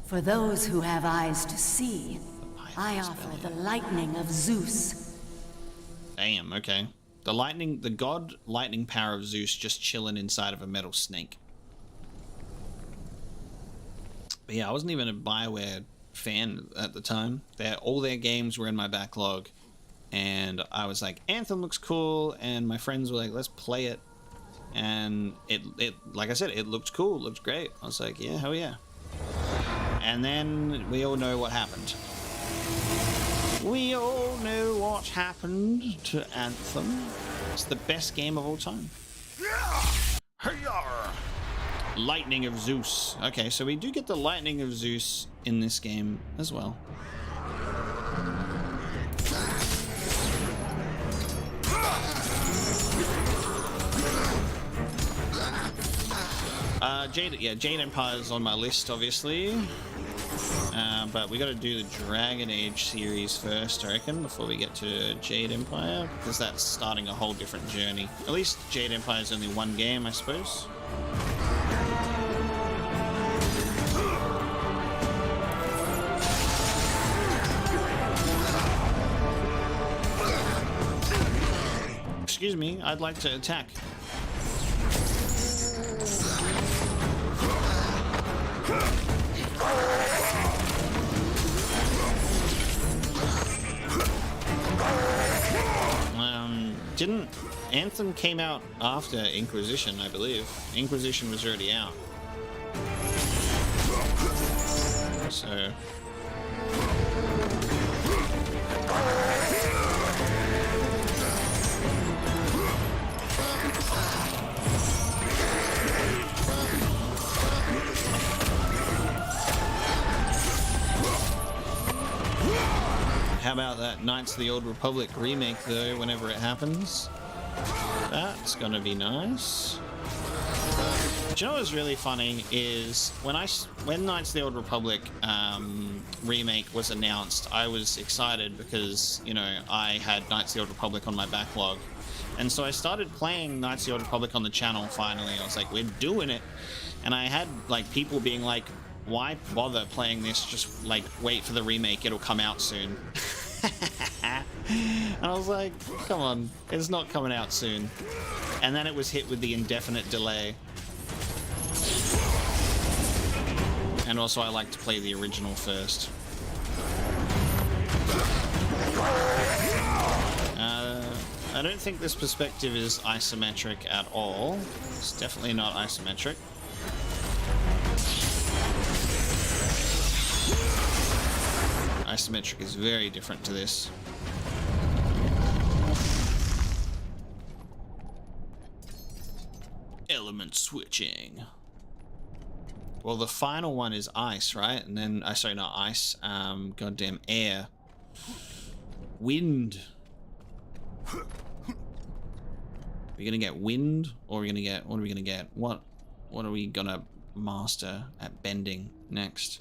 For those who have eyes to see, I offer the lightning of Zeus. Damn, okay. The god lightning power of Zeus just chilling inside of a metal snake. But yeah, I wasn't even a BioWare fan at the time. All their games were in my backlog, and I was like, Anthem looks cool, and my friends were like, let's play it. And it like I said, it looked cool, looked great. I was like, yeah, hell yeah. And then we all know what happened. We all know what happened to Anthem. It's the best game of all time. Lightning of Zeus. Okay, so we do get the Lightning of Zeus in this game as well. Jade Empire is on my list, obviously. But we got to do the Dragon Age series first, I reckon, before we get to Jade Empire, because that's starting a whole different journey. At least Jade Empire is only one game, I suppose. Excuse me, I'd like to attack. Didn't Anthem came out after Inquisition, I believe. Inquisition was already out. So how about that Knights of the Old Republic remake, though, whenever it happens? That's gonna be nice. Do you know what's really funny is when Knights of the Old Republic remake was announced, I was excited because, you know, I had Knights of the Old Republic on my backlog. And so I started playing Knights of the Old Republic on the channel finally. I was like, we're doing it. And I had, like, people being like, why bother playing this? Just, like, wait for the remake. It'll come out soon. And I was like, come on. It's not coming out soon. And then it was hit with the indefinite delay. And also, I like to play the original first. I don't think this perspective is isometric at all. It's definitely not isometric. Isometric is very different to this. Element switching. Well, the final one is ice, right? And then, sorry, not ice. Goddamn air. Wind. Are we gonna get wind, or are we gonna get? What are we gonna get? What are we gonna master at bending next?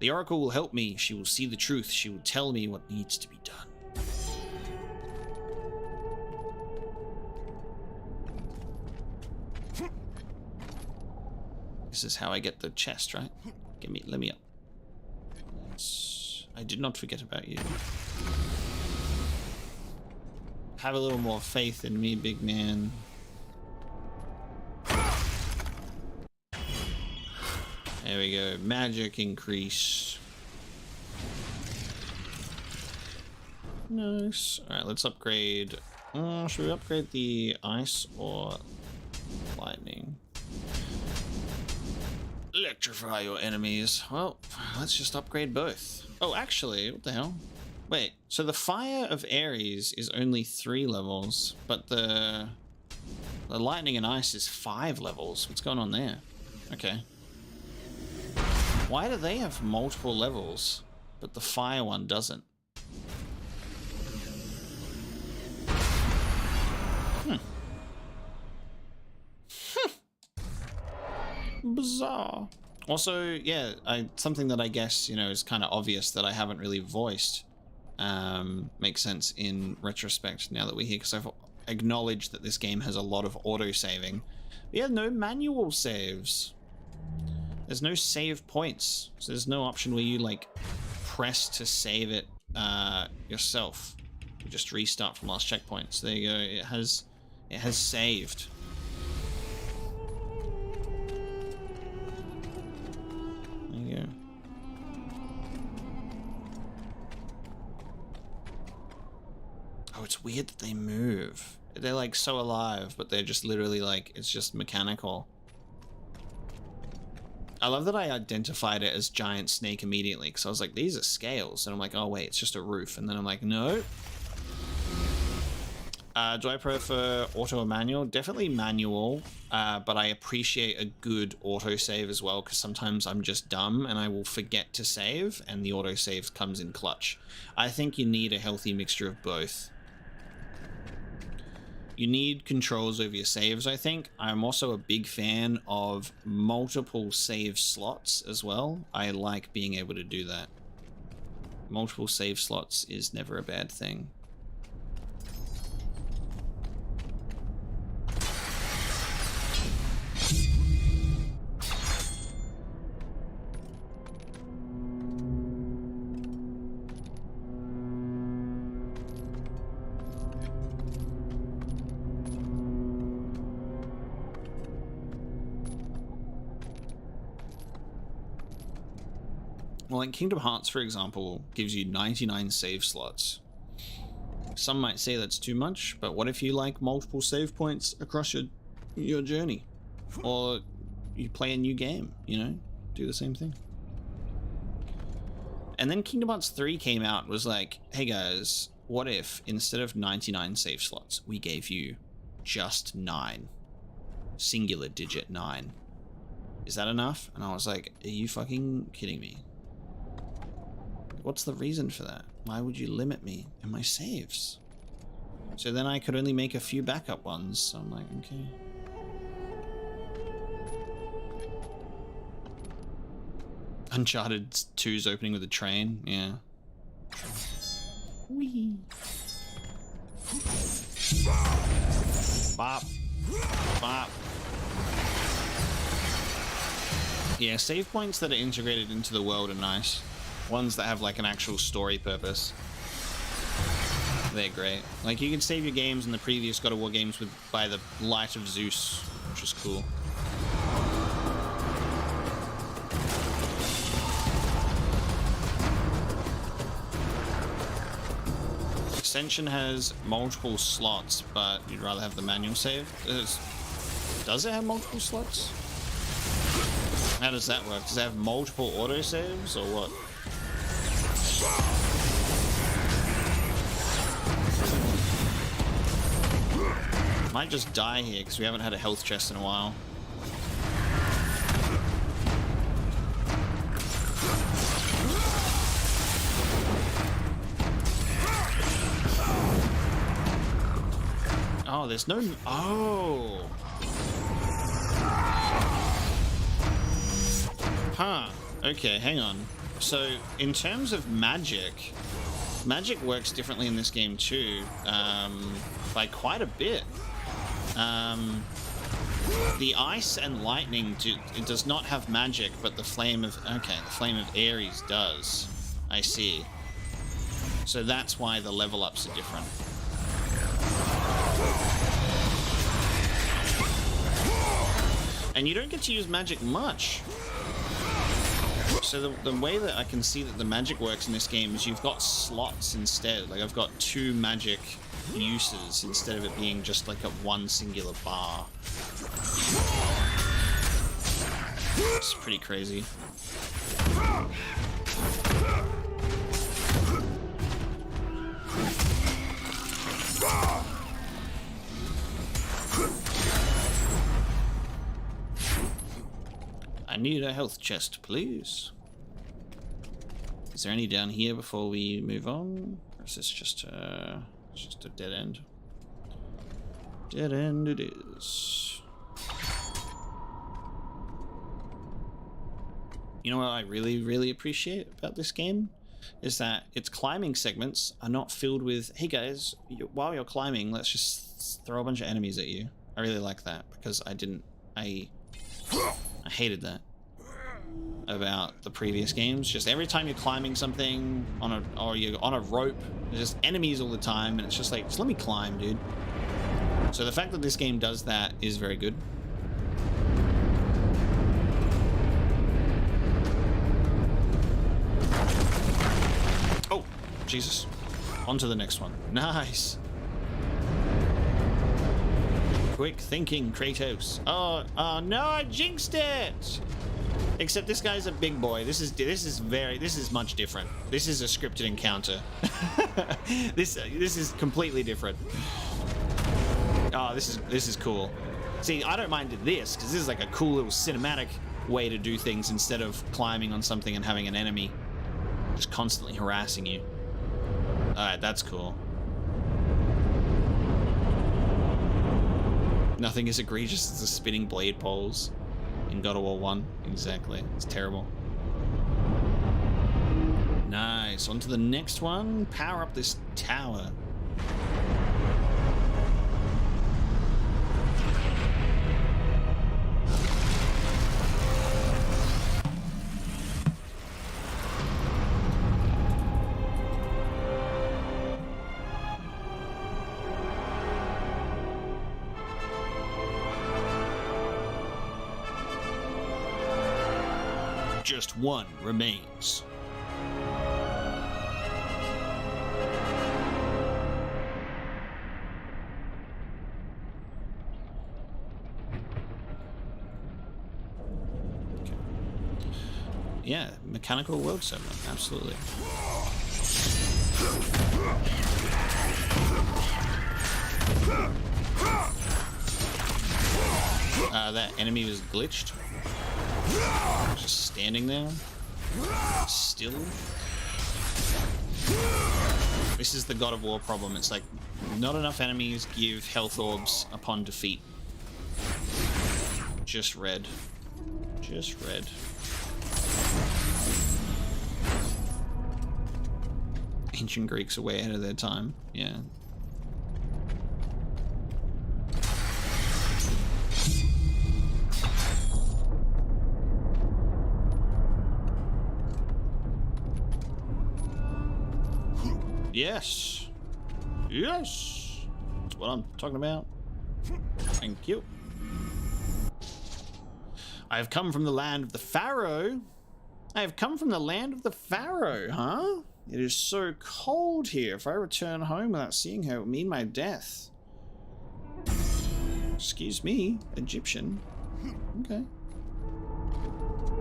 The Oracle will help me. She will see the truth. She will tell me what needs to be done. This is how I get the chest, right? Let me up. I did not forget about you. Have a little more faith in me, big man. There we go. Magic increase. Nice. Alright, let's upgrade. Should we upgrade the ice or lightning? Electrify your enemies. Well, let's just upgrade both. Oh, actually, what the hell? Wait, so the Fire of Ares is only 3 levels, but the Lightning and Ice is 5 levels. What's going on there? Okay. Why do they have multiple levels, but the Fire one doesn't? Bizarre. Also, yeah, something that I guess, you know, is kind of obvious that I haven't really voiced. Makes sense in retrospect now that we're here, because I've acknowledged that this game has a lot of auto-saving. Yeah, no manual saves. There's no save points, so there's no option where you, like, press to save it yourself. You just restart from last checkpoint. So there you go. It has saved. There you go. Oh, it's weird that they move. They're like so alive, but they're just literally like, it's just mechanical. I love that I identified it as giant snake immediately, because I was like, these are scales. And I'm like, oh wait, it's just a roof. And then I'm like, no. Do I prefer auto or manual? Definitely manual, but I appreciate a good autosave as well, because sometimes I'm just dumb and I will forget to save, and the autosave comes in clutch. I think you need a healthy mixture of both. You need controls over your saves, I think. I'm also a big fan of multiple save slots as well. I like being able to do that. Multiple save slots is never a bad thing. Well, like Kingdom Hearts, for example, gives you 99 save slots. Some might say that's too much, but what if you like multiple save points across your journey? Or you play a new game, you know? Do the same thing. And then Kingdom Hearts 3 came out, was like, hey guys, what if instead of 99 save slots, we gave you just 9? Singular digit 9. Is that enough? And I was like, are you fucking kidding me? What's the reason for that? Why would you limit me in my saves? So then I could only make a few backup ones. So I'm like, okay. Uncharted 2's opening with a train, yeah. Whee. Bop. Bop. Yeah, save points that are integrated into the world are nice. Ones that have like an actual story purpose. They're great. Like you can save your games in the previous God of War games by the light of Zeus, which is cool. Ascension has multiple slots, but you'd rather have the manual save. Does it have multiple slots? How does that work? Does it have multiple autosaves or what? Might just die here because we haven't had a health chest in a while. Oh, there's no... Oh! Huh. Okay, hang on. So, in terms of magic, magic works differently in this game too, by quite a bit. The ice and lightning, it does not have magic, but the flame of... Okay, the flame of Ares does. I see. So that's why the level ups are different. And you don't get to use magic much. So the way that I can see that the magic works in this game is you've got slots instead. Like I've got 2 magic uses instead of it being just like a one singular bar. It's pretty crazy. I need a health chest, please. Is there any down here before we move on? Or is this just a dead end? Dead end it is. You know what I really, really appreciate about this game? Is that its climbing segments are not filled with, hey guys, while you're climbing, let's just throw a bunch of enemies at you. I really like that because I hated that about the previous games. Just every time you're climbing something or you're on a rope, there's just enemies all the time, and it's just like, just let me climb, dude. So the fact that this game does that is very good. Oh, Jesus. On to the next one. Nice. Quick thinking, Kratos. Oh no, I jinxed it! Except this guy's a big boy. This is much different. This is a scripted encounter. This is completely different. Oh, this is cool. See, I don't mind this because this is like a cool little cinematic way to do things instead of climbing on something and having an enemy just constantly harassing you. All right, that's cool. Nothing as egregious as the spinning blade poles in God of War 1. Exactly. It's terrible. Nice. On to the next one. Power up this tower. Just one remains. Okay. Yeah, mechanical world server, absolutely. That enemy was glitched. Just standing there, still. This is the God of War problem. It's like not enough enemies give health orbs upon defeat. Just red. Just red. Ancient Greeks are way ahead of their time. Yeah. Yes. Yes. That's what I'm talking about. Thank you. I have come from the land of the Pharaoh. I have come from the land of the Pharaoh, huh? It is so cold here. If I return home without seeing her, it will mean my death. Excuse me, Egyptian. Okay.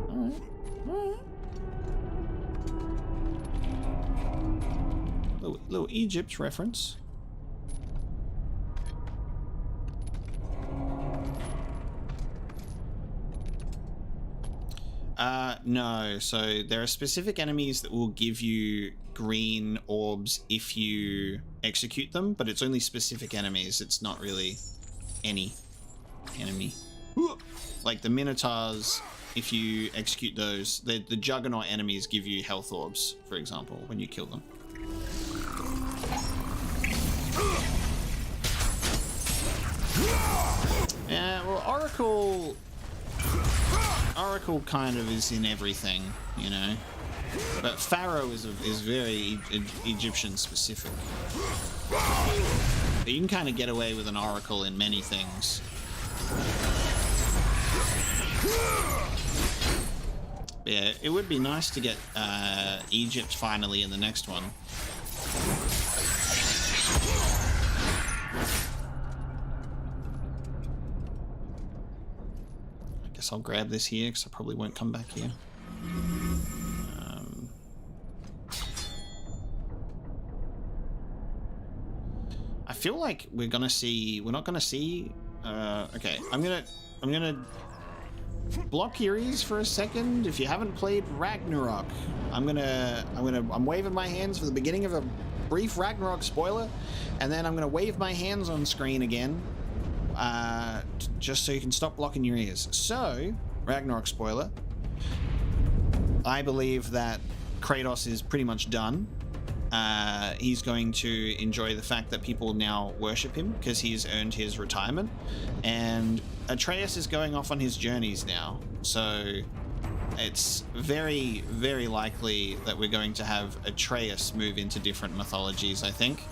Alright. Alright. Little Egypt reference. No. So there are specific enemies that will give you green orbs if you execute them, but it's only specific enemies. It's not really any enemy. Like the Minotaurs, if you execute those, the Juggernaut enemies give you health orbs, for example, when you kill them. Yeah, well, Oracle kind of is in everything, you know, but Pharaoh is very Egyptian specific. But you can kind of get away with an Oracle in many things. Yeah, it would be nice to get Egypt finally in the next one. I'll grab this here because I probably won't come back here. I feel like we're not gonna see. Okay, I'm gonna block your ears for a second. If you haven't played Ragnarok, I'm waving my hands for the beginning of a brief Ragnarok spoiler, and then I'm gonna wave my hands on screen again. Just so you can stop blocking your ears. So, Ragnarok spoiler. I believe that Kratos is pretty much done. He's going to enjoy the fact that people now worship him because he's earned his retirement. And Atreus is going off on his journeys now. So, it's very, very likely that we're going to have Atreus move into different mythologies, I think.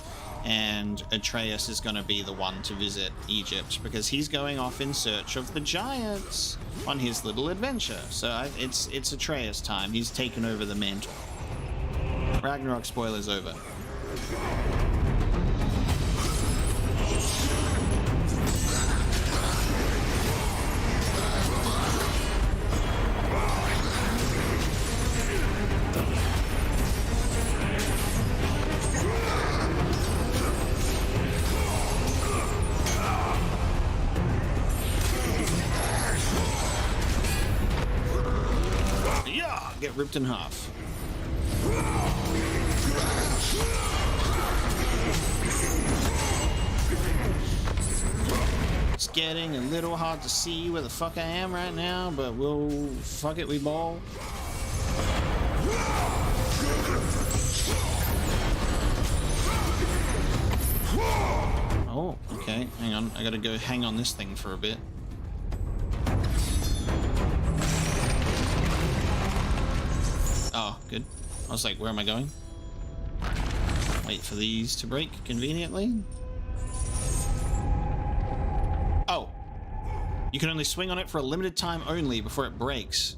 And Atreus is going to be the one to visit Egypt because he's going off in search of the giants on his little adventure. So it's Atreus time. He's taken over the mantle. Ragnarok spoilers over. Get ripped in half. Let's getting a little hard to see where the fuck I am right now, but we'll fuck it, we ball. Oh, okay, hang on, I gotta go hang on this thing for a bit. Oh, good. I was like, where am I going? Wait for these to break conveniently. Oh, you can only swing on it for a limited time only before it breaks.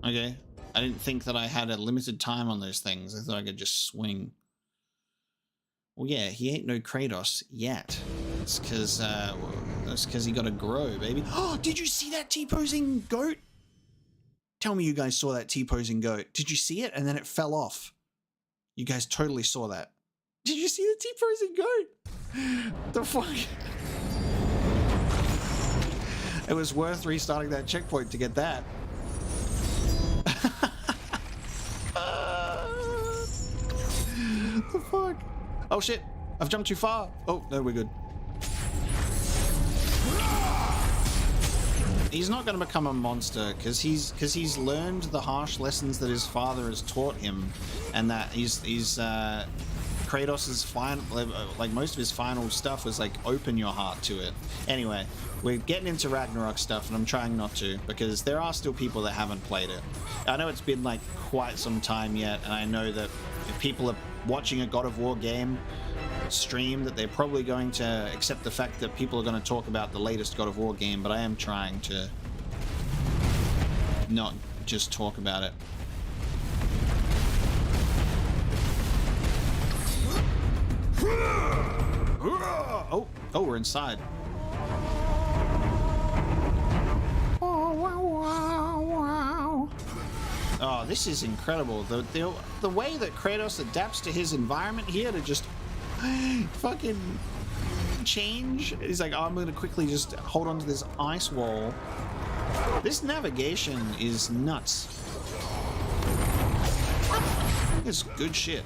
Okay, I didn't think that I had a limited time on those things. I thought I could just swing. Well, yeah, he ain't no Kratos yet. It's because he got to grow, baby. Oh, did you see that T-posing goat? Tell me you guys saw that T-posing goat. Did you see it? And then it fell off. You guys totally saw that. Did you see the T-posing goat? The fuck? It was worth restarting that checkpoint to get that. The fuck? Oh shit, I've jumped too far. Oh, no, we're good. He's not going to become a monster because he's learned the harsh lessons that his father has taught him, and that he's Kratos's final, like most of his final stuff was like open your heart to it. Anyway, we're getting into Ragnarok stuff, and I'm trying not to because there are still people that haven't played it. I know it's been like quite some time yet, and I know that if people are watching a God of War game stream, that they're probably going to accept the fact that people are going to talk about the latest God of War game, but I am trying to not just talk about it. Oh, we're inside. Oh, this is incredible. The way that Kratos adapts to his environment here to just fucking change. He's like, oh, I'm gonna quickly just hold on to this ice wall. This navigation is nuts. It's good shit.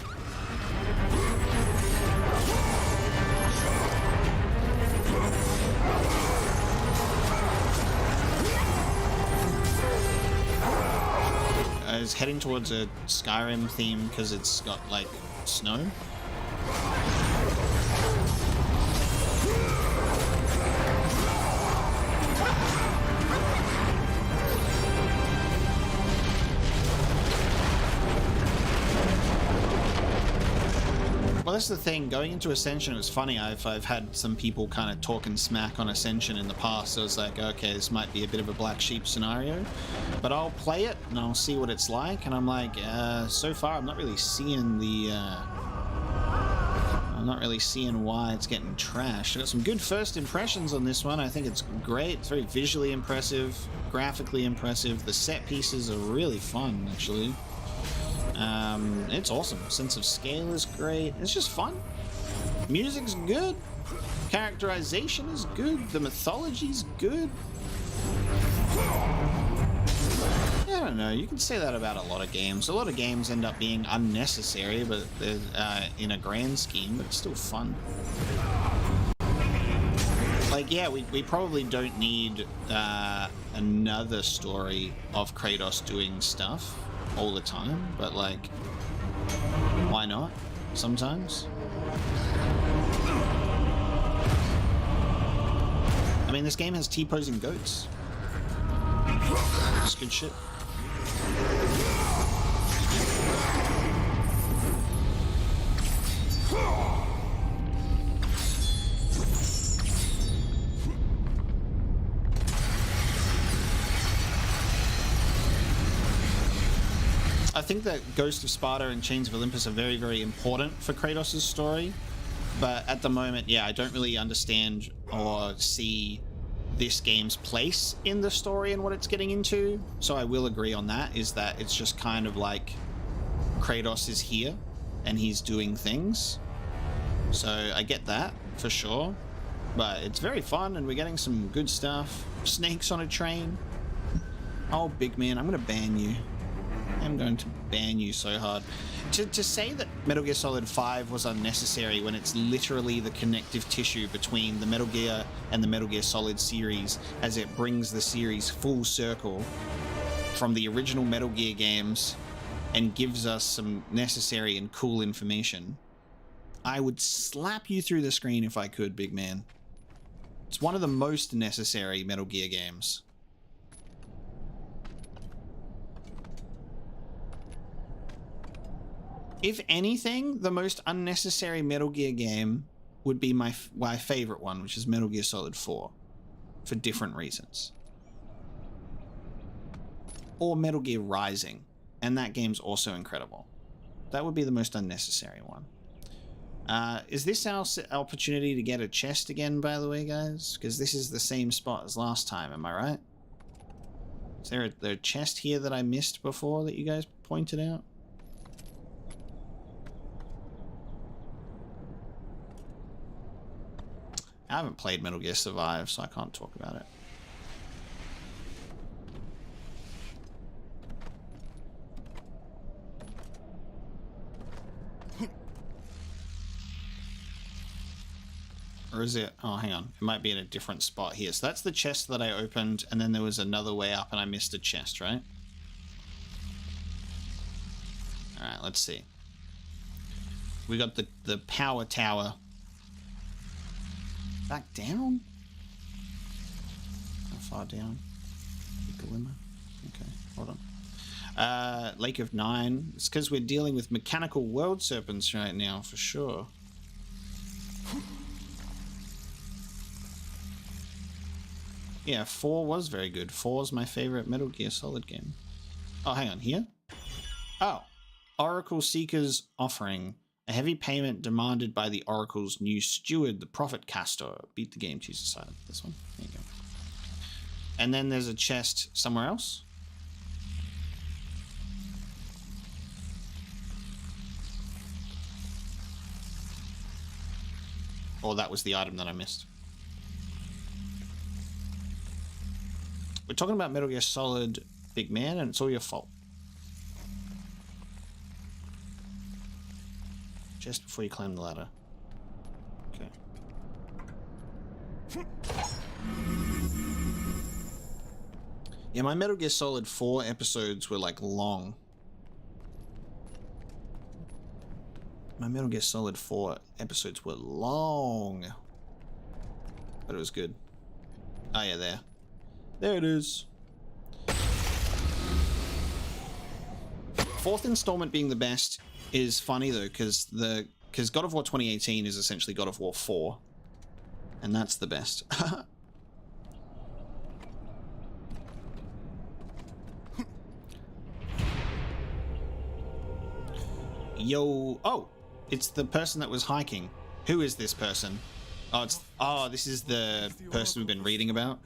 I was heading towards a Skyrim theme because it's got like snow. Well, that's the thing. Going into Ascension, it was funny. I've had some people kind of talking smack on Ascension in the past. So I was like, okay, this might be a bit of a black sheep scenario, but I'll play it and I'll see what it's like. And I'm like, so far, I'm not really seeing the. I'm not really seeing why it's getting trashed. I got some good first impressions on this one. I think it's great. It's very visually impressive, graphically impressive. The set pieces are really fun, actually. It's awesome. Sense of scale is great. It's just fun. Music's good. Characterization is good. The mythology's good. I don't know. You can say that about a lot of games. A lot of games end up being unnecessary, but in a grand scheme, but it's still fun. Like, yeah, we probably don't need another story of Kratos doing stuff all the time, but like, why not sometimes? I mean, this game has T-posing goats. It's good shit. I think that Ghost of Sparta and Chains of Olympus are very, very important for Kratos' story, but at the moment, yeah, I don't really understand or see this game's place in the story and what it's getting into. So I will agree on that, is that it's just kind of like Kratos is here and he's doing things. So I get that for sure, but it's very fun and we're getting some good stuff. Snakes on a train. Oh, big man, I'm gonna ban you. I'm going to ban you so hard. To say that Metal Gear Solid 5 was unnecessary when it's literally the connective tissue between the Metal Gear and the Metal Gear Solid series, as it brings the series full circle from the original Metal Gear games and gives us some necessary and cool information. I would slap you through the screen if I could, big man. It's one of the most necessary Metal Gear games. If anything, the most unnecessary Metal Gear game would be my favorite one, which is Metal Gear Solid 4, for different reasons. Or Metal Gear Rising, and that game's also incredible. That would be the most unnecessary one. Is this our opportunity to get a chest again, by the way, guys? Because this is the same spot as last time, am I right? Is there a chest here that I missed before that you guys pointed out? I haven't played Metal Gear Survive, so I can't talk about it. Or is it? Oh, hang on. It might be in a different spot here. So that's the chest that I opened, and then there was another way up, and I missed a chest, right? Alright, let's see. We got the power tower. Back down? How far down? Glimmer? Okay, hold on. Lake of Nine. It's because we're dealing with mechanical world serpents right now, for sure. Yeah, 4 was very good. 4 is my favorite Metal Gear Solid game. Oh, hang on, here? Oh. Oracle Seeker's offering. A heavy payment demanded by the Oracle's new steward, the Prophet Castor. Beat the game, choose a side. This one. There you go. And then there's a chest somewhere else. Or that was the item that I missed. We're talking about Metal Gear Solid, big man, and it's all your fault. Just before you climb the ladder. Okay. Yeah, my Metal Gear Solid 4 episodes were like long. My Metal Gear Solid 4 episodes were long. But it was good. Oh yeah, there. There it is. Fourth installment being the best is funny though, because God of War 2018 is essentially God of War 4, and that's the best. Yo, oh, it's the person that was hiking. Who is this person? Oh, this is the person we've been reading about.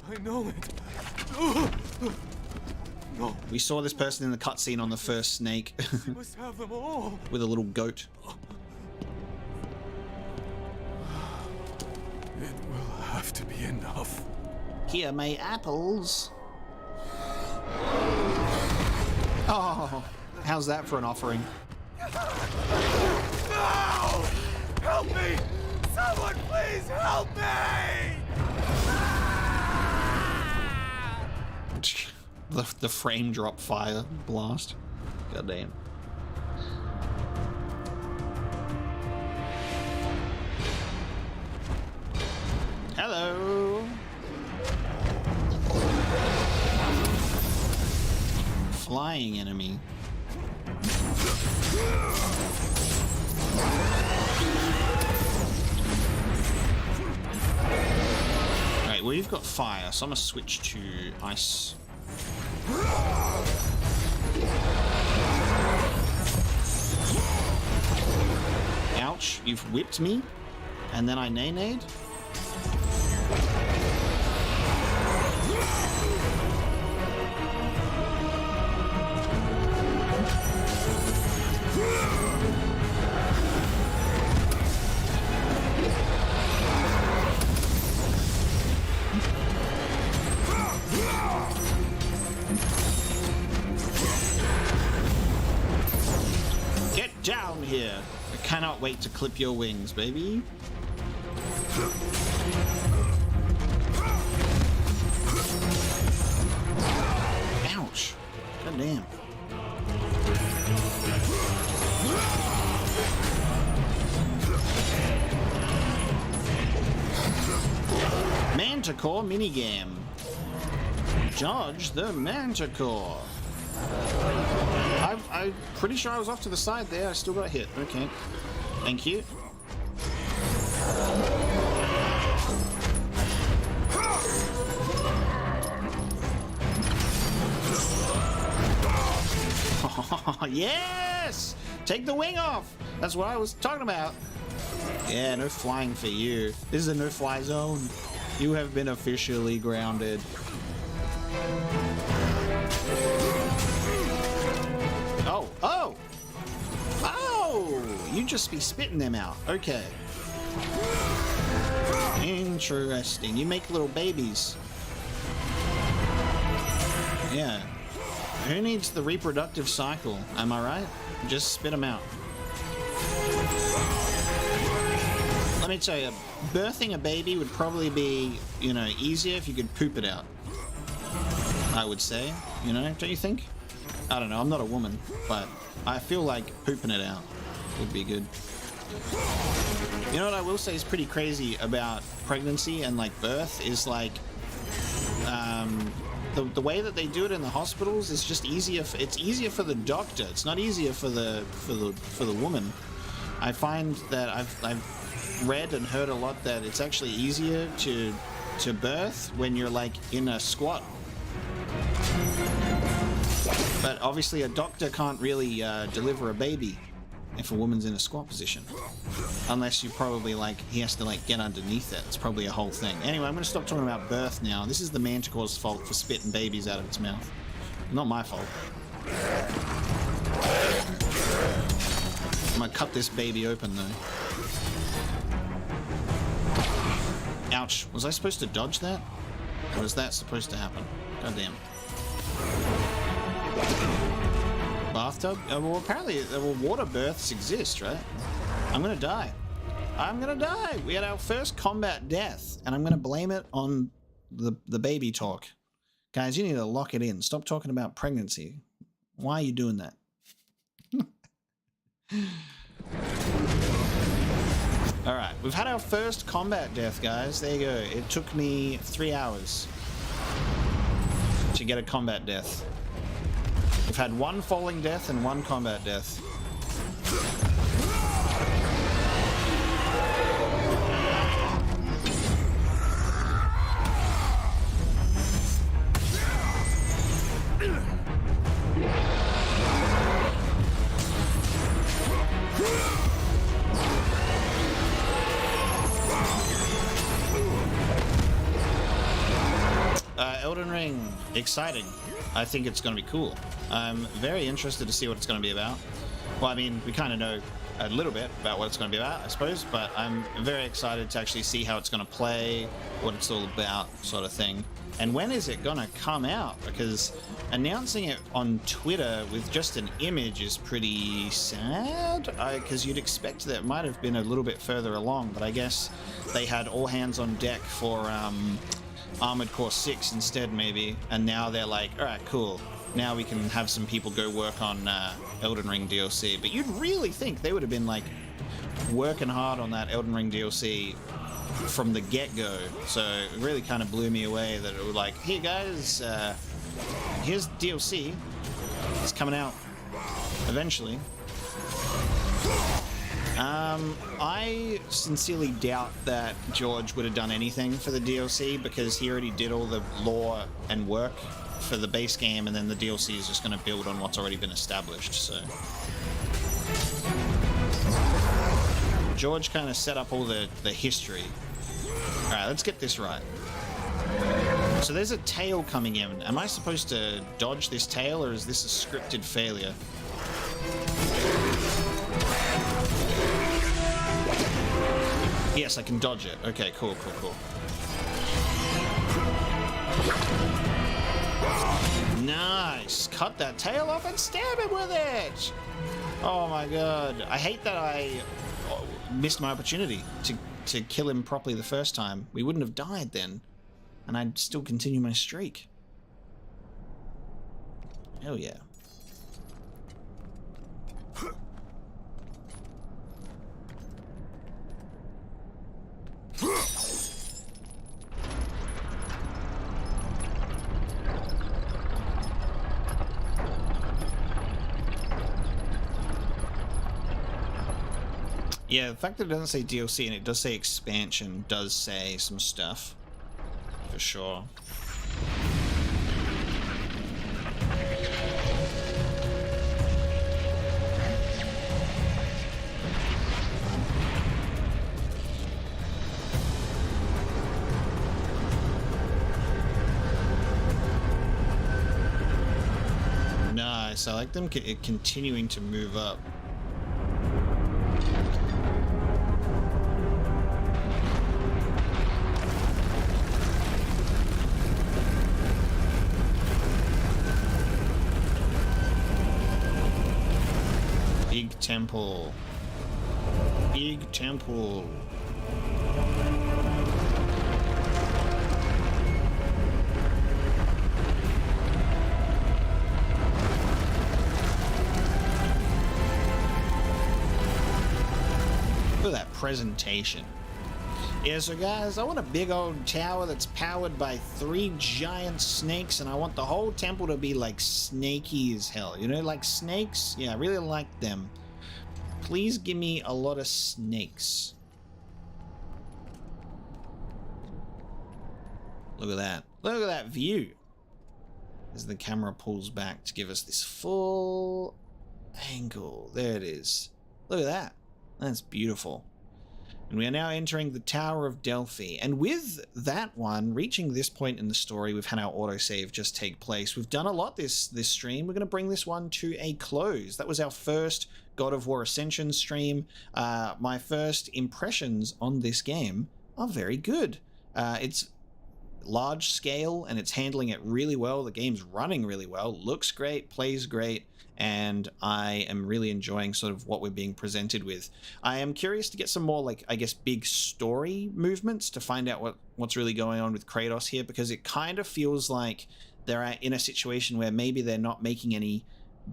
I know it. No. We saw this person in the cutscene on the first snake. You must have them all. With a little goat. It will have to be enough. Here, my apples. Oh, how's that for an offering? No! Help me! Someone please help me! The frame drop fire blast. God damn. Hello. Flying enemy. Right, we've got fire, so I'm gonna switch to ice. Ouch, you've whipped me, and then I nay-nayed? Can't wait to clip your wings, baby. Ouch. God damn. Manticore minigame. Dodge the Manticore. I'm pretty sure I was off to the side there. I still got hit. Okay. Thank you. Yes! Take the wing off! That's what I was talking about. Yeah, no flying for you. This is a no-fly zone. You have been officially grounded. Oh, oh! Oh! You just be spitting them out. Okay. Interesting. You make little babies. Yeah. Who needs the reproductive cycle? Am I right? Just spit them out. Let me tell you, birthing a baby would probably be, you know, easier if you could poop it out. I would say, you know, don't you think? I don't know, I'm not a woman, but I feel like pooping it out would be good. You know what I will say is pretty crazy about pregnancy and like birth is like, the way that they do it in the hospitals is just easier. It's easier for the doctor. It's not easier for the woman. I find that I've read and heard a lot that it's actually easier to birth when you're like in a squat. But obviously a doctor can't really deliver a baby if a woman's in a squat position. Unless you probably like, he has to like get underneath it. It's probably a whole thing. Anyway, I'm going to stop talking about birth now. This is the Manticore's fault for spitting babies out of its mouth. Not my fault. I'm going to cut this baby open though. Ouch. Was I supposed to dodge that? Or was that supposed to happen? God damn. Bathtub? Well, apparently, water births exist, right? I'm gonna die. I'm gonna die! We had our first combat death, and I'm gonna blame it on the baby talk. Guys, you need to lock it in. Stop talking about pregnancy. Why are you doing that? Alright, we've had our first combat death, guys. There you go. It took me 3 hours to get a combat death. We've had one falling death and one combat death. Elden Ring, exciting. I think it's going to be cool. I'm very interested to see what it's going to be about. Well, I mean, we kind of know a little bit about what it's going to be about, I suppose, but I'm very excited to actually see how it's going to play, what it's all about, sort of thing. And when is it going to come out? Because announcing it on Twitter with just an image is pretty sad, because you'd expect that it might have been a little bit further along, but I guess they had all hands on deck for Armored Core 6 instead, maybe, and now they're like, alright, cool. Now we can have some people go work on Elden Ring DLC. But you'd really think they would have been like working hard on that Elden Ring DLC from the get-go. So it really kind of blew me away that it was like, hey guys, here's DLC. It's coming out eventually. I sincerely doubt that George would have done anything for the DLC because he already did all the lore and work for the base game, and then the DLC is just going to build on what's already been established, so. George kind of set up all the history. Alright, let's get this right. So there's a tail coming in. Am I supposed to dodge this tail, or is this a scripted failure? Yes, I can dodge it. Okay, cool, cool, cool. Nice! Cut that tail off and stab it with it! Oh my god. I hate that I missed my opportunity to kill him properly the first time. We wouldn't have died then, and I'd still continue my streak. Hell yeah. Yeah, the fact that it doesn't say DLC and it does say expansion does say some stuff, for sure. Nice, I like them continuing to move up. Big temple. Big temple. Look at that presentation. Yeah, so guys, I want a big old tower that's powered by 3 giant snakes, and I want the whole temple to be like snaky as hell. You know, like snakes? Yeah, I really like them. Please give me a lot of snakes. Look at that. Look at that view. As the camera pulls back to give us this full angle. There it is. Look at that. That's beautiful. And we are now entering the Tower of Delphi. And with that one, reaching this point in the story, we've had our autosave just take place. We've done a lot this stream. We're going to bring this one to a close. That was our first God of War Ascension stream. My first impressions on this game are very good. It's large scale and it's handling it really well. The game's running really well, looks great, plays great, and I am really enjoying sort of what we're being presented with. I am curious to get some more, like, I guess, big story movements to find out what's really going on with Kratos here, because it kind of feels like they're in a situation where maybe they're not making any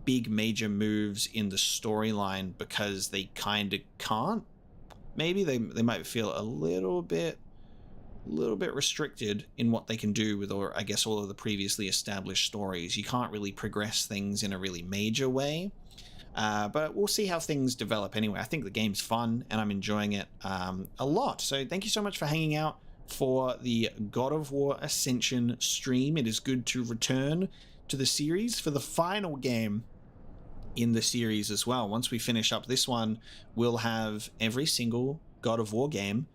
big major moves in the storyline because they kind of can't. Maybe they might feel a little bit restricted in what they can do with, or I guess, all of the previously established stories. You can't really progress things in a really major way, but we'll see how things develop anyway. I think the game's fun and I'm enjoying it a lot. So thank you so much for hanging out for the God of War Ascension stream. It is good to return to the series for the final game in the series as well. Once we finish up this one, we'll have every single God of War game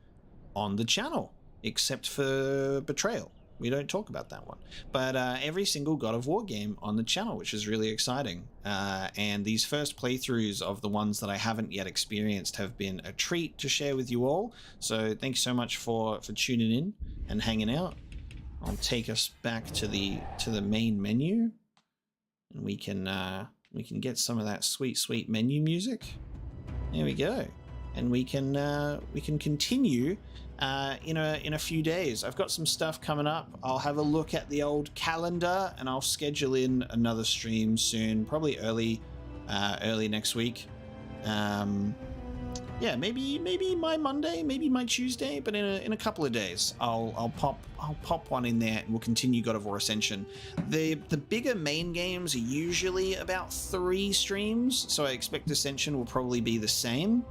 on the channel, except for Betrayal. We don't talk about that one. But every single God of War game on the channel, which is really exciting. And these first playthroughs of the ones that I haven't yet experienced have been a treat to share with you all. So thanks so much for tuning in and hanging out. I'll take us back to the main menu, and we can get some of that sweet menu music. There we go. And we can continue in a few days. I've got some stuff coming up. I'll have a look at the old calendar and I'll schedule in another stream soon, probably early next week. Yeah, maybe my Monday, maybe my Tuesday, but in a couple of days I'll pop one in there and we'll continue God of War Ascension. The bigger main games are usually about 3 streams, so I expect Ascension will probably be the same.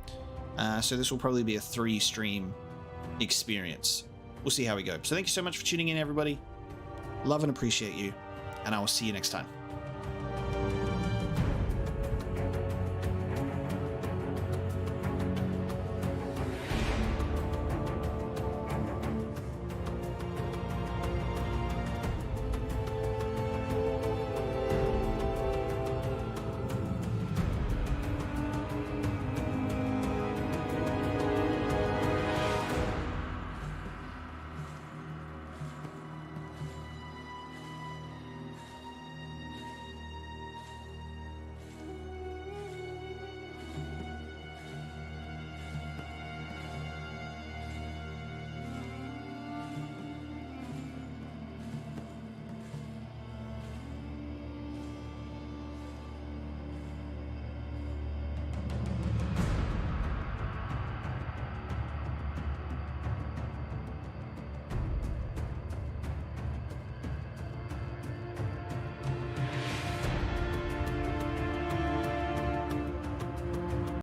So this will probably be a 3 stream experience. We'll see how we go. So thank you so much for tuning in, everybody. Love and appreciate you, and I will see you next time.